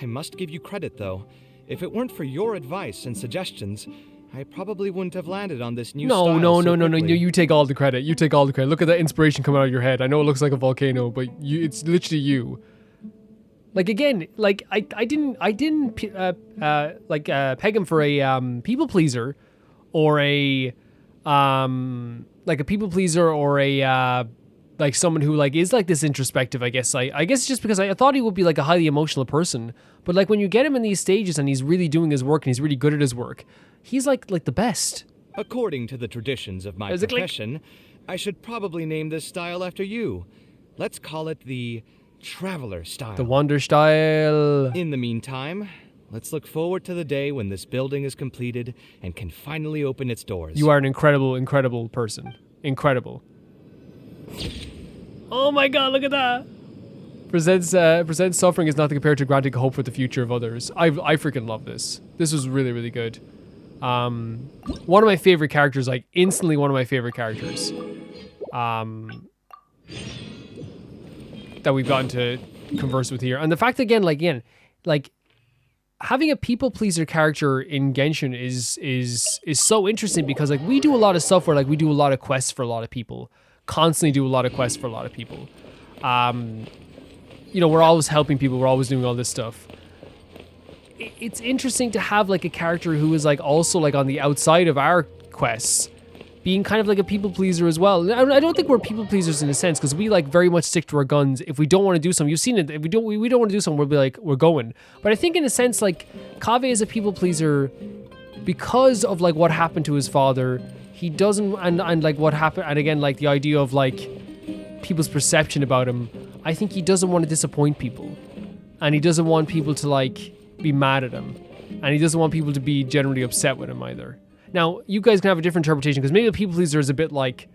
I must give you credit, though. If it weren't for your advice and suggestions, I probably wouldn't have landed on this new style No. so quickly. You take all the credit. You take all the credit. Look at that inspiration coming out of your head. I know it looks like a volcano, but it's literally you. Like again, like I didn't peg him for a people pleaser, or a like a people pleaser, or a like someone who like is like this introspective. I guess it's just because I thought he would be like a highly emotional person, but like when you get him in these stages and he's really doing his work and he's really good at his work, he's like the best. According to the traditions of my profession, I should probably name this style after you. Let's call it the Traveler style. The Wander style. In the meantime, let's look forward to the day when this building is completed and can finally open its doors. You are an incredible person. Incredible. Oh my god, look at that. Presents suffering is nothing compared to granting hope for the future of others. I freaking love this. This was really, really good. One of my favorite characters, like instantly one of my favorite characters. That we've gotten to converse with here. And the fact again, like having a people pleaser character in Genshin is so interesting because like we do a lot of stuff where like we do a lot of quests for a lot of people. Constantly do a lot of quests for a lot of people. You know, we're always helping people, we're always doing all this stuff. It's interesting to have like a character who is like also like on the outside of our quests, being kind of like a people pleaser as well. I don't think we're people pleasers in a sense because we like very much stick to our guns. If we don't want to do something, you've seen it. If we don't want to do something, we'll be like, we're going. But I think in a sense, like Kaveh is a people pleaser because of like what happened to his father. He doesn't, and like what happened, and again, like the idea of like people's perception about him. I think he doesn't want to disappoint people, and he doesn't want people to like be mad at him, and he doesn't want people to be generally upset with him either. Now, you guys can have a different interpretation because maybe a people pleaser is a bit like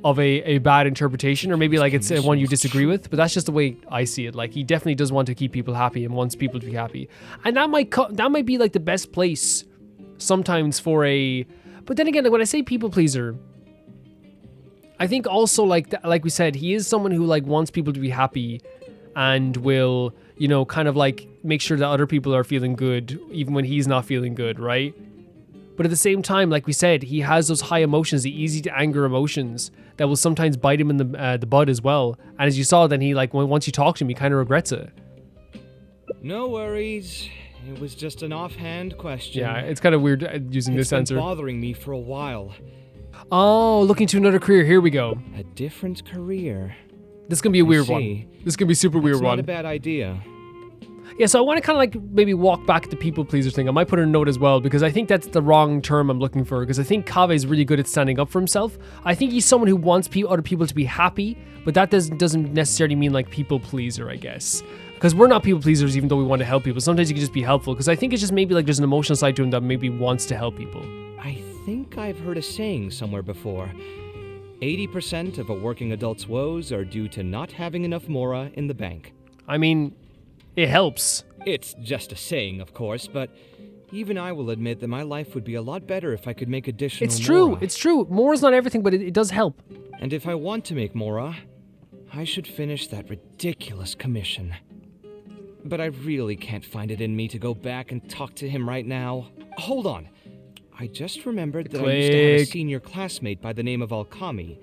of a bad interpretation, or maybe like it's one you disagree with, but that's just the way I see it. Like he definitely does want to keep people happy and wants people to be happy, and that might be like the best place sometimes for a. But then again, like when I say people pleaser, I think also like we said, he is someone who like wants people to be happy and will, you know, kind of like make sure that other people are feeling good even when he's not feeling good, right? But at the same time, like we said, he has those high emotions, the easy to anger emotions that will sometimes bite him in the butt as well. And as you saw, then he like once you talk to him, he kind of regrets it. No worries. It was just an offhand question. Yeah, it's kind of weird using this answer. It's been bothering me for a while. Oh, looking to another career. Here we go. A different career. This is gonna be a weird one. This is gonna be a super weird one. Not a bad idea. Yeah, so I want to kind of like maybe walk back the people pleaser thing. I might put a note as well because I think that's the wrong term I'm looking for, because I think Kaveh is really good at standing up for himself. I think he's someone who wants other people to be happy, but that doesn't necessarily mean like people pleaser, I guess. Because we're not people pleasers even though we want to help people. Sometimes you can just be helpful, because I think it's just maybe like there's an emotional side to him that maybe wants to help people. I think I've heard a saying somewhere before. 80% of a working adult's woes are due to not having enough mora in the bank. I mean, it helps. It's just a saying, of course, but even I will admit that my life would be a lot better if I could make additional mora. It's true. Mora's not everything, but it does help. And if I want to make mora, I should finish that ridiculous commission. but I really can't find it in me to go back and talk to him right now. Hold on. I just remembered that I used to have a senior classmate by the name of Alkami.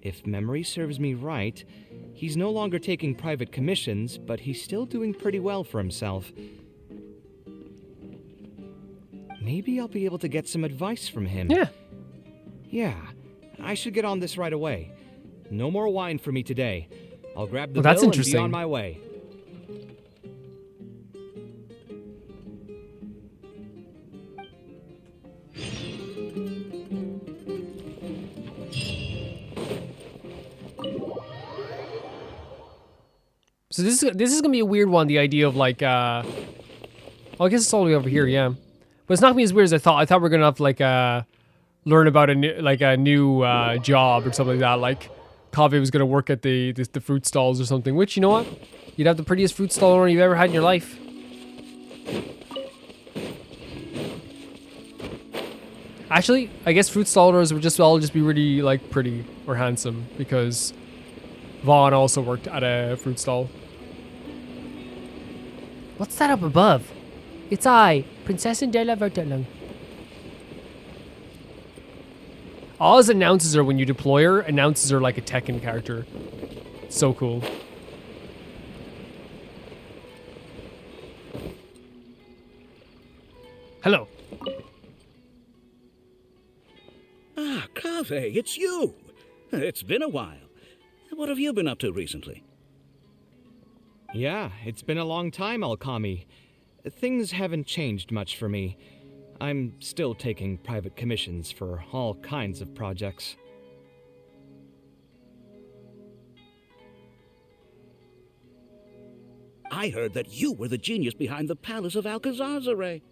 If memory serves me right, he's no longer taking private commissions, but he's still doing pretty well for himself. Maybe I'll be able to get some advice from him. Yeah, I should get on this right away. No more wine for me today. I'll grab the bill and be on my way. So this is gonna be a weird one. The idea of like, well, I guess it's all the way over here, yeah. But it's not gonna be as weird as I thought. I thought we are gonna have to like learn about a new job or something like that. Like Kaveh was gonna work at the fruit stalls or something. Which, you know what, you'd have the prettiest fruit stall owner you've ever had in your life. Actually, I guess fruit stall owners would all just be really like pretty or handsome, because Vaughn also worked at a fruit stall. What's that up above? It's I, Prinzessin de la Vertelung. Oz announces her when you deploy her, announces her like a Tekken character. So cool. Hello. Ah, Kaveh, it's you. It's been a while. What have you been up to recently? Yeah, it's been a long time, Alkami. Things haven't changed much for me. I'm still taking private commissions for all kinds of projects. I heard that you were the genius behind the Palace of Alcazazare.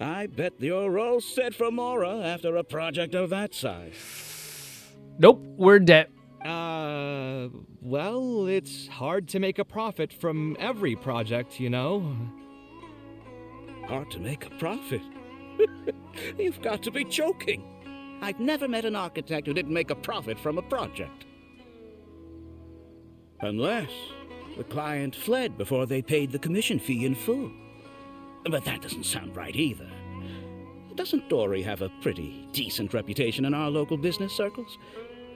I bet you're all set for Mora after a project of that size. Nope, we're in debt. Well, it's hard to make a profit from every project, you know. Hard to make a profit? You've got to be joking. I've never met an architect who didn't make a profit from a project. Unless the client fled before they paid the commission fee in full. But that doesn't sound right either. Doesn't Dory have a pretty decent reputation in our local business circles?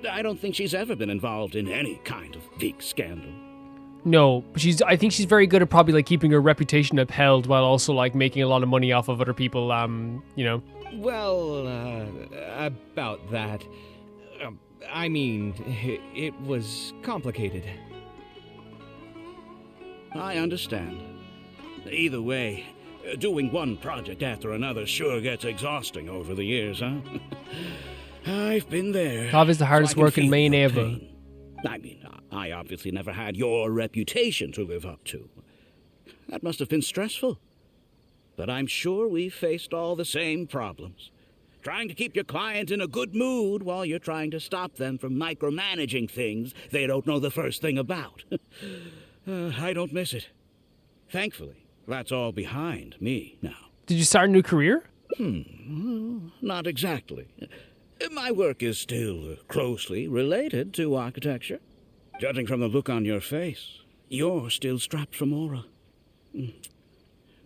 I don't think she's ever been involved in any kind of big scandal. No, but I think she's very good at probably like keeping her reputation upheld while also like making a lot of money off of other people, you know. Well, about that. I mean, it was complicated. I understand. Either way, doing one project after another sure gets exhausting over the years, huh? I've been there. Kaveh's the hardest working main ever. I mean, I obviously never had your reputation to live up to. That must have been stressful. But I'm sure we've faced all the same problems. Trying to keep your client in a good mood while you're trying to stop them from micromanaging things they don't know the first thing about. I don't miss it. Thankfully, that's all behind me now. Did you start a new career? Not exactly. My work is still closely related to architecture. Judging from the look on your face, you're still strapped for Mora.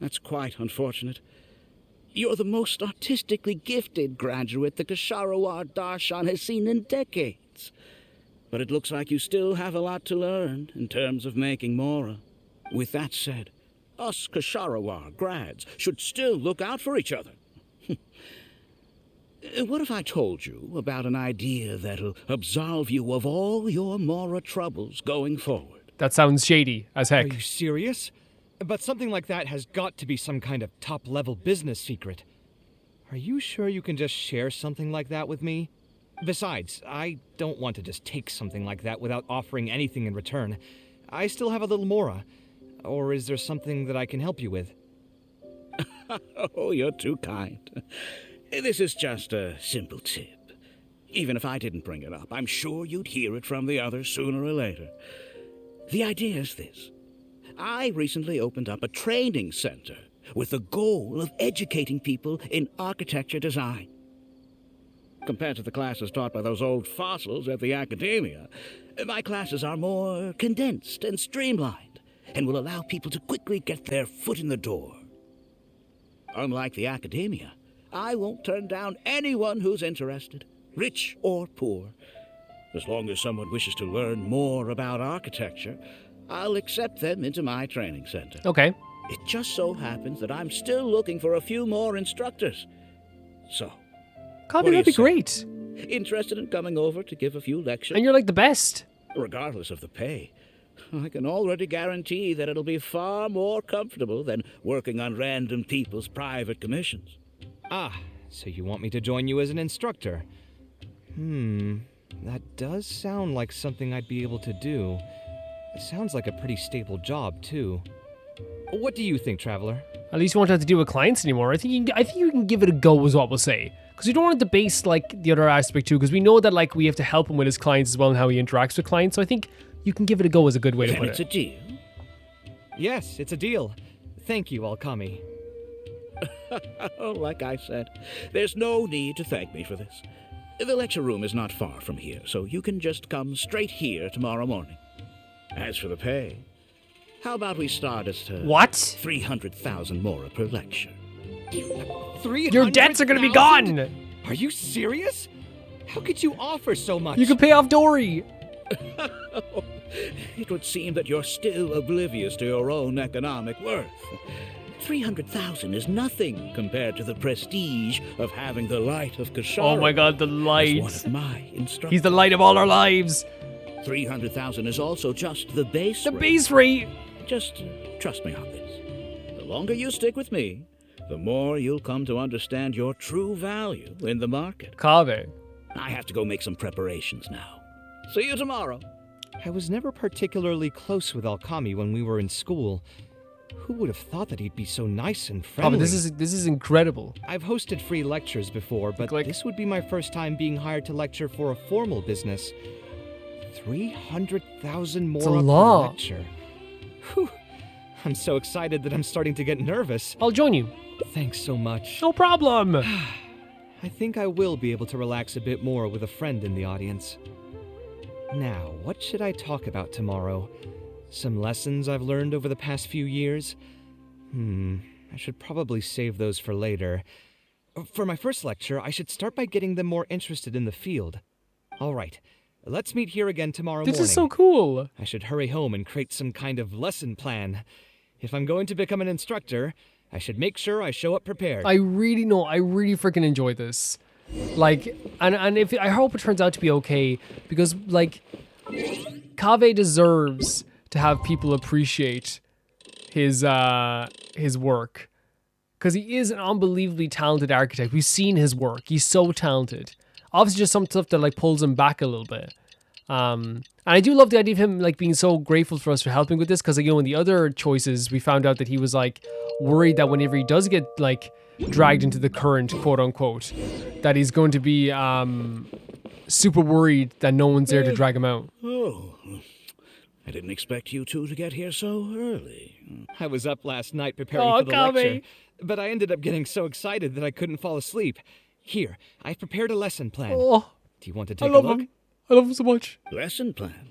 That's quite unfortunate. You're the most artistically gifted graduate the Kasharawar Darshan has seen in decades. But it looks like you still have a lot to learn in terms of making Mora. With that said, us Kasharawar grads should still look out for each other. What if I told you about an idea that'll absolve you of all your Mora troubles going forward? That sounds shady as heck. Are you serious? But something like that has got to be some kind of top-level business secret. Are you sure you can just share something like that with me? Besides, I don't want to just take something like that without offering anything in return. I still have a little Mora. Or is there something that I can help you with? Oh, you're too kind. This is just a simple tip. Even if I didn't bring it up, I'm sure you'd hear it from the others sooner or later. The idea is this. I recently opened up a training center with the goal of educating people in architecture design. Compared to the classes taught by those old fossils at the Akademiya, my classes are more condensed and streamlined, and will allow people to quickly get their foot in the door. Unlike the Akademiya, I won't turn down anyone who's interested, rich or poor. As long as someone wishes to learn more about architecture, I'll accept them into my training center. Okay. It just so happens that I'm still looking for a few more instructors. So, Kaveh, that'd be great. Interested in coming over to give a few lectures? And you're like the best. Regardless of the pay, I can already guarantee that it'll be far more comfortable than working on random people's private commissions. Ah, so you want me to join you as an instructor? That does sound like something I'd be able to do. It sounds like a pretty stable job, too. What do you think, Traveler? At least you won't have to deal with clients anymore. I think you can give it a go, is what we'll say. Because we don't want to debase like the other aspect too. Because we know that like we have to help him with his clients as well and how he interacts with clients. So I think you can give it a go is a good way to put it. It's a deal. Yes, it's a deal. Thank you, Alkami. Like I said, there's no need to thank me for this. The lecture room is not far from here, so you can just come straight here tomorrow morning. As for the pay, how about we start at what? 300,000 more per lecture. 300,000? Your debts are gonna be gone. Are you serious? How could you offer so much? You can pay off Dory. It would seem that you're still oblivious to your own economic worth. 300,000 is nothing compared to the prestige of having the light of Kashara. Oh my god, the light. One of my instructors. He's the light of all our lives. 300,000 is also just the base The rate. base rate. Just trust me on this. The longer you stick with me, the more you'll come to understand your true value in the market. Kaveh. I have to go make some preparations now. See you tomorrow. I was never particularly close with Alkami when we were in school. Who would have thought that he'd be so nice and friendly? Oh, but this is incredible. I've hosted free lectures before, but this would be my first time being hired to lecture for a formal business. 300,000 more a per lot. lecture. Whew. I'm so excited that I'm starting to get nervous. I'll join you. Thanks so much. No problem. I think I will be able to relax a bit more with a friend in the audience. Now, what should I talk about tomorrow? Some lessons I've learned over the past few years? I should probably save those for later. For my first lecture, I should start by getting them more interested in the field. All right, let's meet here again tomorrow morning. This is so cool. I should hurry home and create some kind of lesson plan. If I'm going to become an instructor, I should make sure I show up prepared. I really freaking enjoy this. Like, and if I hope it turns out to be okay, because like, Kaveh deserves to have people appreciate his work, because he is an unbelievably talented architect. We've seen his work. He's so talented. Obviously, just some stuff that like pulls him back a little bit. And I do love the idea of him like being so grateful for us for helping with this, because like, you know, in the other choices, we found out that he was like worried that whenever he does get like dragged into the current, quote unquote, that he's going to be super worried that no one's there to drag him out. Oh, I didn't expect you two to get here so early. I was up last night preparing for the lecture, but I ended up getting so excited that I couldn't fall asleep. Here, I've prepared a lesson plan. Oh, do you want to take a look? I love him so much. Lesson plan?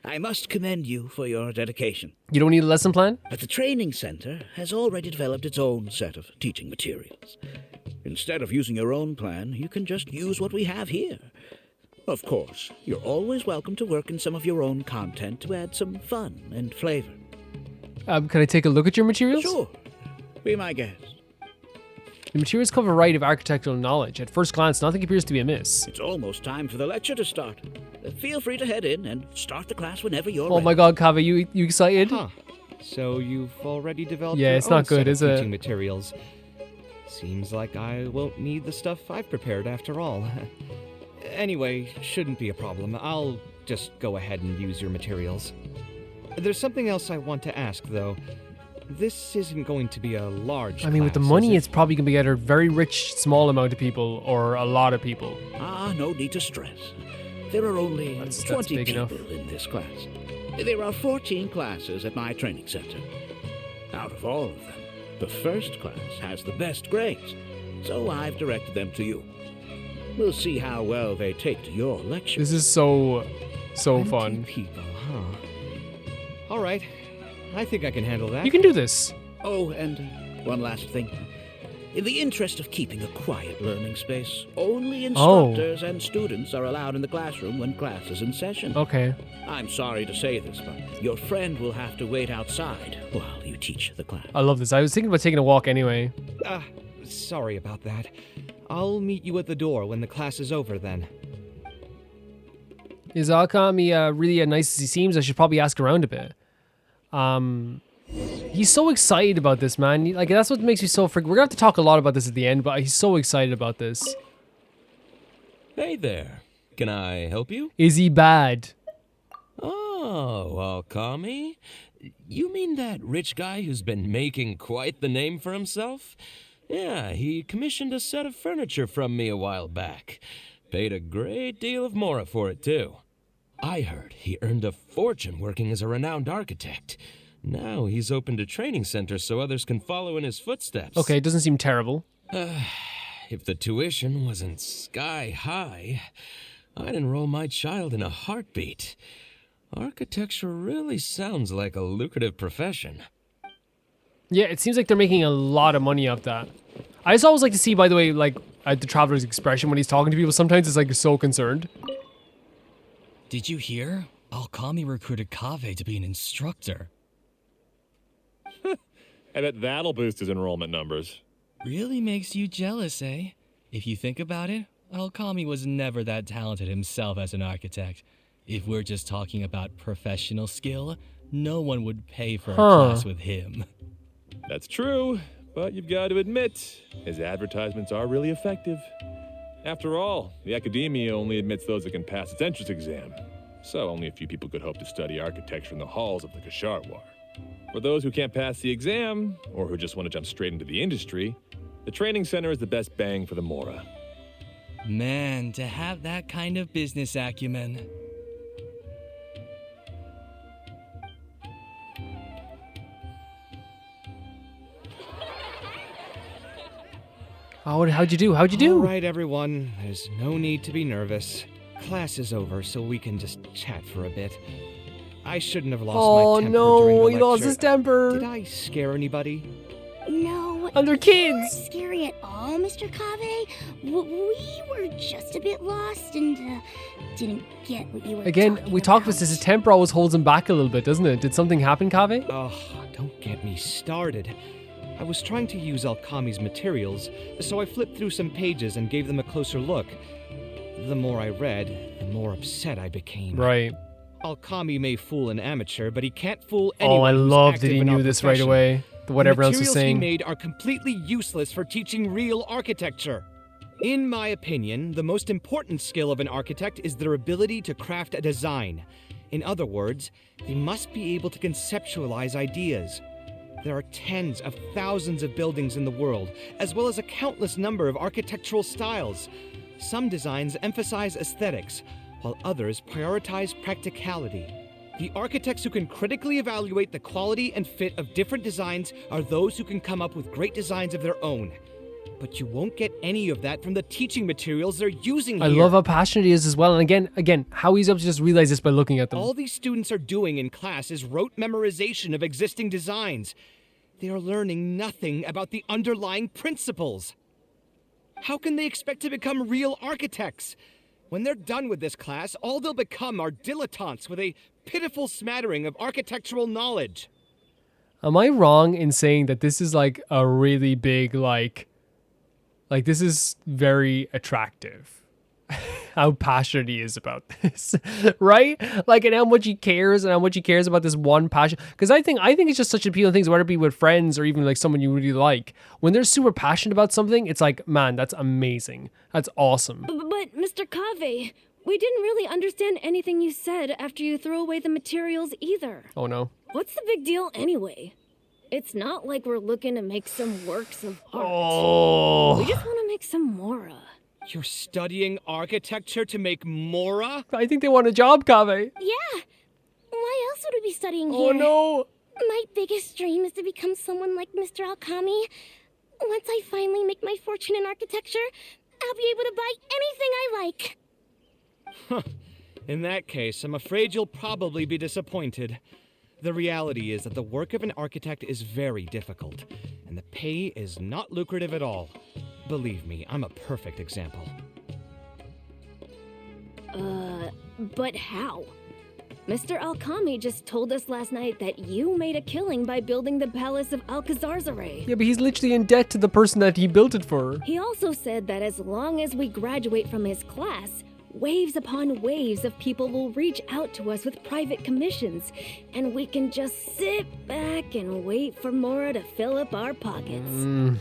I must commend you for your dedication. You don't need a lesson plan? But the training center has already developed its own set of teaching materials. Instead of using your own plan, you can just use what we have here. Of course, you're always welcome to work in some of your own content to add some fun and flavor. Can I take a look at your materials? Sure. Be my guest. The materials cover a variety of architectural knowledge. At first glance, nothing appears to be amiss. It's almost time for the lecture to start. Feel free to head in and start the class whenever you're Oh ready. my god, Kaveh, you excited? Huh. So you've already developed Yeah, your it's own not good, set of is it? teaching materials. Seems like I won't need the stuff I've prepared after all. Anyway, shouldn't be a problem. I'll just go ahead and use your materials. There's something else I want to ask, though. This isn't going to be a large I mean, with the class, money, is it? it's probably going to be either a very rich, small amount of people or a lot of people. No need to stress. There are only 20 big people enough. in this class. There are 14 classes at my training center. Out of all of them, the first class has the best grades, so I've directed them to you. We'll see how well they take to your lecture. This is so fun. People, huh? All right. I think I can handle that. You can do this. Oh, and one last thing. In the interest of keeping a quiet learning space, only instructors and students are allowed in the classroom when class is in session. Okay. I'm sorry to say this, but your friend will have to wait outside while you teach the class. I love this. I was thinking about taking a walk anyway. Sorry about that. I'll meet you at the door when the class is over then. Is Akami really as nice as he seems? I should probably ask around a bit. He's so excited about this, man. Like, that's what makes me so We're gonna have to talk a lot about this at the end, but he's so excited about this. Hey there. Can I help you? Is he bad? Oh, Akami? You mean that rich guy who's been making quite the name for himself? Yeah, he commissioned a set of furniture from me a while back. Paid a great deal of mora for it, too. I heard he earned a fortune working as a renowned architect. Now he's opened a training center so others can follow in his footsteps. Okay, it doesn't seem terrible. If the tuition wasn't sky high, I'd enroll my child in a heartbeat. Architecture really sounds like a lucrative profession. Yeah, it seems like they're making a lot of money off that. I just always like to see, by the way, like, the Traveler's expression when he's talking to people. Sometimes it's like so concerned. Did you hear? Alkami recruited Kaveh to be an instructor. I bet that'll boost his enrollment numbers. Really makes you jealous, eh? If you think about it, Alkami was never that talented himself as an architect. If we're just talking about professional skill, no one would pay for a class with him. That's true, but you've got to admit, his advertisements are really effective. After all, the Akademiya only admits those that can pass its entrance exam, so only a few people could hope to study architecture in the halls of the Kasharwar. For those who can't pass the exam, or who just want to jump straight into the industry, the training center is the best bang for the mora. Man, to have that kind of business acumen. How'd you do? How'd you do? All right, everyone. There's no need to be nervous. Class is over, so we can just chat for a bit. I shouldn't have lost my temper during the lecture. He lost his temper. Did I scare anybody? No. And they're kids. You weren't scary at all, Mr. Kaveh. We were just a bit lost and didn't get what you were Again, we talked about this. His temper always holds him back a little bit, doesn't it? Did something happen, Kaveh? Oh, don't get me started. I was trying to use Alkami's materials, so I flipped through some pages and gave them a closer look. The more I read, the more upset I became. Right. Alkami may fool an amateur, but he can't fool anyone. Oh, I who's love that active he in our knew this right profession. away. What everyone else was The saying. materials he made are completely useless for teaching real architecture. In my opinion, the most important skill of an architect is their ability to craft a design. In other words, they must be able to conceptualize ideas. There are tens of thousands of buildings in the world, as well as a countless number of architectural styles. Some designs emphasize aesthetics, while others prioritize practicality. The architects who can critically evaluate the quality and fit of different designs are those who can come up with great designs of their own. But you won't get any of that from the teaching materials they're using here. I love how passionate he is as well. And again, how he's able to just realize this by looking at them. All these students are doing in class is rote memorization of existing designs. They are learning nothing about the underlying principles. How can they expect to become real architects? When they're done with this class, all they'll become are dilettantes with a pitiful smattering of architectural knowledge. Am I wrong in saying that this is like a really big, like this is very attractive? How passionate he is about this, right? Like, and how much he cares about this one passion. Because I think it's just such appealing things, whether it be with friends or even like someone you really like. When they're super passionate about something, it's like, man, that's amazing. That's awesome. But Mr. Kaveh, we didn't really understand anything you said after you threw away the materials either. Oh no. What's the big deal anyway? It's not like we're looking to make some works of art. Oh. We just want to make some mora. You're studying architecture to make mora? I think they want a job, Kaveh. Yeah. Why else would we be studying here? Oh no. My biggest dream is to become someone like Mr. Alkami. Once I finally make my fortune in architecture, I'll be able to buy anything I like. Huh. In that case, I'm afraid you'll probably be disappointed. The reality is that the work of an architect is very difficult, and the pay is not lucrative at all. Believe me, I'm a perfect example. But how? Mr. Alkami just told us last night that you made a killing by building the Palace of Alcazarzare. Yeah, but he's literally in debt to the person that he built it for. He also said that as long as we graduate from his class, waves upon waves of people will reach out to us with private commissions, and we can just sit back and wait for Mora to fill up our pockets.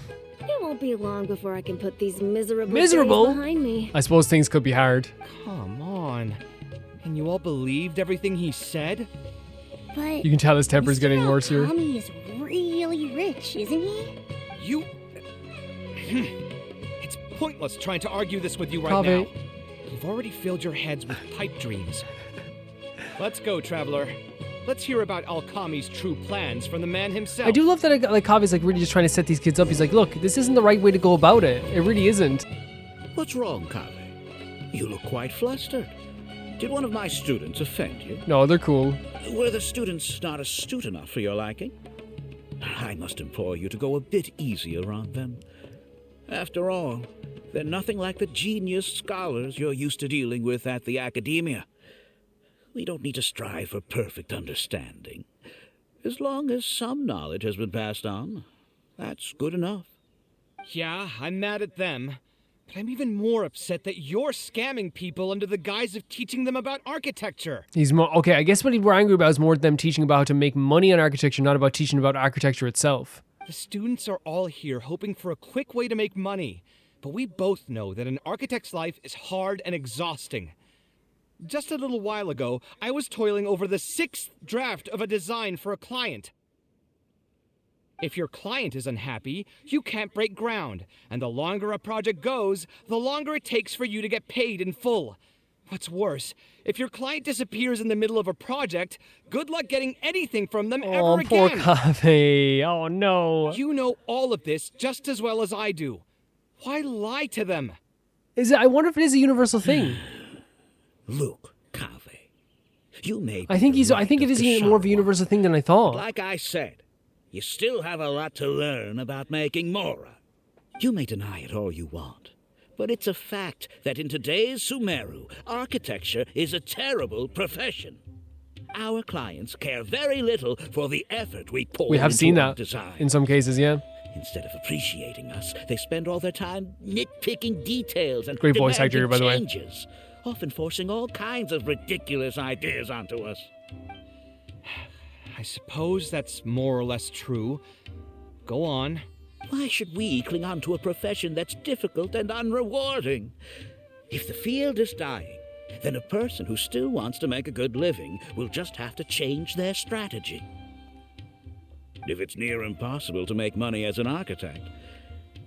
It won't be long before I can put these miserable days behind me. I suppose things could be hard. Come on. And you all believed everything he said? But You can tell his temper's getting worse here. Tommy is really rich, isn't he? You... It's pointless trying to argue this with you right Kaveh. now. You've already filled your heads with pipe dreams. Let's go, traveler. Let's hear about Alkami's true plans from the man himself. I do love that like Kaveh's like really just trying to set these kids up. He's like, look, this isn't the right way to go about it. It really isn't. What's wrong, Kaveh? You look quite flustered. Did one of my students offend you? No, they're cool. Were the students not astute enough for your liking? I must implore you to go a bit easier on them. After all, they're nothing like the genius scholars you're used to dealing with at the Akademiya. We don't need to strive for perfect understanding. As long as some knowledge has been passed on, that's good enough. Yeah, I'm mad at them. But I'm even more upset that you're scamming people under the guise of teaching them about architecture. He's more okay. I guess what we're angry about is more them teaching about how to make money on architecture, not about teaching about architecture itself. The students are all here hoping for a quick way to make money, but we both know that an architect's life is hard and exhausting. Just a little while ago, I was toiling over the 6th draft of a design for a client. If your client is unhappy, you can't break ground, and the longer a project goes, the longer it takes for you to get paid in full. What's worse, if your client disappears in the middle of a project, good luck getting anything from them ever again. Oh, poor Kaveh. Oh, no. You know all of this just as well as I do. Why lie to them? I wonder if it is a universal thing. Look, Kaveh, you may. I think it is more of a universal thing than I thought. Like I said, you still have a lot to learn about making Mora. You may deny it all you want, but it's a fact that in today's Sumeru, architecture is a terrible profession. Our clients care very little for the effort we pour We have into seen our that design. in some cases, yeah. Instead of appreciating us, they spend all their time nitpicking details and Great voice actor here, by the way. changes, often forcing all kinds of ridiculous ideas onto us. I suppose that's more or less true. Go on. Why should we cling on to a profession that's difficult and unrewarding? If the field is dying, then a person who still wants to make a good living will just have to change their strategy. If it's near impossible to make money as an architect,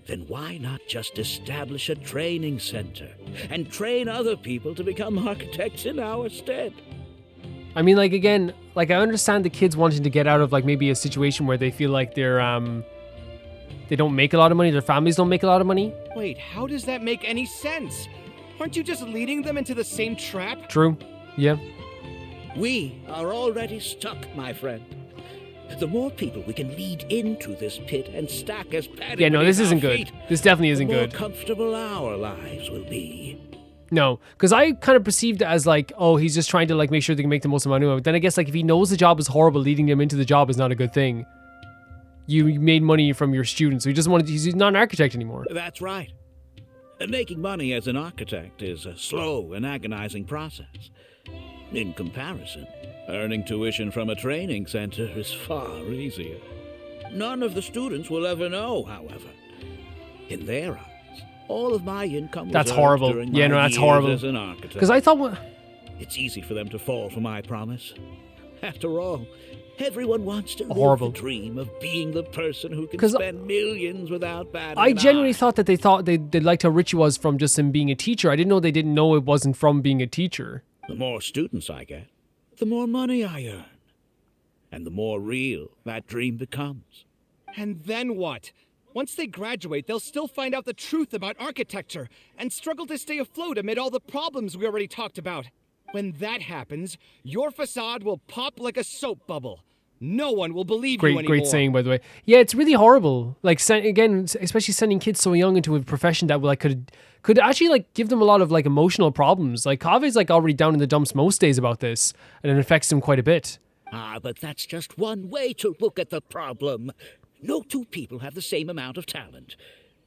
then why not just establish a training center and train other people to become architects in our stead? I mean, like, again, like, I understand the kids wanting to get out of, like, maybe a situation where they feel like they're, they don't make a lot of money, their families don't make a lot of money. Wait, how does that make any sense? Aren't you just leading them into the same trap? True. Yeah. We are already stuck, my friend. The more people we can lead into this pit and stack as padding Yeah, no, this beneath isn't our good. feet, This definitely isn't the more good. comfortable our lives will be. No, because I kind of perceived it as like, oh, he's just trying to like make sure they can make the most money. But then I guess like if he knows the job is horrible, leading them into the job is not a good thing. You made money from your students, so he doesn't want to. He's not an architect anymore. That's right. Making money as an architect is a slow and agonizing process. In comparison, earning tuition from a training center is far easier. None of the students will ever know, however. In their eyes, all of my income was That's earned horrible. during Yeah, my no, that's years horrible. as an architect. Because I thought, It's easy for them to fall for my promise. After all, everyone wants to live Horrible. the dream of being the person who can 'Cause spend millions without batting I an genuinely eye. thought that they liked how rich he was from just him being a teacher. I didn't know they didn't know it wasn't from being a teacher. The more students I get, the more money I earn. And the more real that dream becomes. And then what? Once they graduate, they'll still find out the truth about architecture and struggle to stay afloat amid all the problems we already talked about. When that happens, your facade will pop like a soap bubble. No one will believe you anymore. Great saying, by the way. Yeah, it's really horrible. Like, again, especially sending kids so young into a profession that like could actually like give them a lot of like emotional problems. Like Kave's like already down in the dumps most days about this, and it affects him quite a bit. But that's just one way to look at the problem. No two people have the same amount of talent.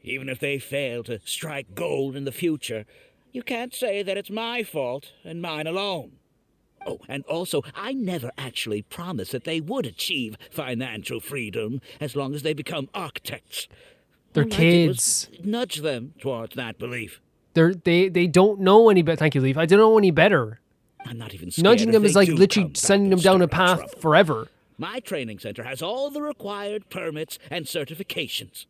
Even if they fail to strike gold in the future, you can't say that it's my fault and mine alone. Oh, and also, I never actually promised that they would achieve financial freedom as long as they become architects. They're All I did kids. was nudge them towards that belief. They don't know any better. Thank you, Leaf. I don't know any better. I'm not even scared Nudging if them is they like do literally come back sending them and down a stir path trouble. forever. My training center has all the required permits and certifications.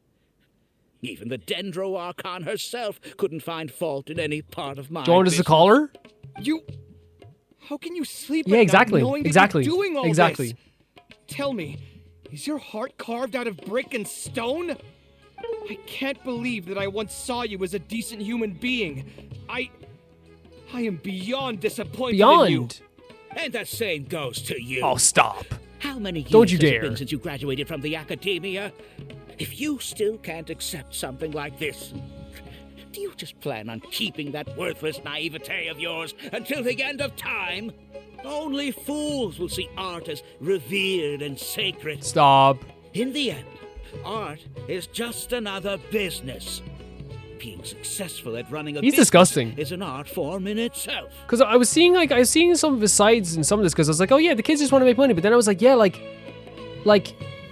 Even the Dendro Archon herself couldn't find fault in any part of my Do you want us to business. call her? How can you sleep Yeah, at exactly. night knowing Exactly. that you're doing all Exactly. this? Tell me, is your heart carved out of brick and stone? I can't believe that I once saw you as a decent human being. I am beyond disappointed in you. Beyond. And the same goes to you. Oh, stop. How many years Don't you has it dare. been since you graduated from the Akademiya? If you still can't accept something like this, do you just plan on keeping that worthless naivete of yours until the end of time? Only fools will see art as revered and sacred. Stop. In the end, art is just another business. Being successful at running a He's business disgusting. is an art form in itself. Because I was seeing some of his sides in some of this, because I was like, oh yeah, the kids just want to make money. But then I was like, yeah, like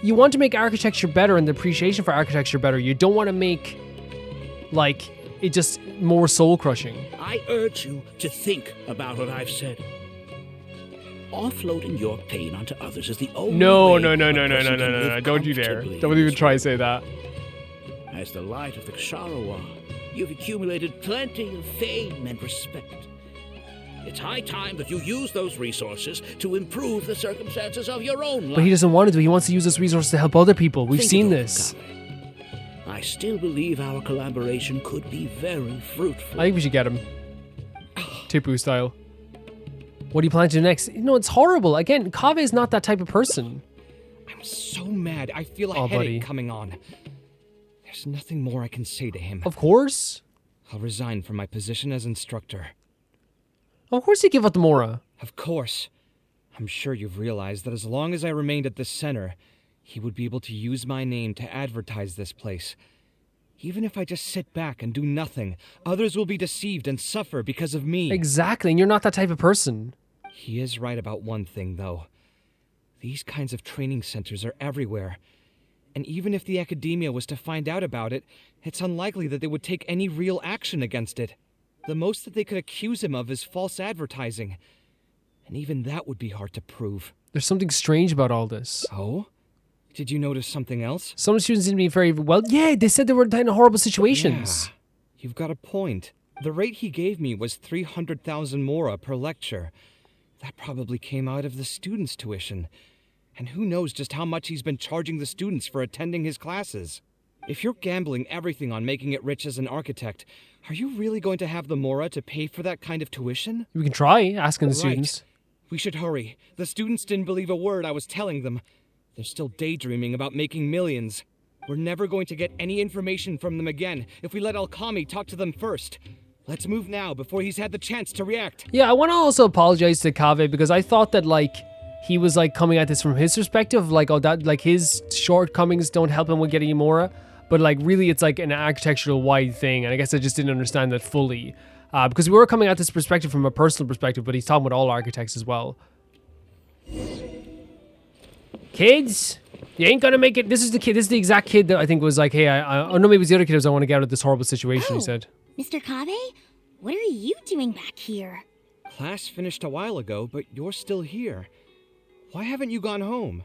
you want to make architecture better and the appreciation for architecture better. You don't want to make like it just more soul crushing. I urge you to think about what I've said. Offloading your pain onto others is the only No. way a person can No. live Don't you dare. comfortably Don't in even this try to world. say that. As the light of the Ksharowa, you've accumulated plenty of fame and respect. It's high time that you use those resources to improve the circumstances of your own life. But he doesn't want to do. He wants to use this resource to help other people. We've Think seen it over, this. Kaveh. I still believe our collaboration could be very fruitful. I think we should get him. Tipu style. What do you plan to do next? No, it's horrible. Again, Kaveh is not that type of person. I'm so mad. I feel a Oh, headache buddy. coming on. There's nothing more I can say to him. Of course. I'll resign from my position as instructor. Of course you give up the Mora. Of course. I'm sure you've realized that as long as I remained at this center, he would be able to use my name to advertise this place. Even if I just sit back and do nothing, others will be deceived and suffer because of me. Exactly, and you're not that type of person. He is right about one thing, though. These kinds of training centers are everywhere. And even if the Akademiya was to find out about it, it's unlikely that they would take any real action against it. The most that they could accuse him of is false advertising. And even that would be hard to prove. There's something strange about all this. Oh? Did you notice something else? Some students seem to be very well. Yeah, they said they were in horrible situations. Yeah, you've got a point. The rate he gave me was 300,000 mora per lecture. That probably came out of the students' tuition. And who knows just how much he's been charging the students for attending his classes. If you're gambling everything on making it rich as an architect, are you really going to have the mora to pay for that kind of tuition? We can try asking the Right. students. We should hurry. The students didn't believe a word I was telling them. They're still daydreaming about making millions. We're never going to get any information from them again if we let Alkami talk to them first. Let's move now before he's had the chance to react. Yeah, I want to also apologize to Kaveh because I thought that he was coming at this from his perspective, his shortcomings don't help him with getting Mora, but really it's an architectural wide thing, and I guess I just didn't understand that fully. Because we were coming at this perspective from a personal perspective, but he's talking with all architects as well. Kids, you ain't gonna make it. This is the exact kid that I think was hey, I know maybe it was the other kid was I want to get out of this horrible situation, he said. Mr. Kaveh, what are you doing back here? Class finished a while ago, but you're still here. Why haven't you gone home?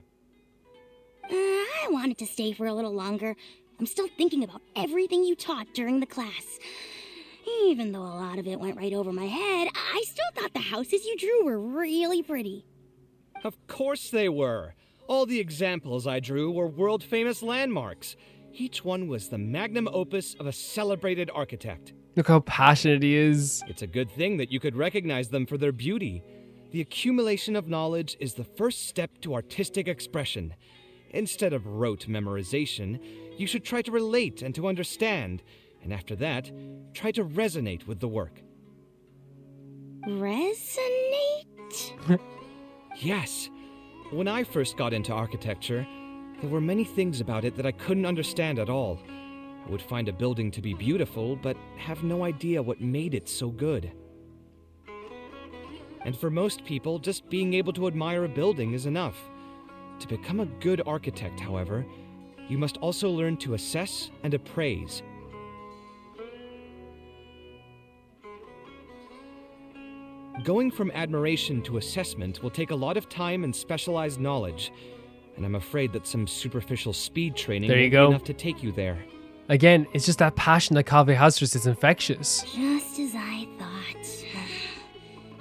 I wanted to stay for a little longer. I'm still thinking about everything you taught during the class. Even though a lot of it went right over my head, I still thought the houses you drew were really pretty. Of course they were. All the examples I drew were world-famous landmarks. Each one was the magnum opus of a celebrated architect. Look how passionate he is. It's a good thing that you could recognize them for their beauty. The accumulation of knowledge is the first step to artistic expression. Instead of rote memorization, you should try to relate and to understand, and after that, try to resonate with the work. Resonate? Yes. When I first got into architecture, there were many things about it that I couldn't understand at all. I would find a building to be beautiful, but have no idea what made it so good. And for most people, just being able to admire a building is enough. To become a good architect, however, you must also learn to assess and appraise. Going from admiration to assessment will take a lot of time and specialized knowledge, and I'm afraid that some superficial speed training won't be enough to take you there. Again, it's just that passion that Kaveh has for us is infectious. Just as I thought.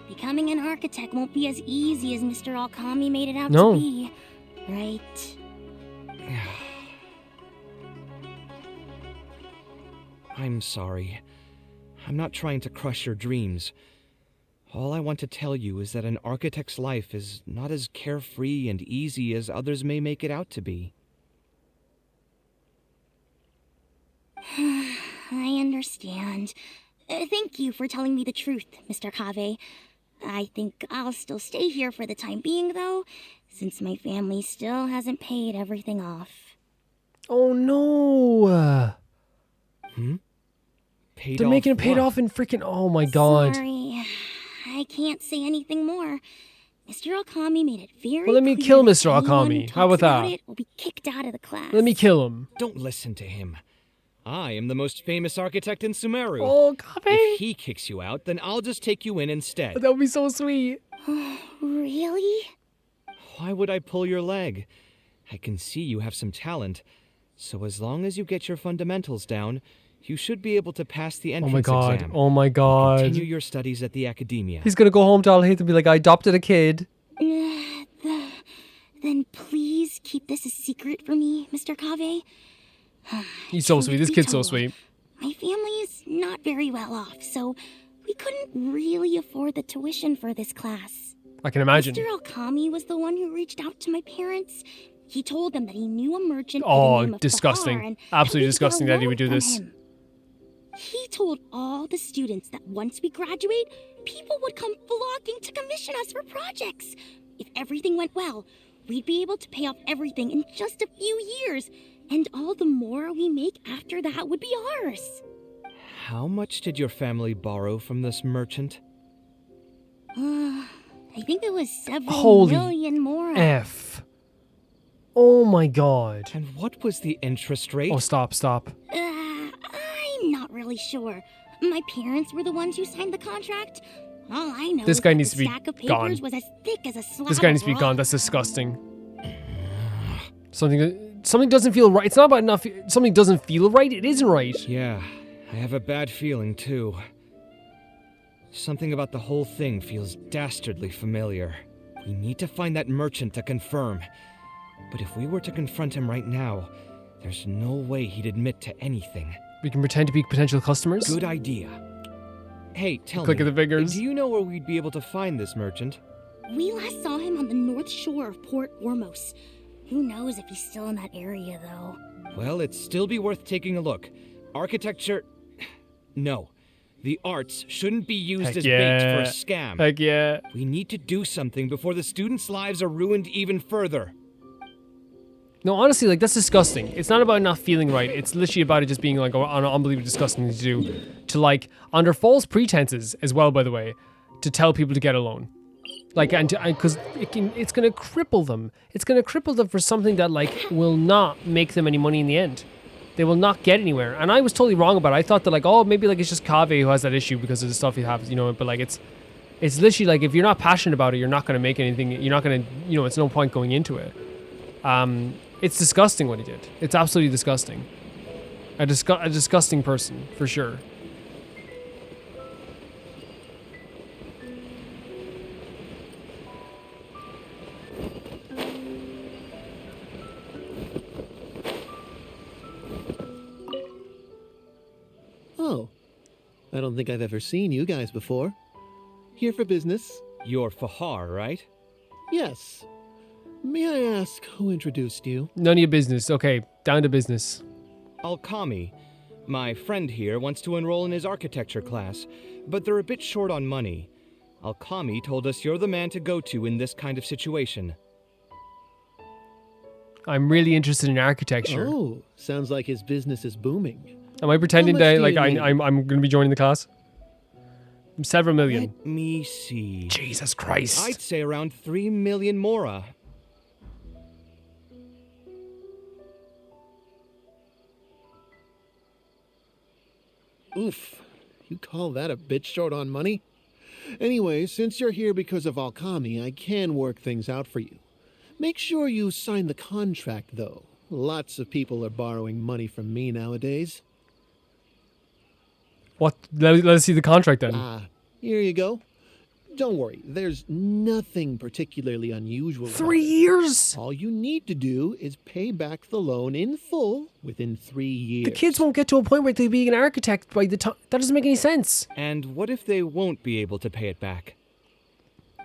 Becoming an architect won't be as easy as Mr. Alkami made it out to be, right? I'm sorry. I'm not trying to crush your dreams. All I want to tell you is that an architect's life is not as carefree and easy as others may make it out to be. I understand. Thank you for telling me the truth, Mr. Kaveh. I think I'll still stay here for the time being, though, since my family still hasn't paid everything off. Oh no! They're making it paid off in freaking... Oh my god. Sorry, I can't say anything more. Mr. Alkami made it very Well, let me clear kill that Mr. anyone who Alkami. How about talks about that? it will be kicked out of the class. Let me kill him. Don't listen to him. I am the most famous architect in Sumeru. Oh, Kaveh. If he kicks you out, then I'll just take you in instead. That would be so sweet. Really? Why would I pull your leg? I can see you have some talent. So as long as you get your fundamentals down, you should be able to pass the entrance exam. Oh my god. Continue your studies at the Akademiya. He's gonna go home to Al-Hayth and be like, I adopted a kid. Then please keep this a secret for me, Mr. Kaveh. He's so sweet. This kid's so sweet. My family is not very well off, so we couldn't really afford the tuition for this class. I can imagine. Mr. Alkami was the one who reached out to my parents. He told them that he knew a merchant by the name of disgusting. Bahar, and Absolutely we could get disgusting a that he loan would do from this. him. He told all the students that once we graduate, people would come flocking to commission us for projects. If everything went well, we'd be able to pay off everything in just a few years, and all the more we make after that would be ours. How much did your family borrow from this merchant? I think it was several million more. F. Oh my god. And what was the interest rate? Oh, stop. I'm not really sure. My parents were the ones who signed the contract. All I know This is guy that needs the to be stack of gone. papers was as thick as a slab This guy needs of to be rock. gone. That's disgusting. Something doesn't feel right. It's not about enough. Something doesn't feel right. It isn't right. Yeah, I have a bad feeling too. Something about the whole thing feels dastardly familiar. We need to find that merchant to confirm. But if we were to confront him right now, there's no way he'd admit to anything. We can pretend to be potential customers. Good idea. Hey, tell Click me, of the fingers. do you know where we'd be able to find this merchant? We last saw him on the north shore of Port Ormos. Who knows if he's still in that area, though. Well, it'd still be worth taking a look. Architecture... No. The arts shouldn't be used Heck as yeah. bait for a scam. Heck yeah. We need to do something before the students' lives are ruined even further. No, honestly, like, that's disgusting. It's not about not feeling right. It's literally about it just being, like, an unbelievably disgusting thing to do. To, like, under false pretenses as well, by the way, to tell people to get a loan. Like, because it's going to cripple them. It's going to cripple them for something that, like, will not make them any money in the end. They will not get anywhere. And I was totally wrong about it. I thought that, like, oh, maybe, like, it's just Kaveh who has that issue because of the stuff he has, you know, but, like, it's literally, like, if you're not passionate about it, you're not going to make anything, you're not going to, you know, it's no point going into it. It's disgusting what he did. It's absolutely disgusting. A disgusting person, for sure. Oh, I don't think I've ever seen you guys before. Here for business? You're Fahar, right? Yes. May I ask who introduced you? None of your business. Okay, down to business. Alkami. My friend here wants to enroll in his architecture class, but they're a bit short on money. Alkami told us you're the man to go to in this kind of situation. I'm really interested in architecture. Oh, sounds like his business is booming. Am I pretending that like need? I'm going to be joining the class? Several million. Let me see. Jesus Christ. I'd say around 3 million mora. Oof. You call that a bit short on money? Anyway, since you're here because of Alkami, I can work things out for you. Make sure you sign the contract, though. Lots of people are borrowing money from me nowadays. What? Let us see the contract then. Here you go. Don't worry, there's nothing particularly unusual. 3 years? All you need to do is pay back the loan in full within 3 years. The kids won't get to a point where they'll be an architect by the time. That doesn't make any sense. And what if they won't be able to pay it back?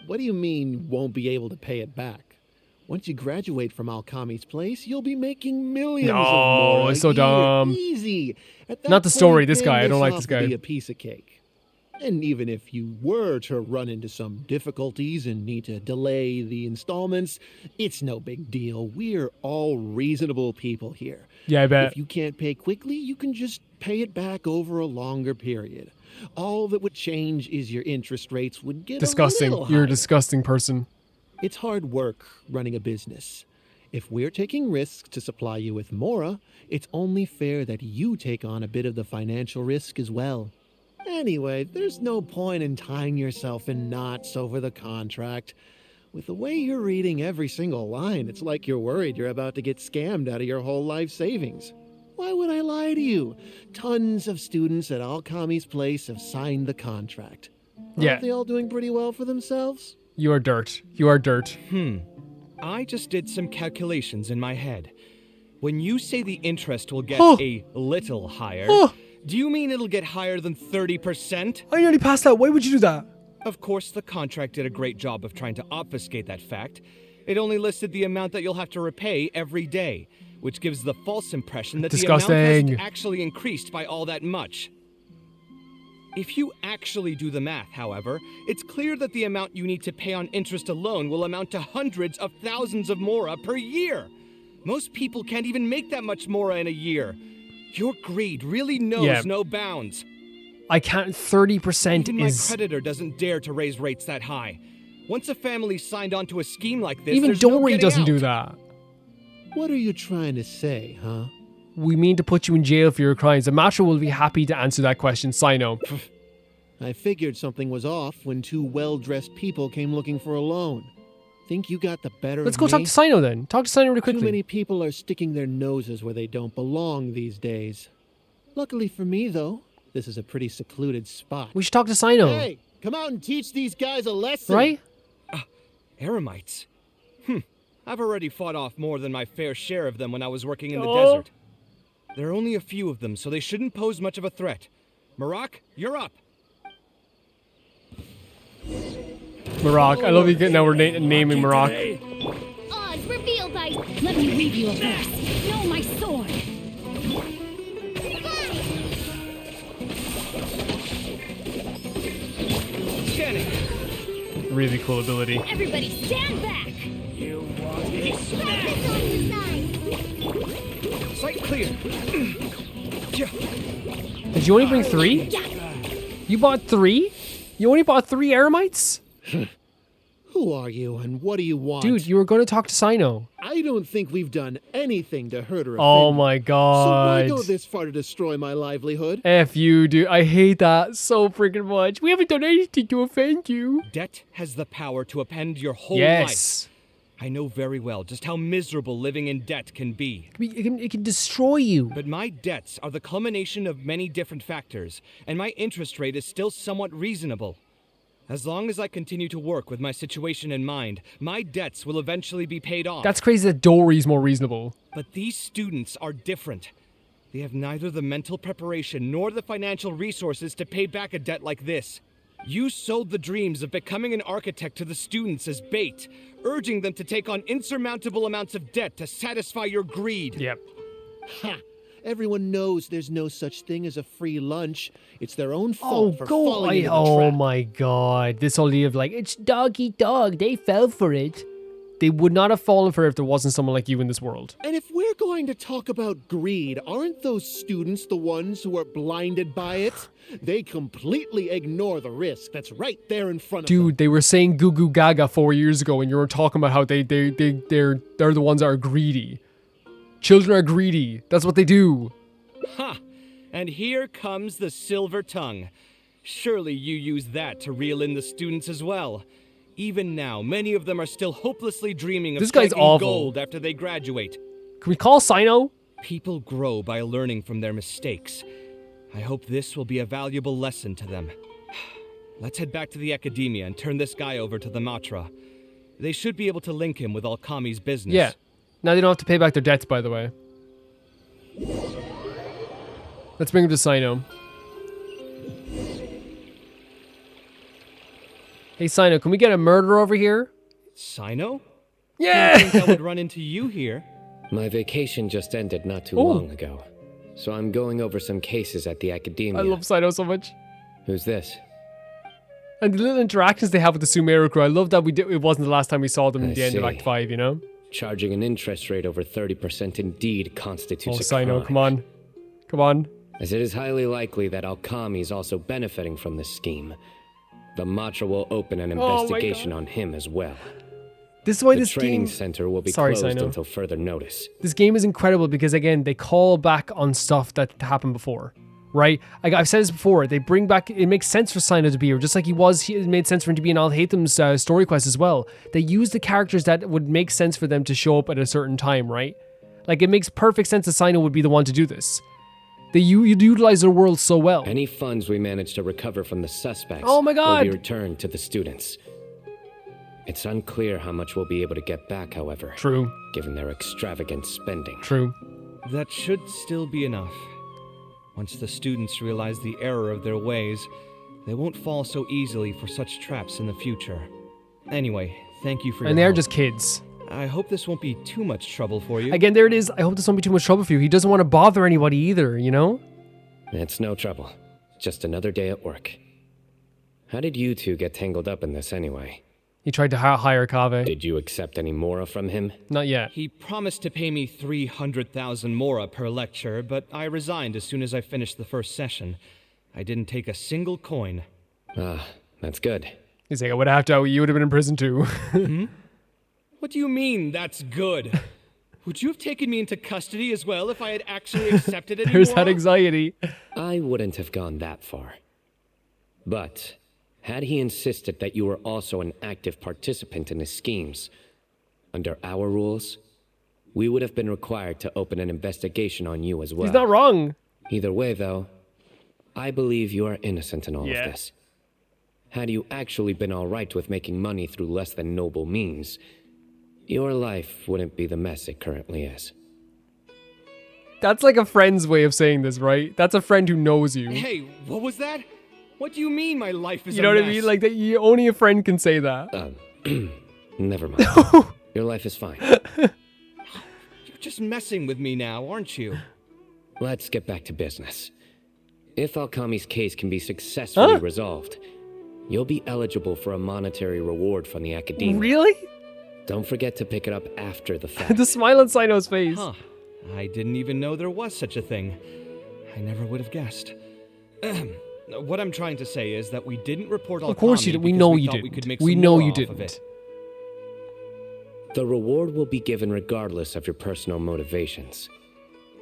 What do you mean, won't be able to pay it back? Once you graduate from Alkami's place, you'll be making millions of more. It's so dumb. Easy. Not the story, this guy. I don't like this guy. Be a piece of cake. And even if you were to run into some difficulties and need to delay the installments, it's no big deal. We're all reasonable people here. Yeah, I bet. If you can't pay quickly, you can just pay it back over a longer period. All that would change is your interest rates would get Disgusting. a little You're a higher. disgusting person. It's hard work running a business. If we're taking risks to supply you with mora, it's only fair that you take on a bit of the financial risk as well. Anyway, there's no point in tying yourself in knots over the contract. With the way you're reading every single line, it's like you're worried you're about to get scammed out of your whole life savings. Why would I lie to you? Tons of students at Alkami's place have signed the contract. Yeah. Aren't they all doing pretty well for themselves? You are dirt. You are dirt. I just did some calculations in my head. When you say the interest will get a little higher, do you mean it'll get higher than 30%? I nearly passed out. Why would you do that? Of course, the contract did a great job of trying to obfuscate that fact. It only listed the amount that you'll have to repay every day, which gives the false impression that the amount hasn't actually increased by all that much. If you actually do the math, however, it's clear that the amount you need to pay on interest alone will amount to hundreds of thousands of mora per year. Most people can't even make that much mora in a year. Your greed really knows no bounds. I can't. 30% Even is. my creditor doesn't dare to raise rates that high. Once a family signed on to a scheme like this, Even there's no Dory getting doesn't out. do that. What are you trying to say, huh? We mean to put you in jail for your crimes. The Master will be happy to answer that question. Sino. I figured something was off when two well-dressed people came looking for a loan. Think you got the better Let's of go me? talk to Sino then. Talk to Sino really Too quickly. many people are sticking their noses where they don't belong these days. Luckily for me, though, this is a pretty secluded spot. We should talk to Sino. Hey, come out and teach these guys a lesson. Right? Eremites. I've already fought off more than my fair share of them when I was working in the desert. There are only a few of them, so they shouldn't pose much of a threat. Marak, you're up. Marak. I love you. Now we're naming Marak. Oz, reveal thy... Let me read you a verse. Know my sword. Scanning. Really cool ability. Everybody stand back. You want it? Sight clear. Did you only bring 3? You bought 3? You only bought 3 Eremites? Who are you and what do you want? Dude, you were going to talk to Sino. I don't think we've done anything to hurt or offend Oh you. my So god. why go this far to destroy my livelihood? F you, dude. I hate that so freaking much. We haven't done anything to offend you. Debt has the power to upend your whole Yes. life. I know very well just how miserable living in debt can be. It can destroy you. But my debts are the culmination of many different factors, and my interest rate is still somewhat reasonable. As long as I continue to work with my situation in mind, my debts will eventually be paid off. That's crazy that Dory's more reasonable. But these students are different. They have neither the mental preparation nor the financial resources to pay back a debt like this. You sold the dreams of becoming an architect to the students as bait, urging them to take on insurmountable amounts of debt to satisfy your greed. Yep. Ha! Everyone knows there's no such thing as a free lunch. It's their own fault for go falling into the Oh trap. my god. This idea of like, it's dog eat dog. They fell for it. They would not have fallen for it if there wasn't someone like you in this world. And if we're going to talk about greed, aren't those students the ones who are blinded by it? They completely ignore the risk that's right there in front of them. Dude, they were saying goo goo gaga 4 years ago and you were talking about how they're the ones that are greedy. Children are greedy. That's what they do. Ha! And here comes the silver tongue. Surely you use that to reel in the students as well. Even now, many of them are still hopelessly dreaming of This guy's striking awful. gold after they graduate. Can we call Sino? People grow by learning from their mistakes. I hope this will be a valuable lesson to them. Let's head back to the Akademiya and turn this guy over to the Matra. They should be able to link him with Alkami's business. Yeah. Now they don't have to pay back their debts, by the way. Let's bring him to Sino. Hey, Sino, can we get a murderer over here? Sino? Yeah! Didn't think I would run into you here. My vacation just ended not too Ooh. long ago, so I'm going over some cases at the Akademiya. I love Sino so much. Who's this? And the little interactions they have with the Sumeru crew. I love that it wasn't the last time we saw them in I the end of see. Act 5, you know? Charging an interest rate over 30% indeed constitutes Oh, a Sino, crime. come on. Come on. As it is highly likely that Alkami is also benefiting from this scheme, the Matra will open an Oh my investigation on him as well. This is why the this training game... center will be Sorry, closed Sino. until further notice. This game is incredible because, again, they call back on stuff that happened before, right? I've said this before. They bring back... It makes sense for Sino to be here, just like it made sense for him to be in Al Haytham's story quest as well. They use the characters that would make sense for them to show up at a certain time, right? Like, it makes perfect sense that Sino would be the one to do this. They utilize their world so well. Any funds we manage to recover from the suspects Oh my God. will be returned to the students. It's unclear how much we'll be able to get back, however. True. Given their extravagant spending. True. That should still be enough. Once the students realize the error of their ways, they won't fall so easily for such traps in the future. Anyway, thank you for your And they're help. just kids. I hope this won't be too much trouble for you. Again, there it is. I hope this won't be too much trouble for you. He doesn't want to bother anybody either, you know? It's no trouble. Just another day at work. How did you two get tangled up in this anyway? He tried to hire Kaveh. Did you accept any mora from him? Not yet. He promised to pay me 300,000 mora per lecture, but I resigned as soon as I finished the first session. I didn't take a single coin. Ah, that's good. He's like, I would have to. You would have been in prison too. What do you mean, that's good? Would you have taken me into custody as well if I had actually accepted any There's mora? that anxiety. I wouldn't have gone that far. But, had he insisted that you were also an active participant in his schemes, under our rules, we would have been required to open an investigation on you as well. He's not wrong. Either way, though, I believe you are innocent in all Yeah. of this. Had you actually been all right with making money through less than noble means, your life wouldn't be the mess it currently is. That's like a friend's way of saying this, right? That's a friend who knows you. Hey, what was that? What do you mean my life is You know a what mess? I mean? Like that. Only a friend can say that. Never mind. Your life is fine. You're just messing with me now, aren't you? Let's get back to business. If Alkami's case can be successfully resolved, you'll be eligible for a monetary reward from the Akademiya. Really? Don't forget to pick it up after the fact. The smile on Sino's face. Huh. I didn't even know there was such a thing. I never would have guessed. What I'm trying to say is that we didn't report Alkami Of course you did. We because know we you thought didn't. We could make We some know more you off of didn't. it. The reward will be given regardless of your personal motivations.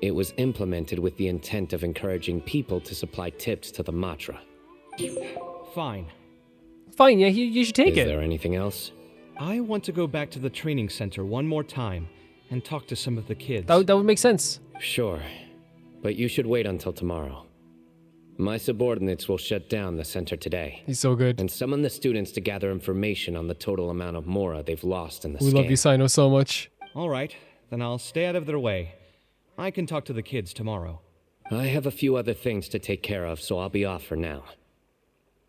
It was implemented with the intent of encouraging people to supply tips to the Matra. Fine. Fine, yeah, you should take Is it. there anything else? I want to go back to the training center one more time and talk to some of the kids. That would make sense. Sure, but you should wait until tomorrow. My subordinates will shut down the center today. He's so good. And summon the students to gather information on the total amount of mora they've lost in the We scam. love you, Sino, so much. All right, then I'll stay out of their way. I can talk to the kids tomorrow. I have a few other things to take care of, so I'll be off for now.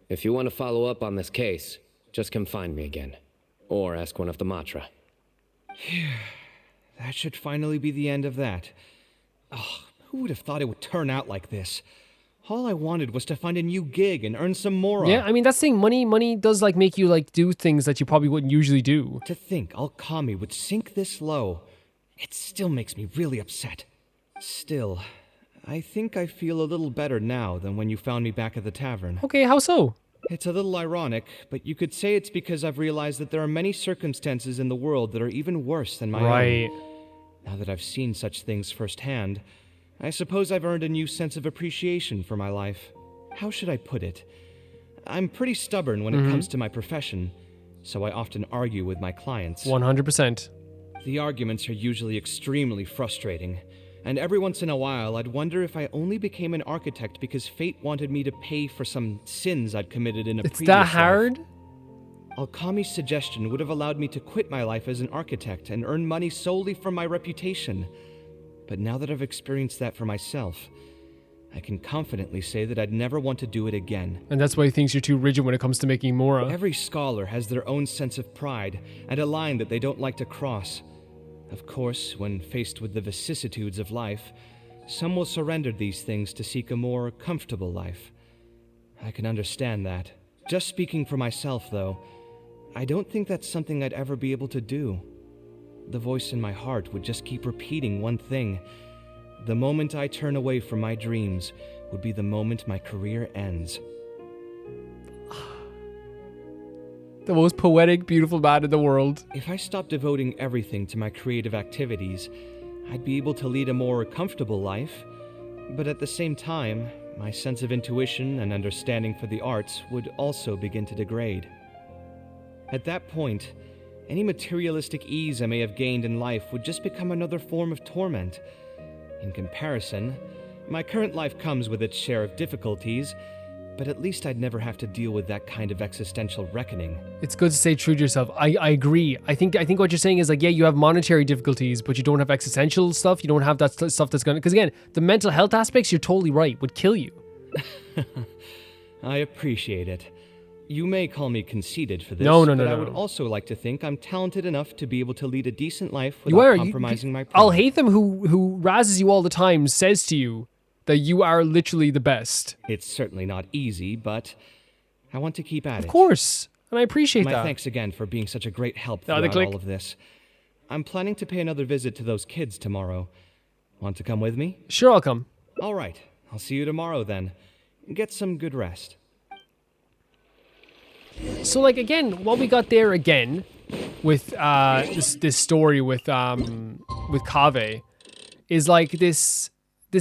If you want to follow up on this case, just come find me again. Or ask one of the Matra. That should finally be the end of that. Oh, who would have thought it would turn out like this? All I wanted was to find a new gig and earn some more. Yeah, I mean, that's the thing. Money does, like, make you, like, do things that you probably wouldn't usually do. To think Alkami would sink this low, it still makes me really upset. Still, I think I feel a little better now than when you found me back at the tavern. Okay, how so? It's a little ironic, but you could say it's because I've realized that there are many circumstances in the world that are even worse than my own. Now that I've seen such things firsthand, I suppose I've earned a new sense of appreciation for my life. How should I put it? I'm pretty stubborn when it comes to my profession, so I often argue with my clients. 100%. The arguments are usually extremely frustrating, and every once in a while I'd wonder if I only became an architect because fate wanted me to pay for some sins I'd committed in a previous life. It's that hard? Alkami's suggestion would have allowed me to quit my life as an architect and earn money solely from my reputation. But now that I've experienced that for myself, I can confidently say that I'd never want to do it again. And that's why he thinks you're too rigid when it comes to making Mora. Every scholar has their own sense of pride and a line that they don't like to cross. Of course, when faced with the vicissitudes of life, some will surrender these things to seek a more comfortable life. I can understand that. Just speaking for myself, though, I don't think that's something I'd ever be able to do. The voice in my heart would just keep repeating one thing. The moment I turn away from my dreams would be the moment my career ends. The most poetic, beautiful man in the world. If I stopped devoting everything to my creative activities, I'd be able to lead a more comfortable life. But at the same time, my sense of intuition and understanding for the arts would also begin to degrade. At that point, any materialistic ease I may have gained in life would just become another form of torment. In comparison, my current life comes with its share of difficulties, but at least I'd never have to deal with that kind of existential reckoning. It's good to stay true to yourself. I agree. I think what you're saying is, like, yeah, you have monetary difficulties, but you don't have existential stuff. You don't have that stuff that's gonna... Because again, the mental health aspects, you're totally right, would kill you. I appreciate it. You may call me conceited for this, No. but I would also like to think I'm talented enough to be able to lead a decent life You without are. compromising my pride. I'll hate them who razzes you all the time, says to you that you are literally the best. It's certainly not easy, but I want to keep at it. Of course, and I appreciate that. My thanks again for being such a great help throughout all of this. I'm planning to pay another visit to those kids tomorrow. Want to come with me? Sure, I'll come. All right. I'll see you tomorrow then. Get some good rest. So, like, again, what we got there again with this story with Kaveh is like this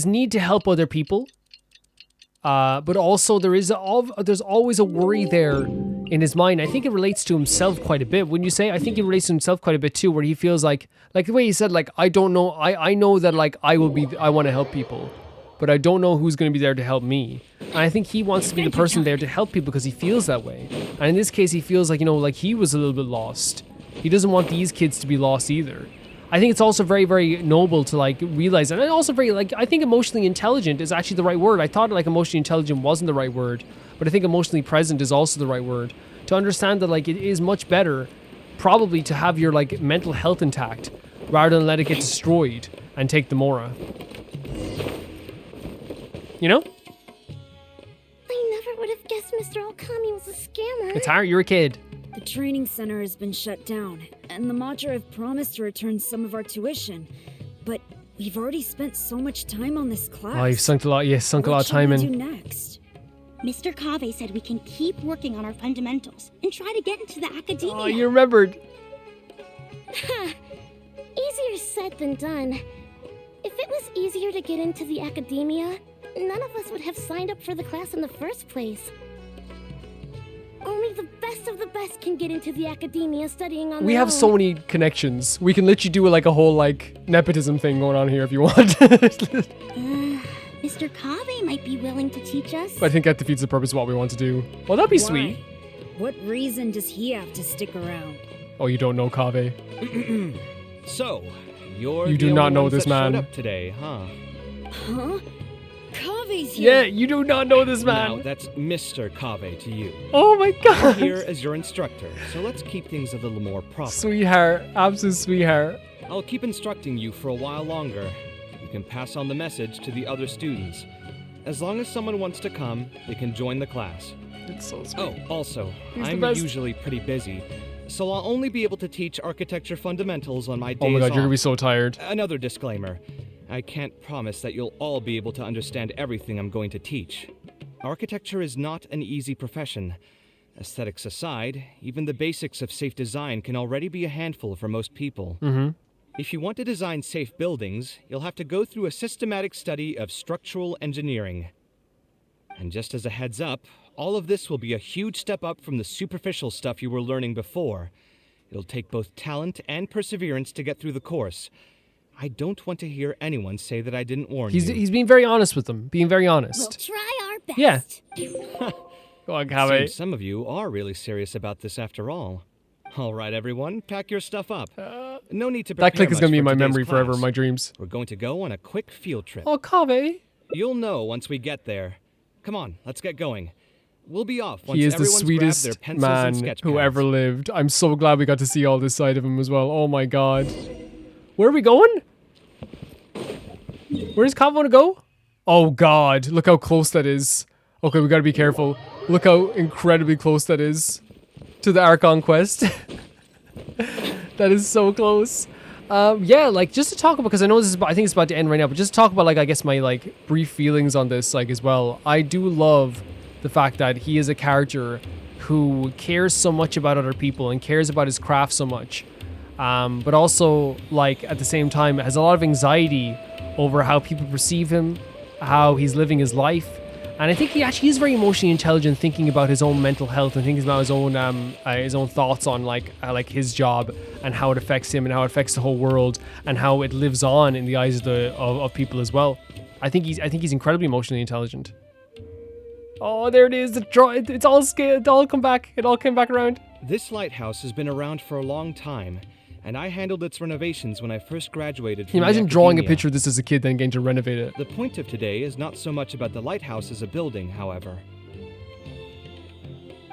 need to help other people, but also there's always a worry there in his mind. I think it relates to himself quite a bit. When you say, I think it relates to himself quite a bit too, where he feels like the way he said, like, I don't know, I know that, like, I want to help people, but I don't know who's going to be there to help me. And I think he wants to be the person there to help people because he feels that way. And in this case, he feels like, like he was a little bit lost. He doesn't want these kids to be lost either. I think it's also very, very noble to, like, realize, and also very, like, I think emotionally intelligent is actually the right word. I thought, like, emotionally intelligent wasn't the right word, but I think emotionally present is also the right word. To understand that, like, it is much better probably to have your, like, mental health intact rather than let it get destroyed and take the Mora. You know? I never would have guessed Mr. Alkami was a scammer. It's hard, you're a kid. The training center has been shut down, and the Matra have promised to return some of our tuition. But we've already spent so much time on this class. Oh, you've sunk a lot of time in. What should we do next? Mr. Kaveh said we can keep working on our fundamentals and try to get into the Akademiya. Oh, you remembered. Easier said than done. If it was easier to get into the Akademiya, none of us would have signed up for the class in the first place. Only the best of the best can get into the Akademiya studying on We their have own. so many connections. We can literally do like a whole like nepotism thing going on here if you want. Mr. Kaveh might be willing to teach us. But I think that defeats the purpose of what we want to do. Well, that'd be sweet. What reason does he have to stick around? Oh, you don't know Kaveh. So, you're You do the not only know ones this that showed man. up today, huh? Huh? Kave's here. Yeah, you do not know this man. Now, that's Mr. Kaveh to you. Oh my god. I'm here as your instructor, so let's keep things a little more proper. Sweetheart, absolute sweetheart. I'll keep instructing you for a while longer. You can pass on the message to the other students. As long as someone wants to come, they can join the class. It's so sweet. Oh, also, He's the I'm best. usually pretty busy, so I'll only be able to teach architecture fundamentals on my days Oh my god, off. you're gonna be so tired. Another disclaimer. I can't promise that you'll all be able to understand everything I'm going to teach. Architecture is not an easy profession. Aesthetics aside, even the basics of safe design can already be a handful for most people. Mm-hmm. If you want to design safe buildings, you'll have to go through a systematic study of structural engineering. And just as a heads up, all of this will be a huge step up from the superficial stuff you were learning before. It'll take both talent and perseverance to get through the course. I don't want to hear anyone say that I didn't warn you. He's being very honest with them. Being very honest. We'll try our best. Yeah. Go on, Kaveh. Seems some of you are really serious about this after all. All right, everyone, pack your stuff up. No need to prepare That click is going to be in much my for today's memory forever, in class. my dreams. We're going to go on a quick field trip. Oh, Kaveh. You'll know once we get there. Come on, let's get going. We'll be off once He is the everyone's grabbed their sweetest pencils and man sketch who pads. ever lived. I'm so glad we got to see all this side of him as well. Oh my god. Where are we going? Where does Kaveh want to go? Oh god, look how close that is. Okay, we gotta be careful. Look how incredibly close that is to the Archon quest. That is so close. Yeah, like just to talk about, because I know this is, I think it's about to end right now, but just to talk about, like, I guess my like brief feelings on this, like, as well. I do love the fact that he is a character who cares so much about other people and cares about his craft so much, but also, like, at the same time has a lot of anxiety over how people perceive him, how he's living his life. And I think he actually is very emotionally intelligent, thinking about his own mental health and thinking about his own thoughts on like his job and how it affects him and how it affects the whole world and how it lives on in the eyes of people as well. I think he's incredibly emotionally intelligent. Oh, there it is. It's all scaled. It all came back around. This lighthouse has been around for a long time, and I handled its renovations when I first graduated from Can you imagine the drawing a Akademiya. picture of this as a kid, then getting to renovate it? The point of today is not so much about the lighthouse as a building, however.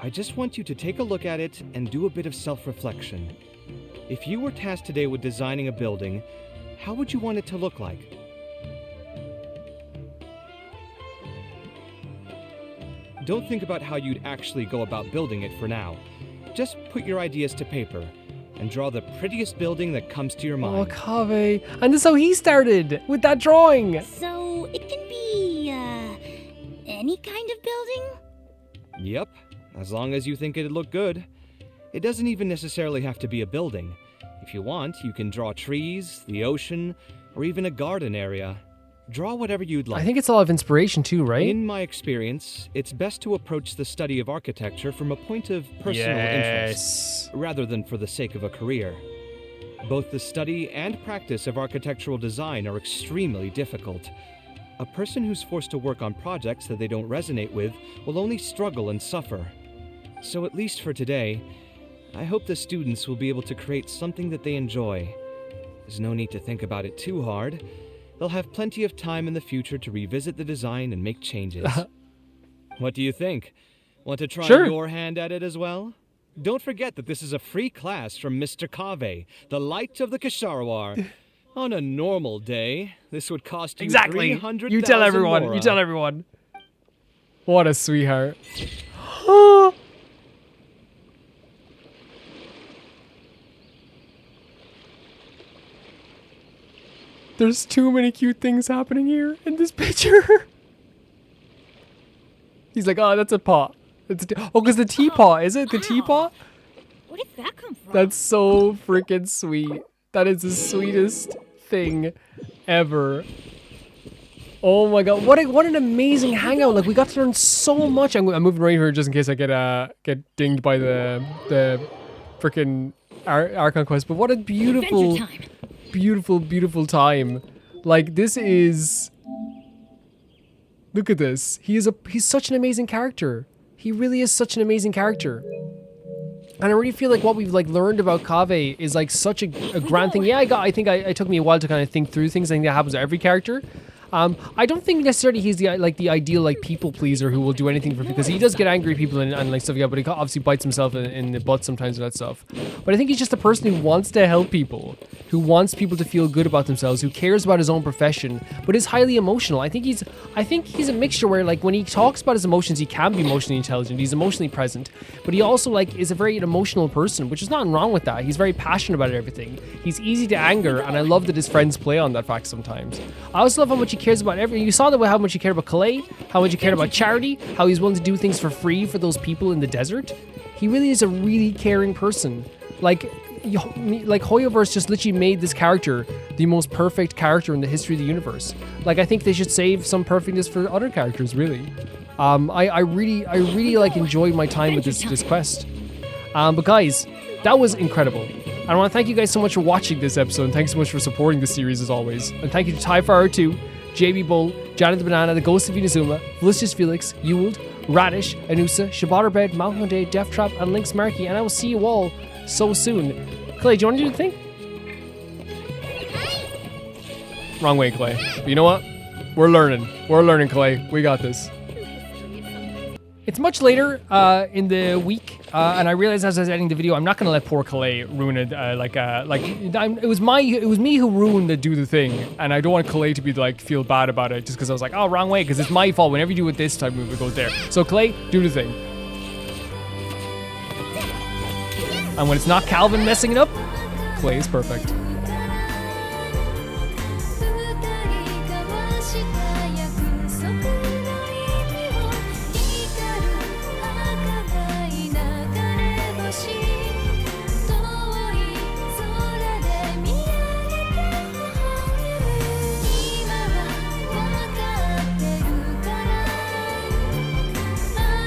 I just want you to take a look at it and do a bit of self-reflection. If you were tasked today with designing a building, how would you want it to look like? Don't think about how you'd actually go about building it for now. Just put your ideas to paper and draw the prettiest building that comes to your mind. Oh, Kaveh. And this is how he started, with that drawing. So it can be, any kind of building? Yep, as long as you think it'd look good. It doesn't even necessarily have to be a building. If you want, you can draw trees, the ocean, or even a garden area. Draw whatever you'd like. I think it's a lot of inspiration too, right? In my experience, it's best to approach the study of architecture from a point of personal interest, rather than for the sake of a career. Both the study and practice of architectural design are extremely difficult. A person who's forced to work on projects that they don't resonate with will only struggle and suffer. So at least for today, I hope the students will be able to create something that they enjoy. There's no need to think about it too hard. They'll have plenty of time in the future to revisit the design and make changes. What do you think? Want to try your hand at it as well? Don't forget that this is a free class from Mr. Kaveh, the light of the Kisharawar. On a normal day, this would cost you Exactly. 300,000 You tell everyone. Mora. You tell everyone. What a sweetheart. There's too many cute things happening here in this picture. He's like, oh, that's a pot. Oh, because the teapot, is it? The teapot? Where did that come from? That's so freaking sweet. That is the sweetest thing ever. Oh my god, what an amazing hangout! Like, we got to learn so much. I'm moving right here just in case I get dinged by the freaking Archon quest. But what a beautiful, beautiful time! Like, this is. Look at this. He's such an amazing character. He really is such an amazing character. And I really feel like what we've learned about Kaveh is like such a grand thing. Yeah, I think it took me a while to kind of think through things. I think that happens to every character. I don't think necessarily he's the ideal like people pleaser who will do anything for, because he does get angry at people and like stuff like that, but he obviously bites himself in the butt sometimes and that stuff. But I think he's just a person who wants to help people, who wants people to feel good about themselves, who cares about his own profession, but is highly emotional. I think he's a mixture where like when he talks about his emotions, he can be emotionally intelligent, he's emotionally present, but he also like is a very emotional person, which is nothing wrong with that. He's very passionate about everything. He's easy to anger, and I love that his friends play on that fact sometimes. I also love how much he cares about everything. You saw that way, how much he cared about Kaveh, how much he cared about charity, how he's willing to do things for free for those people in the desert. He really is a really caring person. Like Hoyoverse just literally made this character the most perfect character in the history of the universe. Like, I think they should save some perfectness for other characters, really. I really like enjoyed my time with this quest. But guys, that was incredible. I want to thank you guys so much for watching this episode, and thanks so much for supporting the series as always. And thank you to TieFire2, JB Bull, Janet the Banana, the Ghost of Inazuma, Felicius Felix, Ewald, Radish, Anusa, Shabbatterbed, Mountain Day, Death Trap, and Lynx Markey, and I will see you all so soon. Clay, do you want to do the thing? Wrong way, Clay. But you know what? We're learning, Clay. We got this. It's much later in the week, and I realized as I was editing the video, I'm not gonna let poor Calais ruin it. It was me who ruined the do the thing, and I don't want Calais to be like feel bad about it just because I was like, oh, wrong way, because it's my fault. Whenever you do it this type of move, it goes there. So Calais, do the thing. And when it's not Calvin messing it up, Calais is perfect.